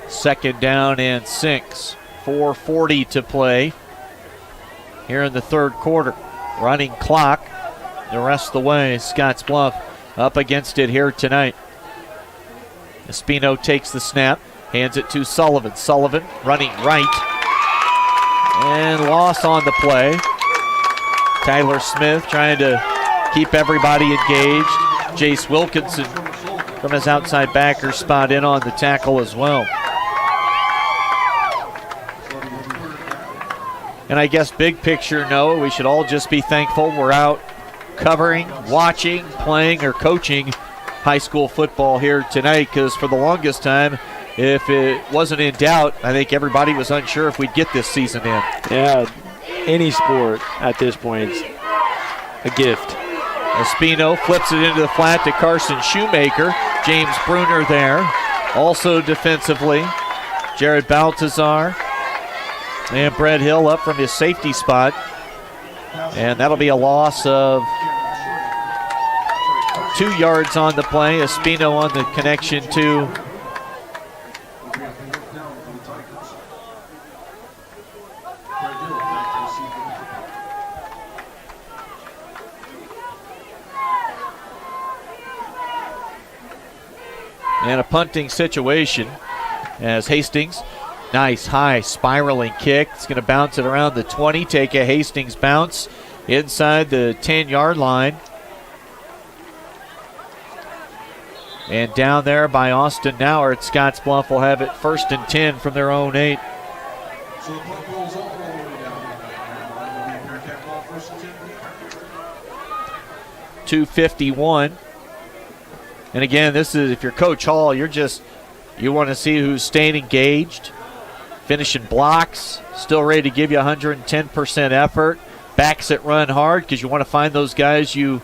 Second down and 6. 4:40 to play here in the third quarter. Running clock the rest of the way. Scottsbluff up against it here tonight. Espino takes the snap, hands it to Sullivan. Sullivan running right. And loss on the play. Tyler Smith trying to keep everybody engaged. Jace Wilkinson from his outside backer spot in on the tackle as well. And I guess big picture, no, we should all just be thankful we're out covering, watching, playing, or coaching high school football here tonight, because for the longest time, if it wasn't in doubt, I think everybody was unsure if we'd get this season in. Yeah, any sport at this point is a gift. Espino flips it into the flat to Carson Shoemaker. James Bruner there. Also defensively, Jared Baltazar. And Brett Hill up from his safety spot. And that'll be a loss of 2 yards on the play. Espino on the connection to and a punting situation as Hastings, nice high spiraling kick. It's going to bounce it around the 20, take a Hastings bounce inside the 10-yard line. And down there by Austin Nauert, Scottsbluff will have it 1st and 10 from their own 8. .251. And again, this is, if you're Coach Hall, you want to see who's staying engaged, finishing blocks, still ready to give you 110% effort, backs that run hard, because you want to find those guys you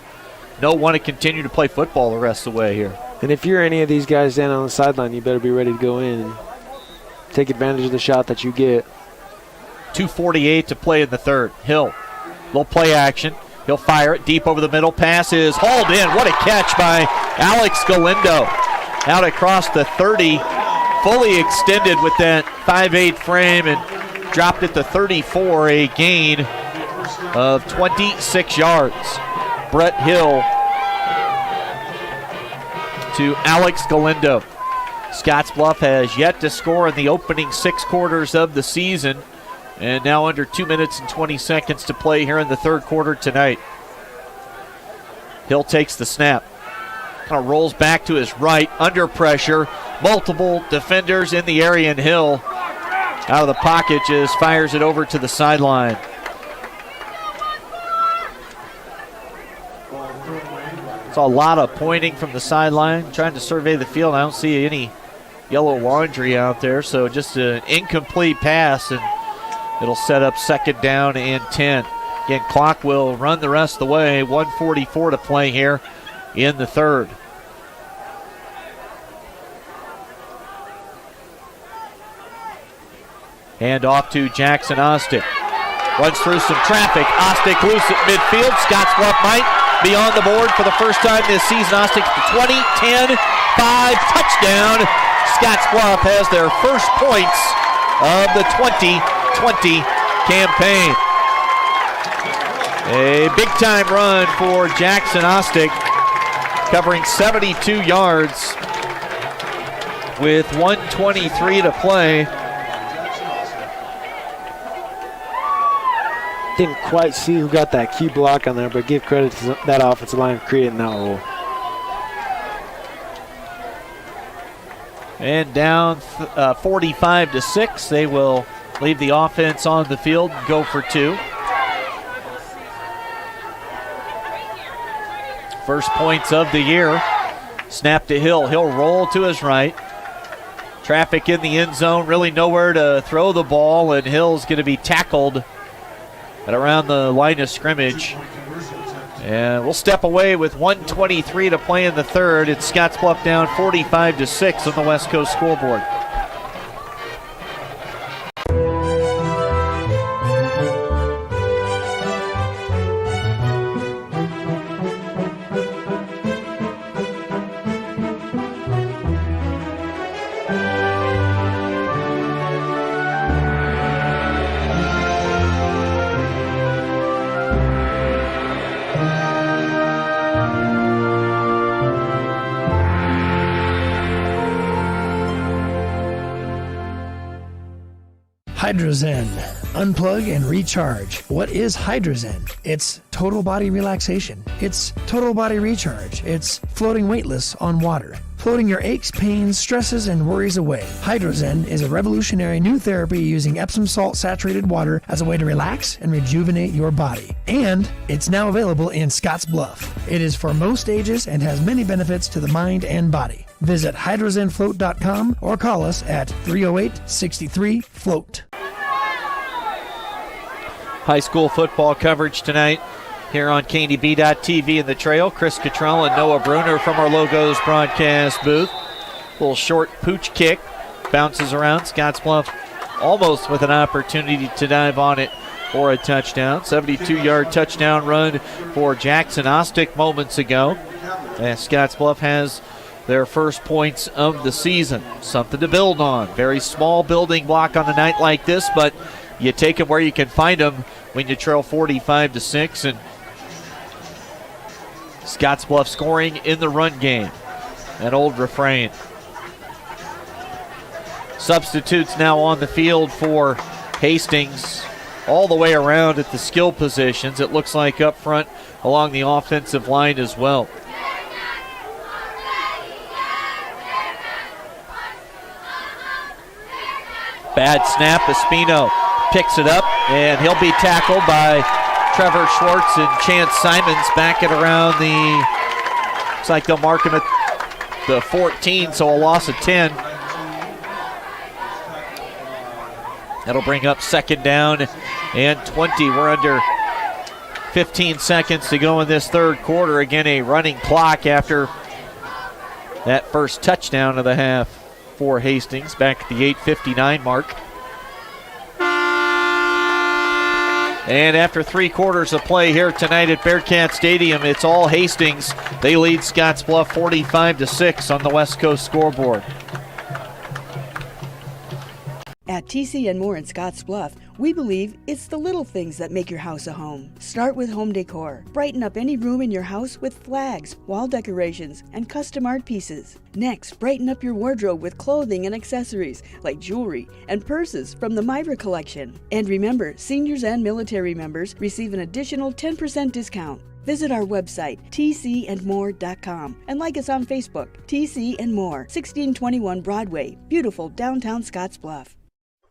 know want to continue to play football the rest of the way here. And if you're any of these guys down on the sideline, you better be ready to go in and take advantage of the shot that you get. 2:48 to play in the third. Hill, little play action. He'll fire it deep over the middle. Pass is hauled in. What a catch by Alex Galindo. Out across the 30, fully extended with that 5'8" frame and dropped it to 34, a gain of 26 yards. Brett Hill to Alex Galindo. Scottsbluff has yet to score in the opening 6 quarters of the season, and now under 2 minutes and 20 seconds to play here in the third quarter tonight. Hill takes the snap. Kind of rolls back to his right, under pressure. Multiple defenders in the area, and Hill out of the pocket just fires it over to the sideline. Saw a lot of pointing from the sideline, trying to survey the field. I don't see any yellow laundry out there, so just an incomplete pass, and it'll set up 2nd down and 10. Again, clock will run the rest of the way. 1:44 to play here in the third. And off to Jackson Ostick. Runs through some traffic. Ostick loose at midfield. Scottsbluff might be on the board for the first time this season. Ostick to 20, 10, 5, touchdown. Scottsbluff has their first points of the 2020 campaign. A big-time run for Jackson Ostick, covering 72 yards with 1:23 to play. Didn't quite see who got that key block on there, but give credit to that offensive line for creating that hole. And down 45-6, they will leave the offense on the field, go for two. First points of the year. Snap to Hill. He'll roll to his right. Traffic in the end zone. Really nowhere to throw the ball, and Hill's going to be tackled at around the line of scrimmage. And we'll step away with 1:23 to play in the third. It's Scottsbluff down 45-6 on the West Coast scoreboard. Hydrozen. Unplug and recharge. What is Hydrozen? It's total body relaxation. It's total body recharge. It's floating weightless on water. Floating your aches, pains, stresses, and worries away. Hydrozen is a revolutionary new therapy using Epsom salt saturated water as a way to relax and rejuvenate your body. And it's now available in Scottsbluff. It is for most ages and has many benefits to the mind and body. Visit hydrozenfloat.com or call us at 308-63-FLOAT. High school football coverage tonight here on KDB.TV in the Trail. Chris Cottrell and Noah Bruner from our Logos broadcast booth. Little short pooch kick. Bounces around. Scottsbluff almost with an opportunity to dive on it for a touchdown. 72-yard touchdown run for Jackson Ostick moments ago. And Scottsbluff has their first points of the season. Something to build on. Very small building block on a night like this, but you take them where you can find them when you trail 45-6, and Scottsbluff scoring in the run game. An old refrain. Substitutes now on the field for Hastings all the way around at the skill positions. It looks like up front along the offensive line as well. Bad snap. Espino picks it up, and he'll be tackled by Trevor Schwartz and Chance Simons back at around the, looks like they'll mark him at the 14, so a loss of 10. That'll bring up second down and 20. We're under 15 seconds to go in this third quarter. Again, a running clock after that first touchdown of the half for Hastings, back at the 8:59 mark. And after 3 quarters of play here tonight at Bearcat Stadium, it's all Hastings. They lead Scottsbluff 45-6 on the West Coast scoreboard. At TC and More in Scottsbluff, we believe it's the little things that make your house a home. Start with home decor. Brighten up any room in your house with flags, wall decorations, and custom art pieces. Next, brighten up your wardrobe with clothing and accessories like jewelry and purses from the Myra collection. And remember, seniors and military members receive an additional 10% discount. Visit our website, tcandmore.com, and like us on Facebook, TC and More, 1621 Broadway, beautiful downtown Scottsbluff.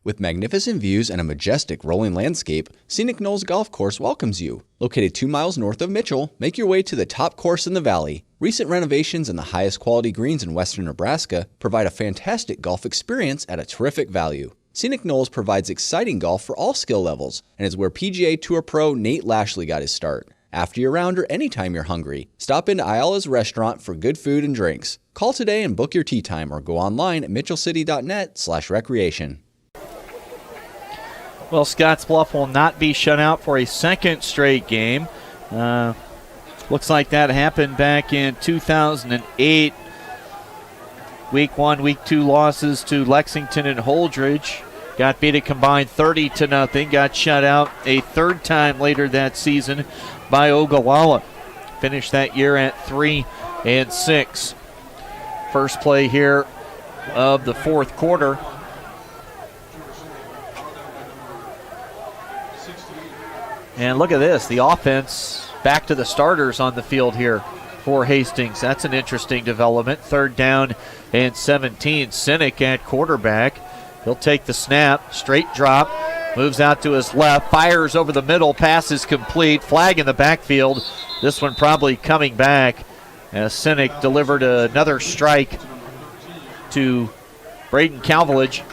With magnificent views and a majestic rolling landscape, Scenic Knolls Golf Course welcomes you. Located 2 miles north of Mitchell, make your way to the top course in the valley. Recent renovations and the highest quality greens in western Nebraska provide a fantastic golf experience at a terrific value. Scenic Knolls provides exciting golf for all skill levels and is where PGA Tour pro Nate Lashley got his start. After your round or anytime you're hungry, stop into Ayala's restaurant for good food and drinks. Call today and book your tee time or go online at mitchellcity.net/recreation. Well, Scottsbluff will not be shut out for a second straight game. Looks like that happened back in 2008. Week 1, Week 2 losses to Lexington and Holdridge. Got beat a combined 30-0. Got shut out a third time later that season by Ogallala. Finished that year at 3-6. First play here of the fourth quarter. And look at this, the offense back to the starters on the field here for Hastings. That's an interesting development. 3rd down and 17. Sinek at quarterback. He'll take the snap, straight drop, moves out to his left, fires over the middle, pass is complete, flag in the backfield. This one probably coming back as Sinek delivered another strike to Braden Calvelage.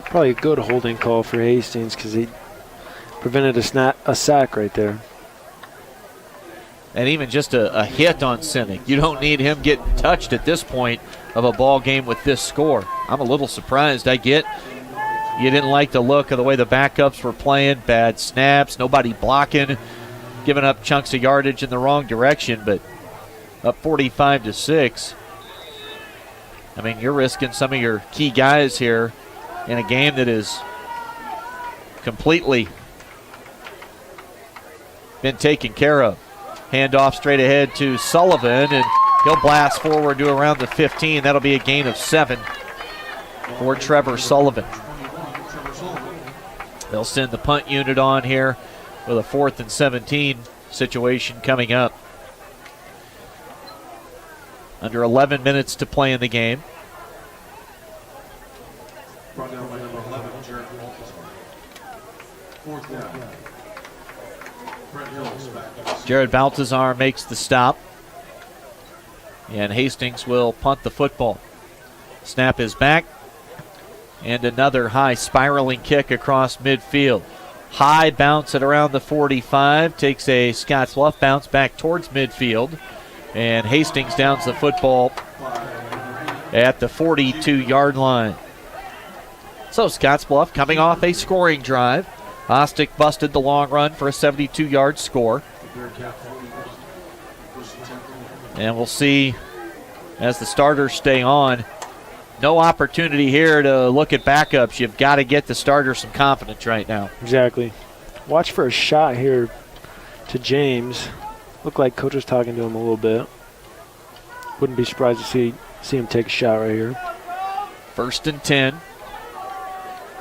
Probably a good holding call for Hastings because he prevented a sack right there. And even just a hit on Sinek. You don't need him getting touched at this point of a ball game with this score. I'm a little surprised. I get you didn't like the look of the way the backups were playing. Bad snaps, nobody blocking, giving up chunks of yardage in the wrong direction, but up 45-6. I mean, you're risking some of your key guys here in a game that is completely been taken care of. Handoff straight ahead to Sullivan, and he'll blast forward to around the 15. That'll be a gain of 7 for Trevor Sullivan. They'll send the punt unit on here with a 4th and 17 situation coming up. Under 11 minutes to play in the game. Jared Baltazar makes the stop. And Hastings will punt the football. Snap is back. And another high spiraling kick across midfield. High bounce at around the 45. Takes a Scottsbluff bounce back towards midfield. And Hastings downs the football at the 42-yard line. So Scottsbluff coming off a scoring drive. Ostick busted the long run for a 72-yard score. And we'll see as the starters stay on. No opportunity here to look at backups. You've got to get the starters some confidence right now. Exactly. Watch for a shot here to James. Looked like coach was talking to him a little bit. Wouldn't be surprised to see him take a shot right here. 1st and 10.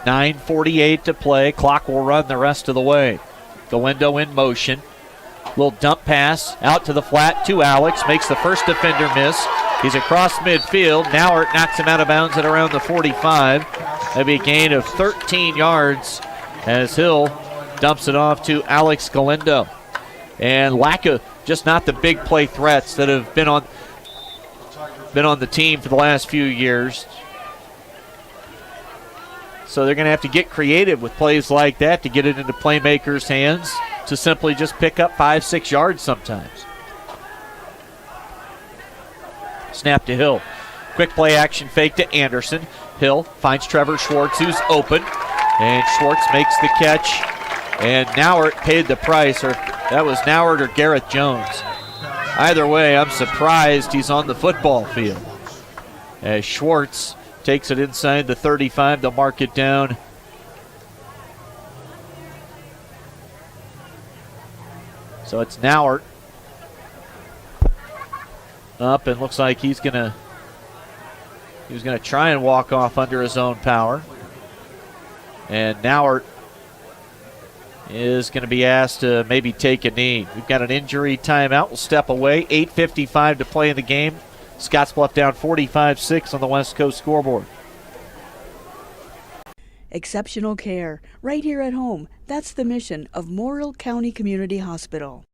9:48 to play. Clock will run the rest of the way. Galindo in motion. Little dump pass out to the flat to Alex. Makes the first defender miss. He's across midfield. Nauert knocks him out of bounds at around the 45. That'll be a gain of 13 yards as Hill dumps it off to Alex Galindo. And lack of just not the big play threats that have been on the team for the last few years. So they're going to have to get creative with plays like that to get it into playmakers' hands to simply just pick up 5-6 yards sometimes. Snap to Hill. Quick play action fake to Anderson. Hill finds Trevor Schwartz, who's open. And Schwartz makes the catch. And Nauert paid the price, or that was Nauert or Gareth Jones. Either way, I'm surprised he's on the football field. As Schwartz takes it inside the 35 to mark it down. So it's Nauert up, and looks like he was gonna try and walk off under his own power. And Nauert is going to be asked to maybe take a knee. We've got an injury timeout. We'll step away. 8:55 to play in the game. Scottsbluff down 45-6 on the West Coast scoreboard. Exceptional care, right here at home. That's the mission of Morrill County Community Hospital.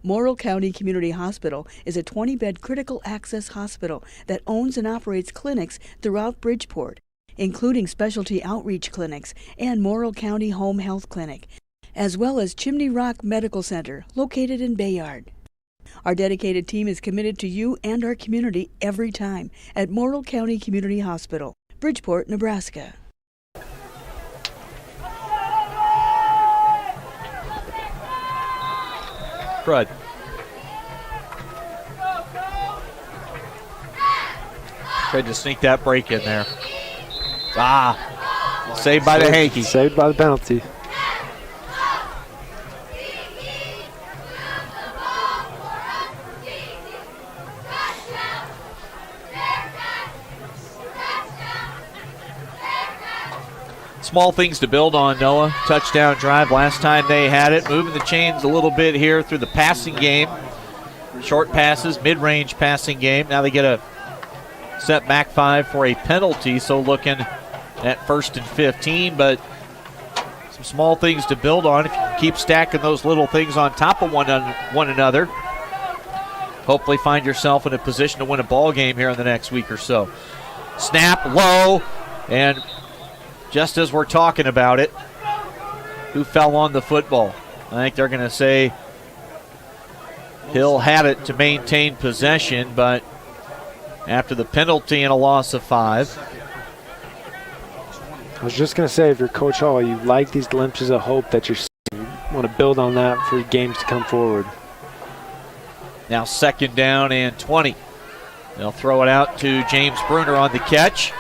Morrill County Community Hospital is a 20-bed critical access hospital that owns and operates clinics throughout Bridgeport, including specialty outreach clinics and Morrill County Home Health Clinic, as well as Chimney Rock Medical Center, located in Bayard. Our dedicated team is committed to you and our community every time at Morrill County Community Hospital. Bridgeport, Nebraska. Crud. Tried to sneak that break in there. Saved by the Hanky. Saved by the penalty. Small things to build on, Noah. Touchdown drive last time they had it. Moving the chains a little bit here through the passing game. Short passes, mid-range passing game. Now they get a set back 5 for a penalty, so looking at 1st and 15, but some small things to build on. If you can keep stacking those little things on top of one another, hopefully find yourself in a position to win a ball game here in the next week or so. Snap low, and just as we're talking about it, who fell on the football? I think they're going to say Hill had it to maintain possession, but after the penalty and a loss of 5. I was just going to say, if you're Coach Hall, you like these glimpses of hope that you want to build on that for games to come forward. Now 2nd down and 20. They'll throw it out to James Bruner on the catch.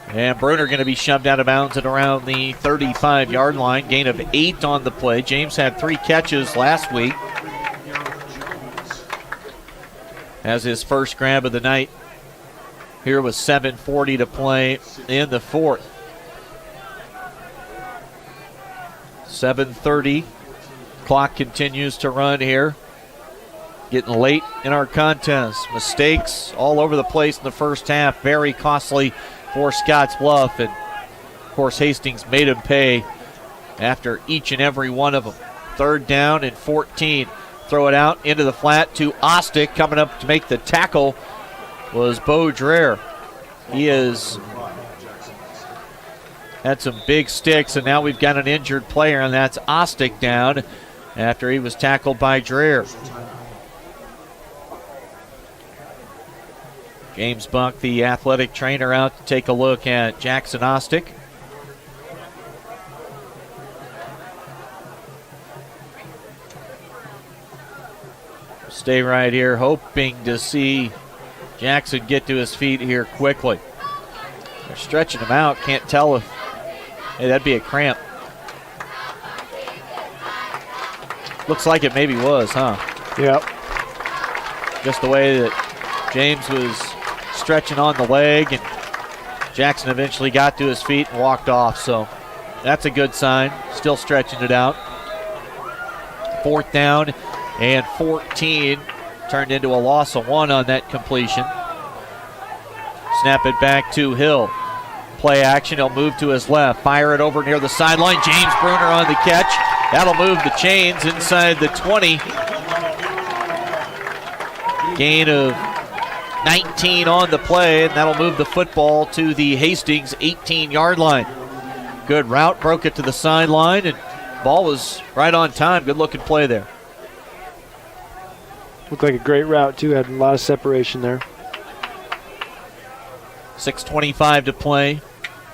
And Bruner going to be shoved out of bounds at around the 35-yard line. Gain of 8 on the play. James had 3 catches last week. Has his first grab of the night here with 7:40 to play in the 4th. 7:30. Clock continues to run here. Getting late in our contest. Mistakes all over the place in the first half. Very costly for Scottsbluff. And, of course, Hastings made him pay after each and every one of them. 3rd down and 14. Throw it out into the flat to Ostick. Coming up to make the tackle was Bo Dreher. He has had some big sticks, and now we've got an injured player, and that's Ostick down after he was tackled by Dreher. James Buck, the athletic trainer, out to take a look at Jackson Ostick. Stay right here, hoping to see Jackson get to his feet here quickly. They're stretching him out. Can't tell if, hey, that'd be a cramp. Looks like it maybe was, huh? Yep. Just the way that James was stretching on the leg, and Jackson eventually got to his feet and walked off. So that's a good sign. Still stretching it out. 4th down and 14, turned into a loss of 1 on that completion. Snap it back to Hill. Play action, he'll move to his left. Fire it over near the sideline. James Bruner on the catch. That'll move the chains inside the 20. Gain of 19 on the play, and that'll move the football to the Hastings 18-yard line. Good route, broke it to the sideline, and ball was right on time. Good looking play there. Looked like a great route, too. Had a lot of separation there. 6:25 to play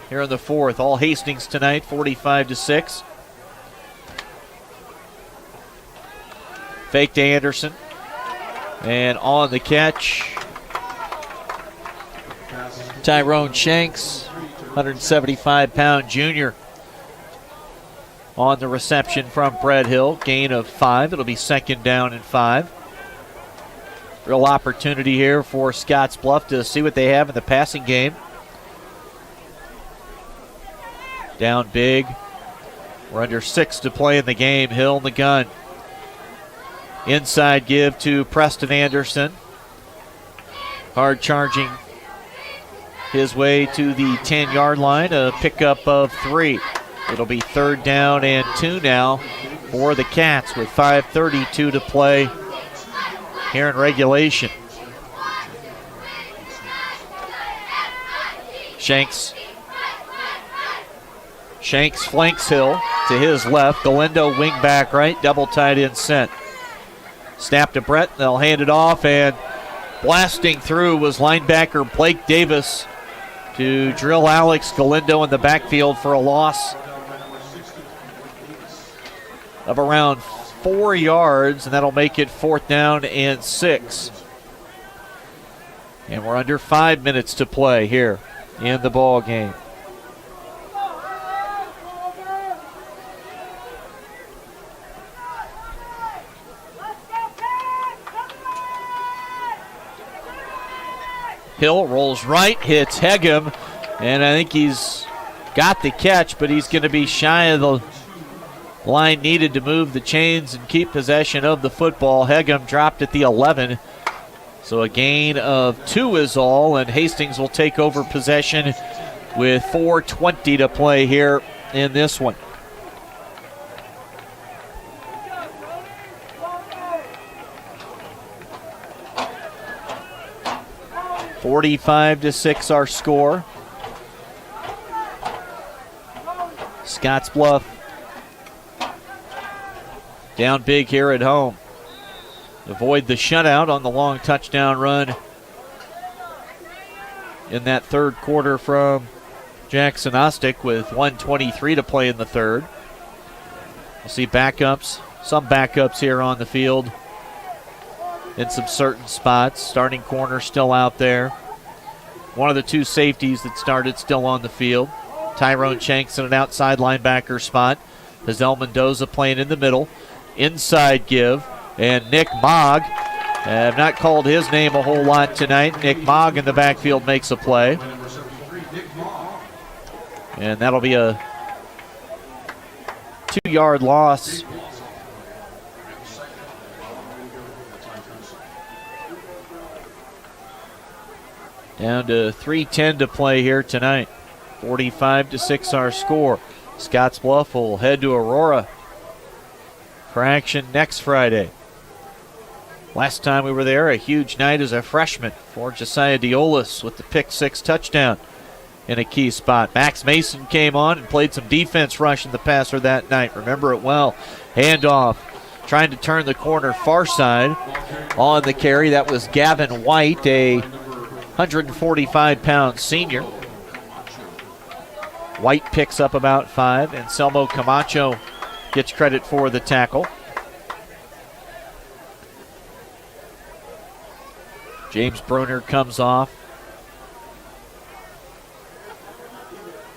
here in the 4th. All Hastings tonight, 45-6. Fake to Anderson. And on the catch, Tyrone Shanks, 175-pound junior. On the reception from Brett Hill. Gain of 5. It'll be 2nd down and 5. Real opportunity here for Scottsbluff to see what they have in the passing game. Down big. We're under 6 to play in the game. Hill in the gun. Inside give to Preston Anderson. Hard charging his way to the 10-yard line. A pickup of 3. It'll be 3rd down and 2 now for the Cats with 5:32 to play here in regulation. Shanks flanks Hill to his left. Galindo wing back right, double tight end set. Snap to Brett, they'll hand it off, and blasting through was linebacker Blake Davis to drill Alex Galindo in the backfield for a loss of around 4 yards, and that'll make it 4th down and 6. And we're under 5 minutes to play here in the ball game. Hill rolls right, hits Hegem, and I think he's got the catch, but he's going to be shy of the line needed to move the chains and keep possession of the football. Hegem dropped at the 11, so a gain of 2 is all, and Hastings will take over possession with 4:20 to play here in this one. (45-6) our score. Scottsbluff down big here at home. Avoid the shutout on the long touchdown run in that third quarter from Jackson Ostick with 1:23 to play in the third. We'll see backups, some backups here on the field in some certain spots. Starting corner still out there. One of the 2 safeties that started still on the field. Tyrone Shanks in an outside linebacker spot. Hazel Mendoza playing in the middle. Inside give. And Nick Mogg, I've not called his name a whole lot tonight. Nick Mogg in the backfield makes a play. And that'll be a 2-yard loss. Down to 3:10 to play here tonight. 45-6 our score. Scottsbluff will head to Aurora for action next Friday. Last time we were there, a huge night as a freshman for Josiah Diolis with the pick-6 touchdown in a key spot. Max Mason came on and played some defense rushing the passer that night. Remember it well. Handoff, trying to turn the corner far side on the carry. That was Gavin White, a 145-pound senior. White picks up about 5, and Selmo Camacho gets credit for the tackle. James Bruner comes off.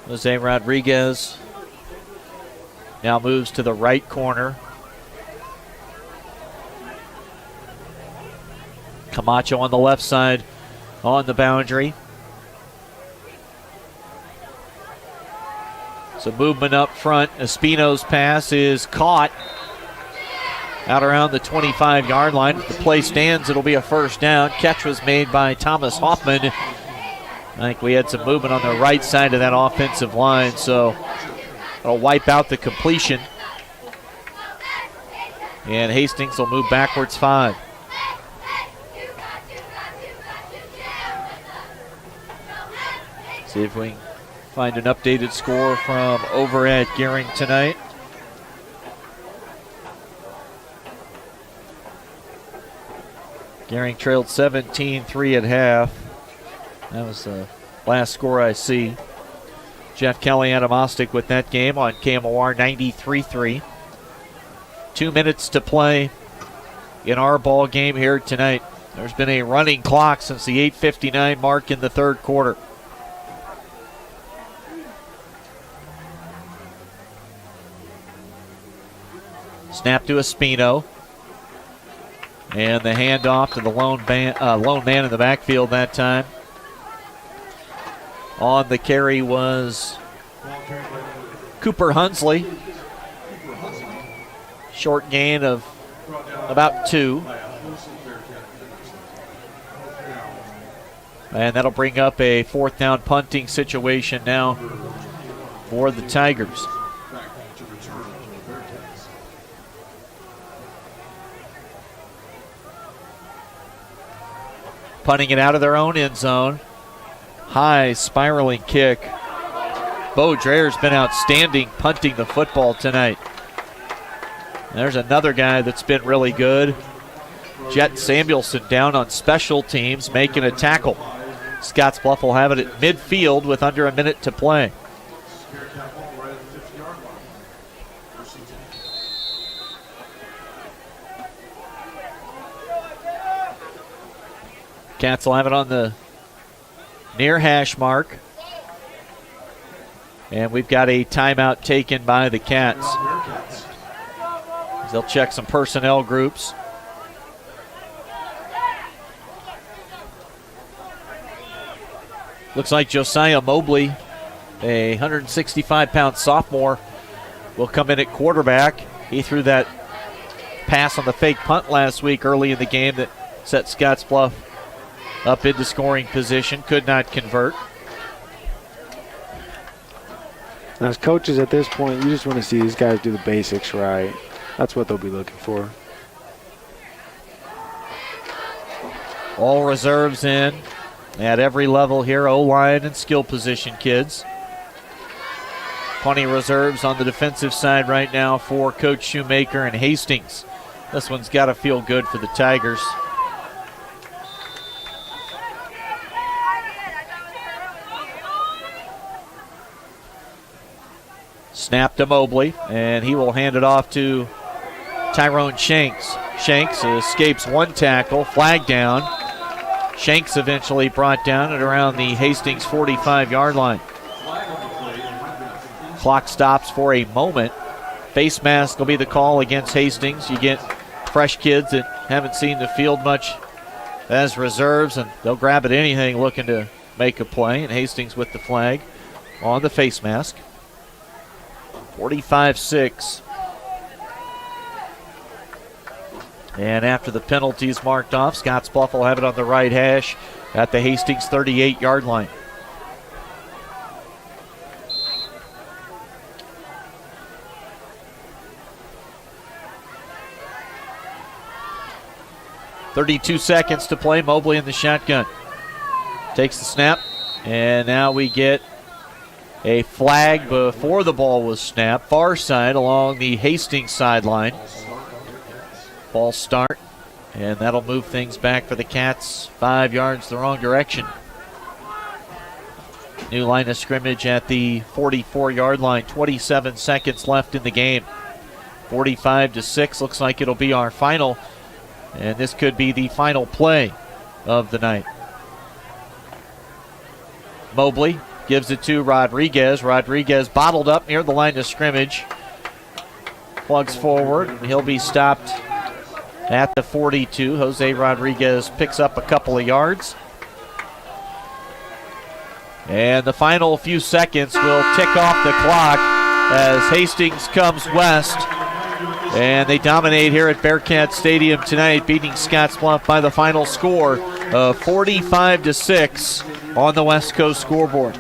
Jose Rodriguez now moves to the right corner. Camacho on the left side on the boundary. So movement up front. Espino's pass is caught out around the 25-yard line. If the play stands, it'll be a first down. Catch was made by Thomas Hoffman. I think we had some movement on the right side of that offensive line, so it'll wipe out the completion. And Hastings will move backwards 5. See if we can find an updated score from over at Gehring tonight. Gehring trailed 17-3 at half. That was the last score I see. Jeff Kelly, Adam Ostick with that game on KMOR 93.3. 2 minutes to play in our ball game here tonight. There's been a running clock since the 8:59 mark in the third quarter. Snap to Espino. And the handoff to the lone man in the backfield that time. On the carry was Cooper Hunsley. Short gain of about 2. And that'll bring up a 4th down punting situation now for the Tigers. Punting it out of their own end zone. High spiraling kick. Bo Dreyer's been outstanding punting the football tonight. There's another guy that's been really good. Jet Samuelson down on special teams making a tackle Scottsbluff will have it at midfield with under a minute to play. Cats will have it on the near hash mark. And we've got a timeout taken by the Cats. They'll check some personnel groups. Looks like Josiah Mobley, a 165-pound sophomore, will come in at quarterback. He threw that pass on the fake punt last week early in the game that set Scottsbluff up into scoring position. Could not convert. Now, as coaches at this point, you just want to see these guys do the basics right. That's what they'll be looking for. All reserves in at every level here, O-line and skill position kids. Plenty reserves on the defensive side right now for Coach Shoemaker and Hastings. This one's got to feel good for the Tigers. Snap to Mobley, and he will hand it off to Tyrone Shanks. Shanks escapes one tackle, flag down. Shanks eventually brought down at around the Hastings 45-yard line. Clock stops for a moment. Face mask will be the call against Hastings. You get fresh kids that haven't seen the field much as reserves, and they'll grab at anything looking to make a play, and Hastings with the flag on the face mask. 45-6. And after the penalties marked off, Scottsbluff will have it on the right hash at the Hastings 38-yard line. .32 seconds to play. Mobley in the shotgun. Takes the snap, and now we get a flag before the ball was snapped. Far side along the Hastings sideline. Ball start, and that'll move things back for the Cats 5 yards the wrong direction. New line of scrimmage at the 44-yard line. 27 seconds left in the game. 45-6 looks like it'll be our final, and this could be the final play of the night. Mobley gives it to Rodriguez. Rodriguez bottled up near the line of scrimmage. Plugs forward, and he'll be stopped at the 42. Jose Rodriguez picks up a couple of yards. And the final few seconds will tick off the clock as Hastings comes west. And they dominate here at Bearcat Stadium tonight, beating Scottsbluff by the final score of 45-6 on the West Coast scoreboard.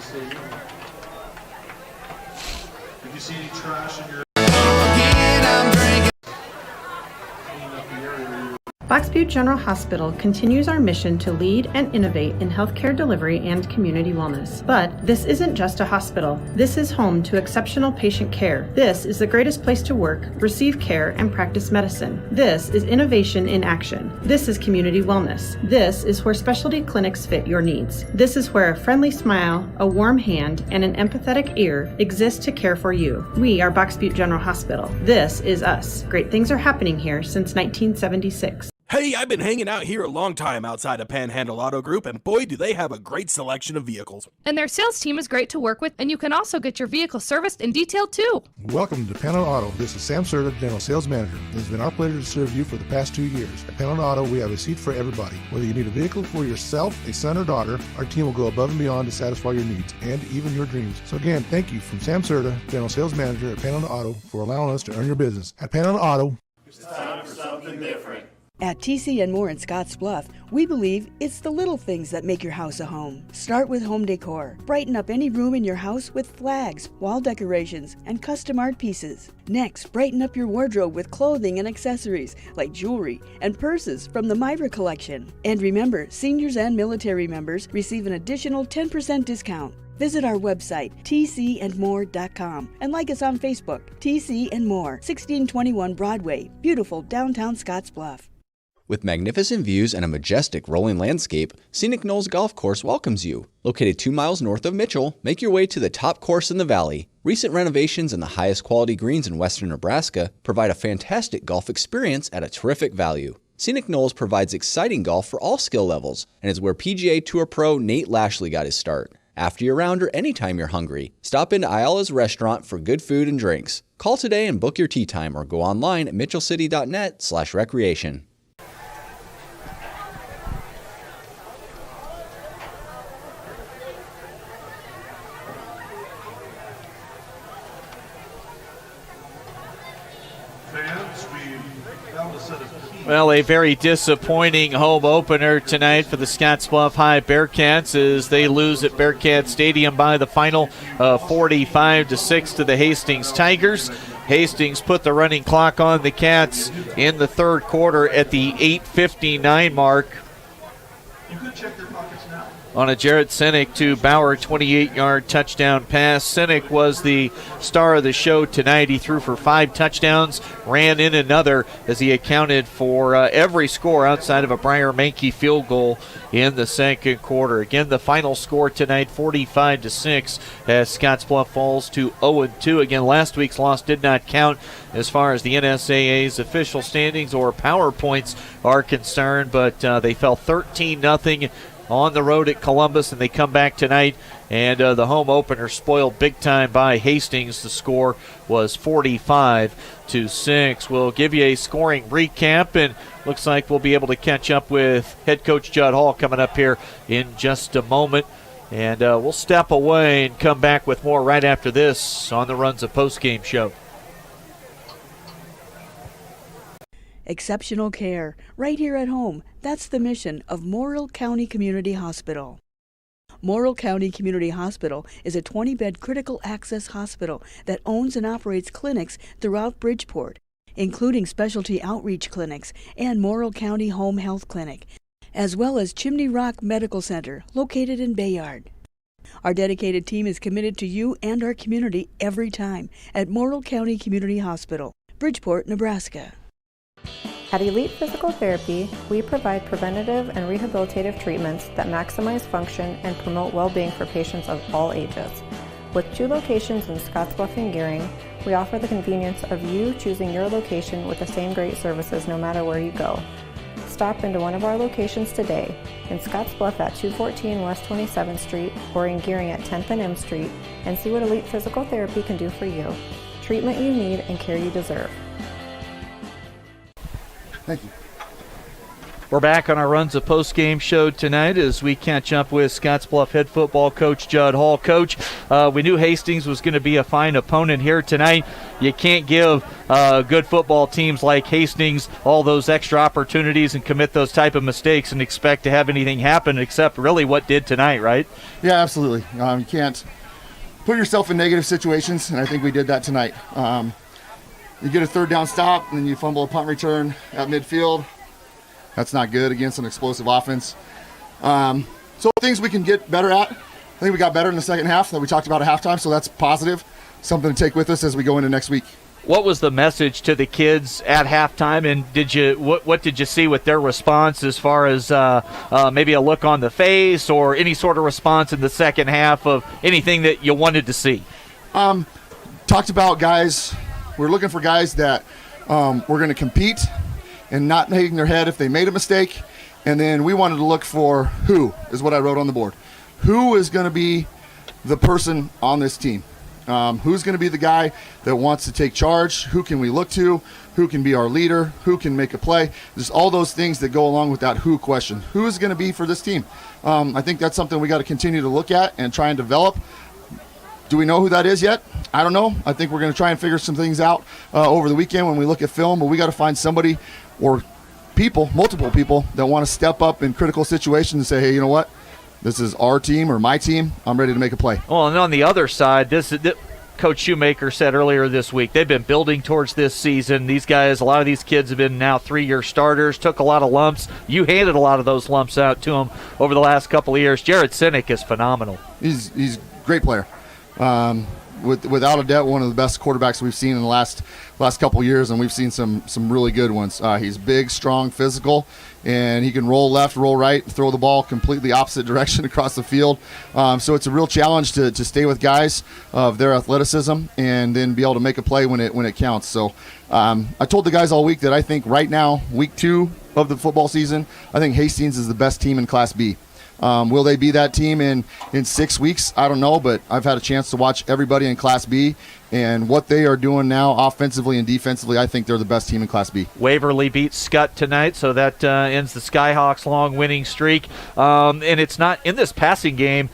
Box Butte General Hospital continues our mission to lead and innovate in healthcare delivery and community wellness. But this isn't just a hospital. This is home to exceptional patient care. This is the greatest place to work, receive care, and practice medicine. This is innovation in action. This is community wellness. This is where specialty clinics fit your needs. This is where a friendly smile, a warm hand, and an empathetic ear exist to care for you. We are Box Butte General Hospital. This is us. Great things are happening here since 1976. Hey, I've been hanging out here a long time outside of Panhandle Auto Group, and boy, do they have a great selection of vehicles. And their sales team is great to work with, and you can also get your vehicle serviced and detailed too. Welcome to Panhandle Auto. This is Sam Serta, General Sales Manager. It has been our pleasure to serve you for the past 2 years. At Panhandle Auto, we have a seat for everybody. Whether you need a vehicle for yourself, a son or daughter, our team will go above and beyond to satisfy your needs and even your dreams. So again, thank you from Sam Serta, General Sales Manager at Panhandle Auto, for allowing us to earn your business. At Panhandle Auto, it's time for something different. At TC and More in Scottsbluff, we believe it's the little things that make your house a home. Start with home decor. Brighten up any room in your house with flags, wall decorations, and custom art pieces. Next, brighten up your wardrobe with clothing and accessories like jewelry and purses from the Myra collection. And remember, seniors and military members receive an additional 10% discount. Visit our website, tcandmore.com, and like us on Facebook, TC and More, 1621 Broadway, beautiful downtown Scottsbluff. With magnificent views and a majestic rolling landscape, Scenic Knolls Golf Course welcomes you. Located 2 miles north of Mitchell, make your way to the top course in the valley. Recent renovations and the highest quality greens in western Nebraska provide a fantastic golf experience at a terrific value. Scenic Knolls provides exciting golf for all skill levels and is where PGA Tour pro Nate Lashley got his start. After your round or anytime you're hungry, stop into Ayala's restaurant for good food and drinks. Call today and book your tee time or go online at mitchellcity.net/recreation. Well, a very disappointing home opener tonight for the Scottsbluff High Bearcats as they lose at Bearcat Stadium by the final 45-6 to the Hastings Tigers. Hastings put the running clock on the Cats in the third quarter at the 8:59 mark. You could check their pockets now. On a Jarrett Sinek to Bauer 28-yard touchdown pass. Sinek was the star of the show tonight. He threw for 5 touchdowns, ran in another as he accounted for every score outside of a Briar Mankey field goal in the second quarter. Again, the final score tonight, 45-6, as Scottsbluff falls to 0-2. Again, last week's loss did not count as far as the NSAA's official standings or PowerPoints are concerned, but they fell 13-0 on the road at Columbus, and they come back tonight, and the home opener spoiled big time by Hastings. The score was 45-6. We'll give you a scoring recap, and looks like we'll be able to catch up with head coach Judd Hall coming up here in just a moment. And we'll step away and come back with more right after this on the Runs of Postgame show. Exceptional care, right here at home. That's the mission of Morrill County Community Hospital. Morrill County Community Hospital is a 20-bed critical access hospital that owns and operates clinics throughout Bridgeport, including specialty outreach clinics and Morrill County Home Health Clinic, as well as Chimney Rock Medical Center, located in Bayard. Our dedicated team is committed to you and our community every time at Morrill County Community Hospital, Bridgeport, Nebraska. At Elite Physical Therapy, we provide preventative and rehabilitative treatments that maximize function and promote well-being for patients of all ages. With 2 locations in Scottsbluff and Gearing, we offer the convenience of you choosing your location with the same great services no matter where you go. Stop into one of our locations today, in Scottsbluff at 214 West 27th Street or in Gearing at 10th and M Street, and see what Elite Physical Therapy can do for you. Treatment you need and care you deserve. Thank you. We're back on our Runs of Postgame show tonight as we catch up with Scottsbluff head football coach Judd Hall. Coach, we knew Hastings was going to be a fine opponent here tonight. You can't give good football teams like Hastings all those extra opportunities and commit those type of mistakes and expect to have anything happen except really what did tonight, right? Yeah, absolutely. You can't put yourself in negative situations, and I think we did that tonight. You get a third down stop, and then you fumble a punt return at midfield. That's not good against an explosive offense. So things we can get better at. I think we got better in the second half that we talked about at halftime, so that's positive. Something to take with us as we go into next week. What was the message to the kids at halftime, and what did you see with their response as far as maybe a look on the face or any sort of response in the second half of anything that you wanted to see? Talked about guys. We're looking for guys that we're going to compete and not hang their head if they made a mistake. And then we wanted to look for who is what I wrote on the board. Who is going to be the person on this team? Who's going to be the guy that wants to take charge? Who can we look to? Who can be our leader? Who can make a play? There's all those things that go along with that who question. Who is going to be for this team? I think that's something we got to continue to look at and try and develop. Do we know who that is yet? I don't know. I think we're going to try and figure some things out over the weekend when we look at film, but we got to find somebody or people, multiple people, that want to step up in critical situations and say, hey, you know what? This is our team or my team. I'm ready to make a play. Well, and on the other side, Coach Shoemaker said earlier this week, they've been building towards this season. These guys, a lot of these kids have been now 3-year starters, took a lot of lumps. You handed a lot of those lumps out to them over the last couple of years. Jarrett Sinek is phenomenal. He's a great player. without a doubt one of the best quarterbacks we've seen in the last couple years, and we've seen some really good ones. He's big, strong, physical, and he can roll left, roll right, throw the ball completely opposite direction across the field. So it's a real challenge to stay with guys of their athleticism and then be able to make a play when it counts. So I told the guys all week that I think right now, week 2 of the football season, I think Hastings is the best team in Class B. Will they be that team in 6 weeks? I don't know, but I've had a chance to watch everybody in Class B, and what they are doing now offensively and defensively, I think they're the best team in Class B. Waverly beats Scott tonight, so that ends the Skyhawks' long winning streak. And it's not in this passing game.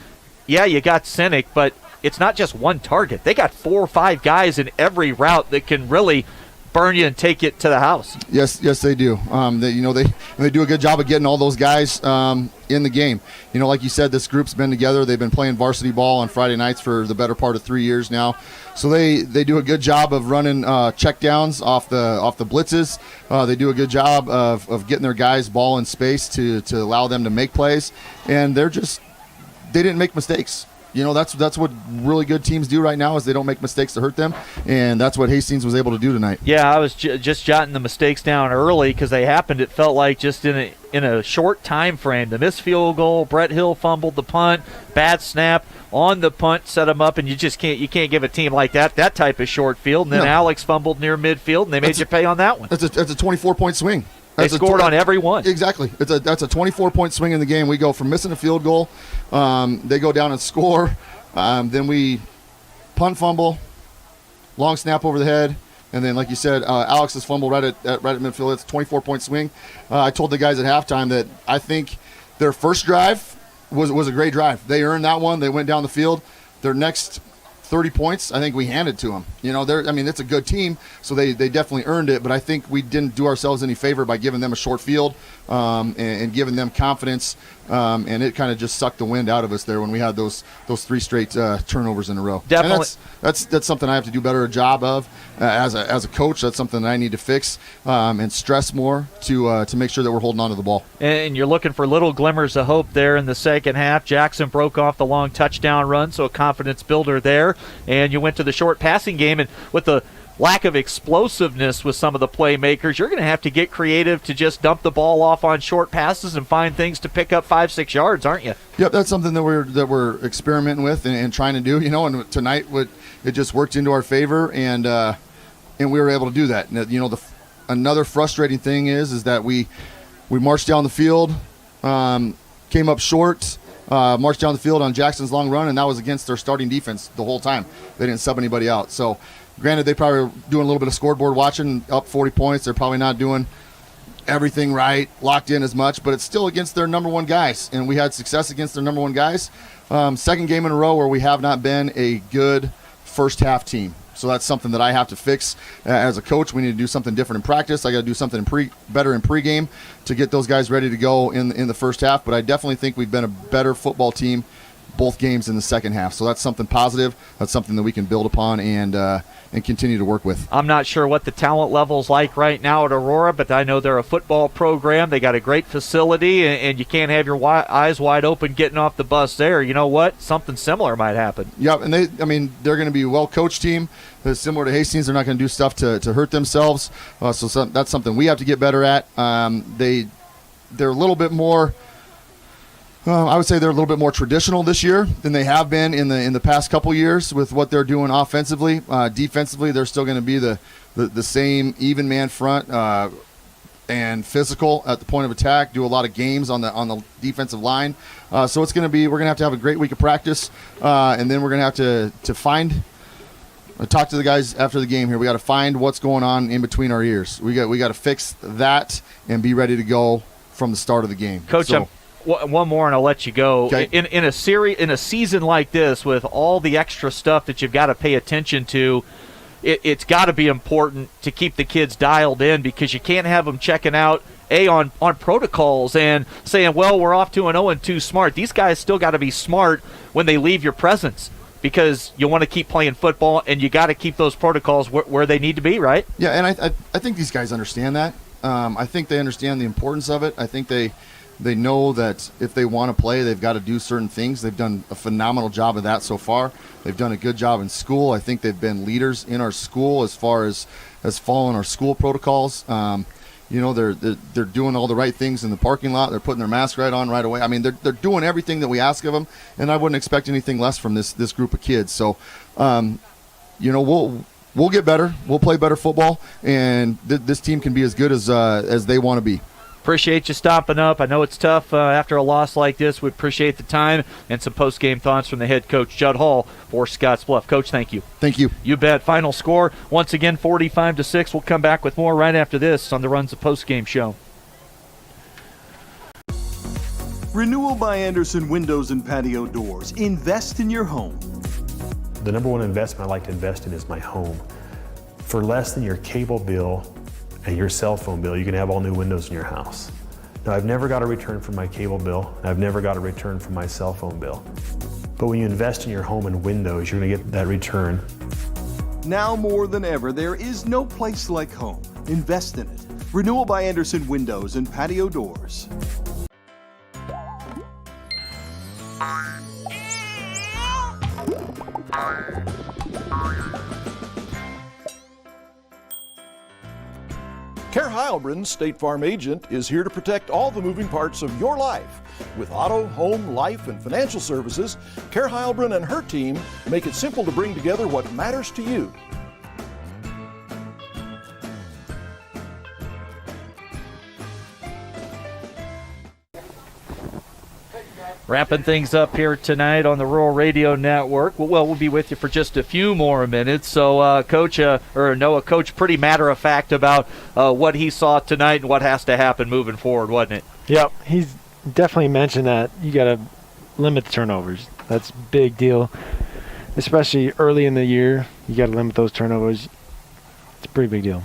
Yeah, you got Cynic, but it's not just one target. They got 4 or 5 guys in every route that can really burn you and take it to the house. Yes, they do. They do a good job of getting all those guys in the game. Like you said, this group's been together. They've been playing varsity ball on Friday nights for the better part of 3 years now. So they do a good job of running check downs off the blitzes. They do a good job of getting their guys ball in space to allow them to make plays. And they didn't make mistakes. That's what really good teams do right now is they don't make mistakes to hurt them, and that's what Hastings was able to do tonight. Yeah, I was just jotting the mistakes down early because they happened, it felt like, just in a short time frame. The missed field goal, Brett Hill fumbled the punt, bad snap on the punt, set them up, and you can't give a team like that type of short field. And then Alex fumbled near midfield, and they made you pay on that one. That's a 24-point swing. They scored on every one. Exactly. That's a 24-point swing in the game. We go from missing a field goal, they go down and score, then we punt, fumble, long snap over the head, and then, like you said, Alex's fumble right at midfield. It's a 24-point swing. I told the guys at halftime that I think their first drive was a great drive. They earned that one. They went down the field. Their next 30 points, I think we handed to them. It's a good team, so they definitely earned it, but I think we didn't do ourselves any favor by giving them a short field and giving them confidence, and it kind of just sucked the wind out of us there when we had those 3 straight turnovers in a row. Definitely. And that's something I have to do better a job of as a coach. That's something that I need to fix and stress more to make sure that we're holding on to the ball. And you're looking for little glimmers of hope there in the second half. Jackson broke off the long touchdown run, so a confidence builder there. And you went to the short passing game, and with the lack of explosiveness with some of the playmakers, you're going to have to get creative to just dump the ball off on short passes and find things to pick up 5-6 yards, aren't you? Yep, that's something that we're experimenting with and trying to do. And tonight it just worked into our favor, and we were able to do that. And, another frustrating thing is that we marched down the field, came up short. Marched down the field on Jackson's long run, and that was against their starting defense the whole time. They didn't sub anybody out. So, granted, they probably were doing a little bit of scoreboard watching, up 40 points. They're probably not doing everything right, locked in as much, but it's still against their number one guys, and we had success against their number one guys. Second game in a row where we have not been a good first half team. So that's something that I have to fix as a coach. We need to do something different in practice. I got to do something better in pregame to get those guys ready to go in the first half. But I definitely think we've been a better football team both games in the second half. So that's something positive. That's something that we can build upon and continue to work with. I'm not sure what the talent level's like right now at Aurora, but I know they're a football program. They got a great facility, and you can't have your eyes wide open getting off the bus there. You know what? Something similar might happen. Yeah, and they're going to be a well-coached team. They're similar to Hastings. They're not going to do stuff to hurt themselves. So that's something we have to get better at. They're a little bit more I would say they're a little bit more traditional this year than they have been in the past couple years with what they're doing offensively. Defensively, they're still going to be the same even man front and physical at the point of attack. Do a lot of games on the defensive line. So it's going to be we're going to have a great week of practice, and then we're going to have to find. I talked to the guys after the game here. We got to find what's going on in between our ears. We got to fix that and be ready to go from the start of the game. Coach, one more and I'll let you go. Okay. In a season like this with all the extra stuff that you've got to pay attention to, it's got to be important to keep the kids dialed in because you can't have them checking out on protocols and saying, well, we're off to an 0-2 smart. These guys still got to be smart when they leave your presence because you want to keep playing football and you got to keep those protocols where they need to be, right? Yeah, and I think these guys understand that. I think they understand the importance of it. I think they They know that if they want to play, they've got to do certain things. They've done a phenomenal job of that so far. They've done a good job in school. I think they've been leaders in our school as far as following our school protocols. They're doing all the right things in the parking lot. They're putting their mask right on right away. I mean, they're doing everything that we ask of them, and I wouldn't expect anything less from this group of kids. So, we'll get better. We'll play better football, and this team can be as good as they want to be. Appreciate you stopping up. I know it's tough after a loss like this. We appreciate the time and some post-game thoughts from the head coach, Judd Hall, for Scottsbluff. Coach, thank you. Thank you. You bet. Final score, once again, 45-6. We'll come back with more right after this on the Runs of Postgame show. Renewal by Andersen Windows and Patio Doors. Invest in your home. The number one investment I like to invest in is my home. For less than your cable bill and your cell phone bill, you can have all new windows in your house. Now, I've never got a return from my cable bill. I've never got a return from my cell phone bill. But when you invest in your home and windows, you're gonna get that return. Now more than ever, there is no place like home. Invest in it. Renewal by Andersen Windows and Patio Doors. Care Heilbronn, State Farm agent, is here to protect all the moving parts of your life. With auto, home, life, and financial services, Care Heilbronn and her team make it simple to bring together what matters to you. Wrapping things up here tonight on the Rural Radio Network. Well, we'll be with you for just a few more minutes. So, Coach, pretty matter-of-fact about what he saw tonight and what has to happen moving forward, wasn't it? Yep, he's definitely mentioned that you got to limit the turnovers. That's a big deal, especially early in the year. You got to limit those turnovers. It's a pretty big deal.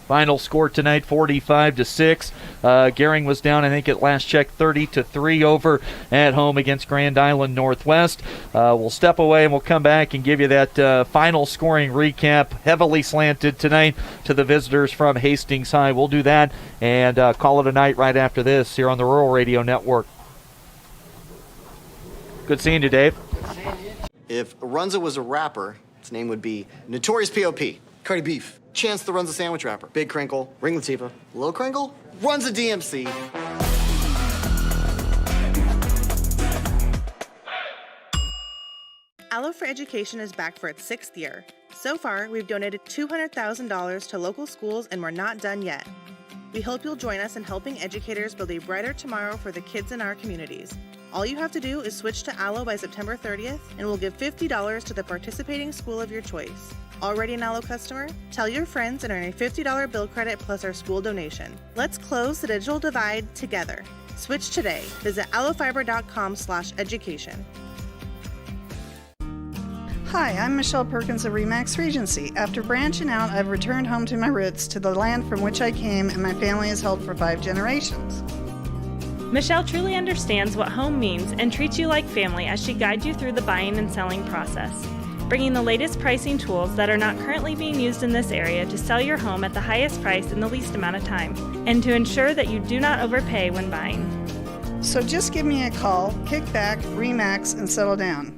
Final score tonight, 45-6. Gehring was down, I think, at last check, 30-3 over at home against Grand Island Northwest. We'll step away and we'll come back and give you that final scoring recap, heavily slanted tonight to the visitors from Hastings High. We'll do that and call it a night right after this here on the Rural Radio Network. Good seeing you, Dave. If Runza was a rapper, his name would be Notorious P.O.P. Cardi Beef. Chance the Runza sandwich rapper. Big Crinkle. Ring Latifah. Lil Crinkle. Runza DMC. Allo for Education is back for its 6th year. So far, we've donated $200,000 to local schools, and we're not done yet. We hope you'll join us in helping educators build a brighter tomorrow for the kids in our communities. All you have to do is switch to Allo by September 30th, and we'll give $50 to the participating school of your choice. Already an Allo customer? Tell your friends and earn a $50 bill credit plus our school donation. Let's close the digital divide together. Switch today. Visit allofiber.com/education. Hi, I'm Michelle Perkins of Remax Regency. After branching out, I've returned home to my roots, to the land from which I came and my family has held for 5 generations. Michelle truly understands what home means and treats you like family as she guides you through the buying and selling process, bringing the latest pricing tools that are not currently being used in this area to sell your home at the highest price in the least amount of time, and to ensure that you do not overpay when buying. So just give me a call, kick back, Remax, and settle down.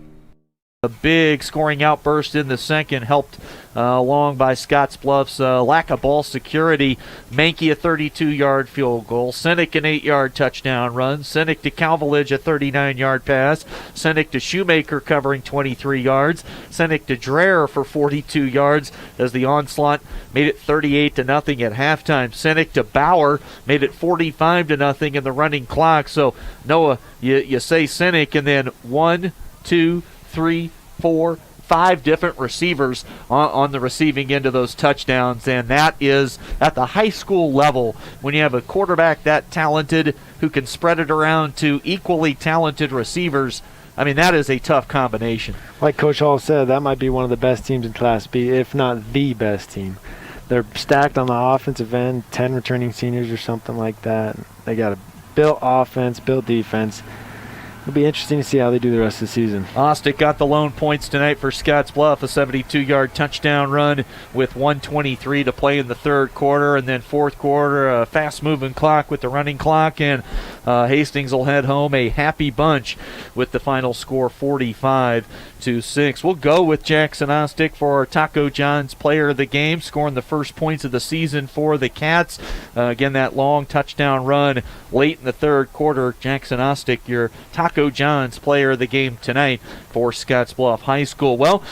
A big scoring outburst in the second, helped along by Scottsbluff's lack of ball security. Mankey a 32-yard field goal. Sinek an 8-yard touchdown run. Sinek to Calvilage a 39-yard pass. Sinek to Shoemaker covering 23 yards. Sinek to Dreher for 42 yards as the onslaught made it 38-0 at halftime. Sinek to Bauer made it 45-0 in the running clock. So, Noah, you say Sinek, and then 1, 2, 3, 4, 5 different receivers on the receiving end of those touchdowns, and that is at the high school level. When you have a quarterback that talented who can spread it around to equally talented receivers, I mean, that is a tough combination. Like Coach Hall said, that might be one of the best teams in Class B, if not the best team. They're stacked on the offensive end, 10 returning seniors or something like that. They got a built offense, built defense. It'll be interesting to see how they do the rest of the season. Ostick got the lone points tonight for Scottsbluff, a 72-yard touchdown run with 1:23 to play in the third quarter, and then fourth quarter, a fast-moving clock with the running clock, and Hastings will head home a happy bunch with the final score 45-6. We'll go with Jackson Ostick for our Taco John's player of the game, scoring the first points of the season for the Cats. Again, that long touchdown run late in the third quarter. Jackson Ostick, your Taco John's player of the game tonight for Scottsbluff High School. Well,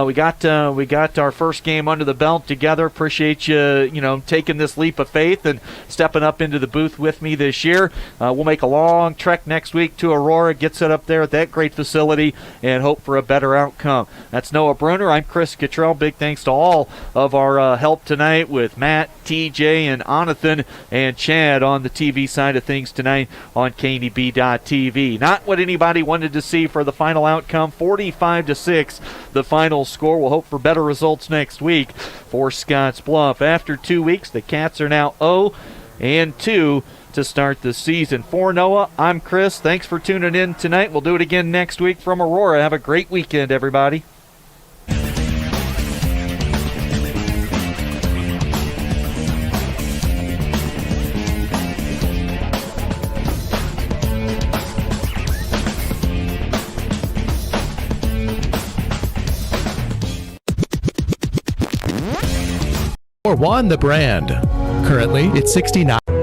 we got our first game under the belt together. Appreciate you taking this leap of faith and stepping up into the booth with me this year. We'll make a long trek next week to Aurora, get set up there at that great facility, and hope for a better outcome. That's Noah Bruner. I'm Chris Cottrell. Big thanks to all of our help tonight with Matt, TJ, and Onathan, and Chad on the TV side of things tonight on KNEB.TV. Not what anybody wanted to see for the final outcome, 45-6 the final score. We'll hope for better results next week for Scottsbluff. After 2 weeks, the Cats are now 0-2 to start the season. For Noah, I'm Chris. Thanks for tuning in tonight. We'll do it again next week from Aurora. Have a great weekend, everybody. Or One the brand. Currently, it's $69.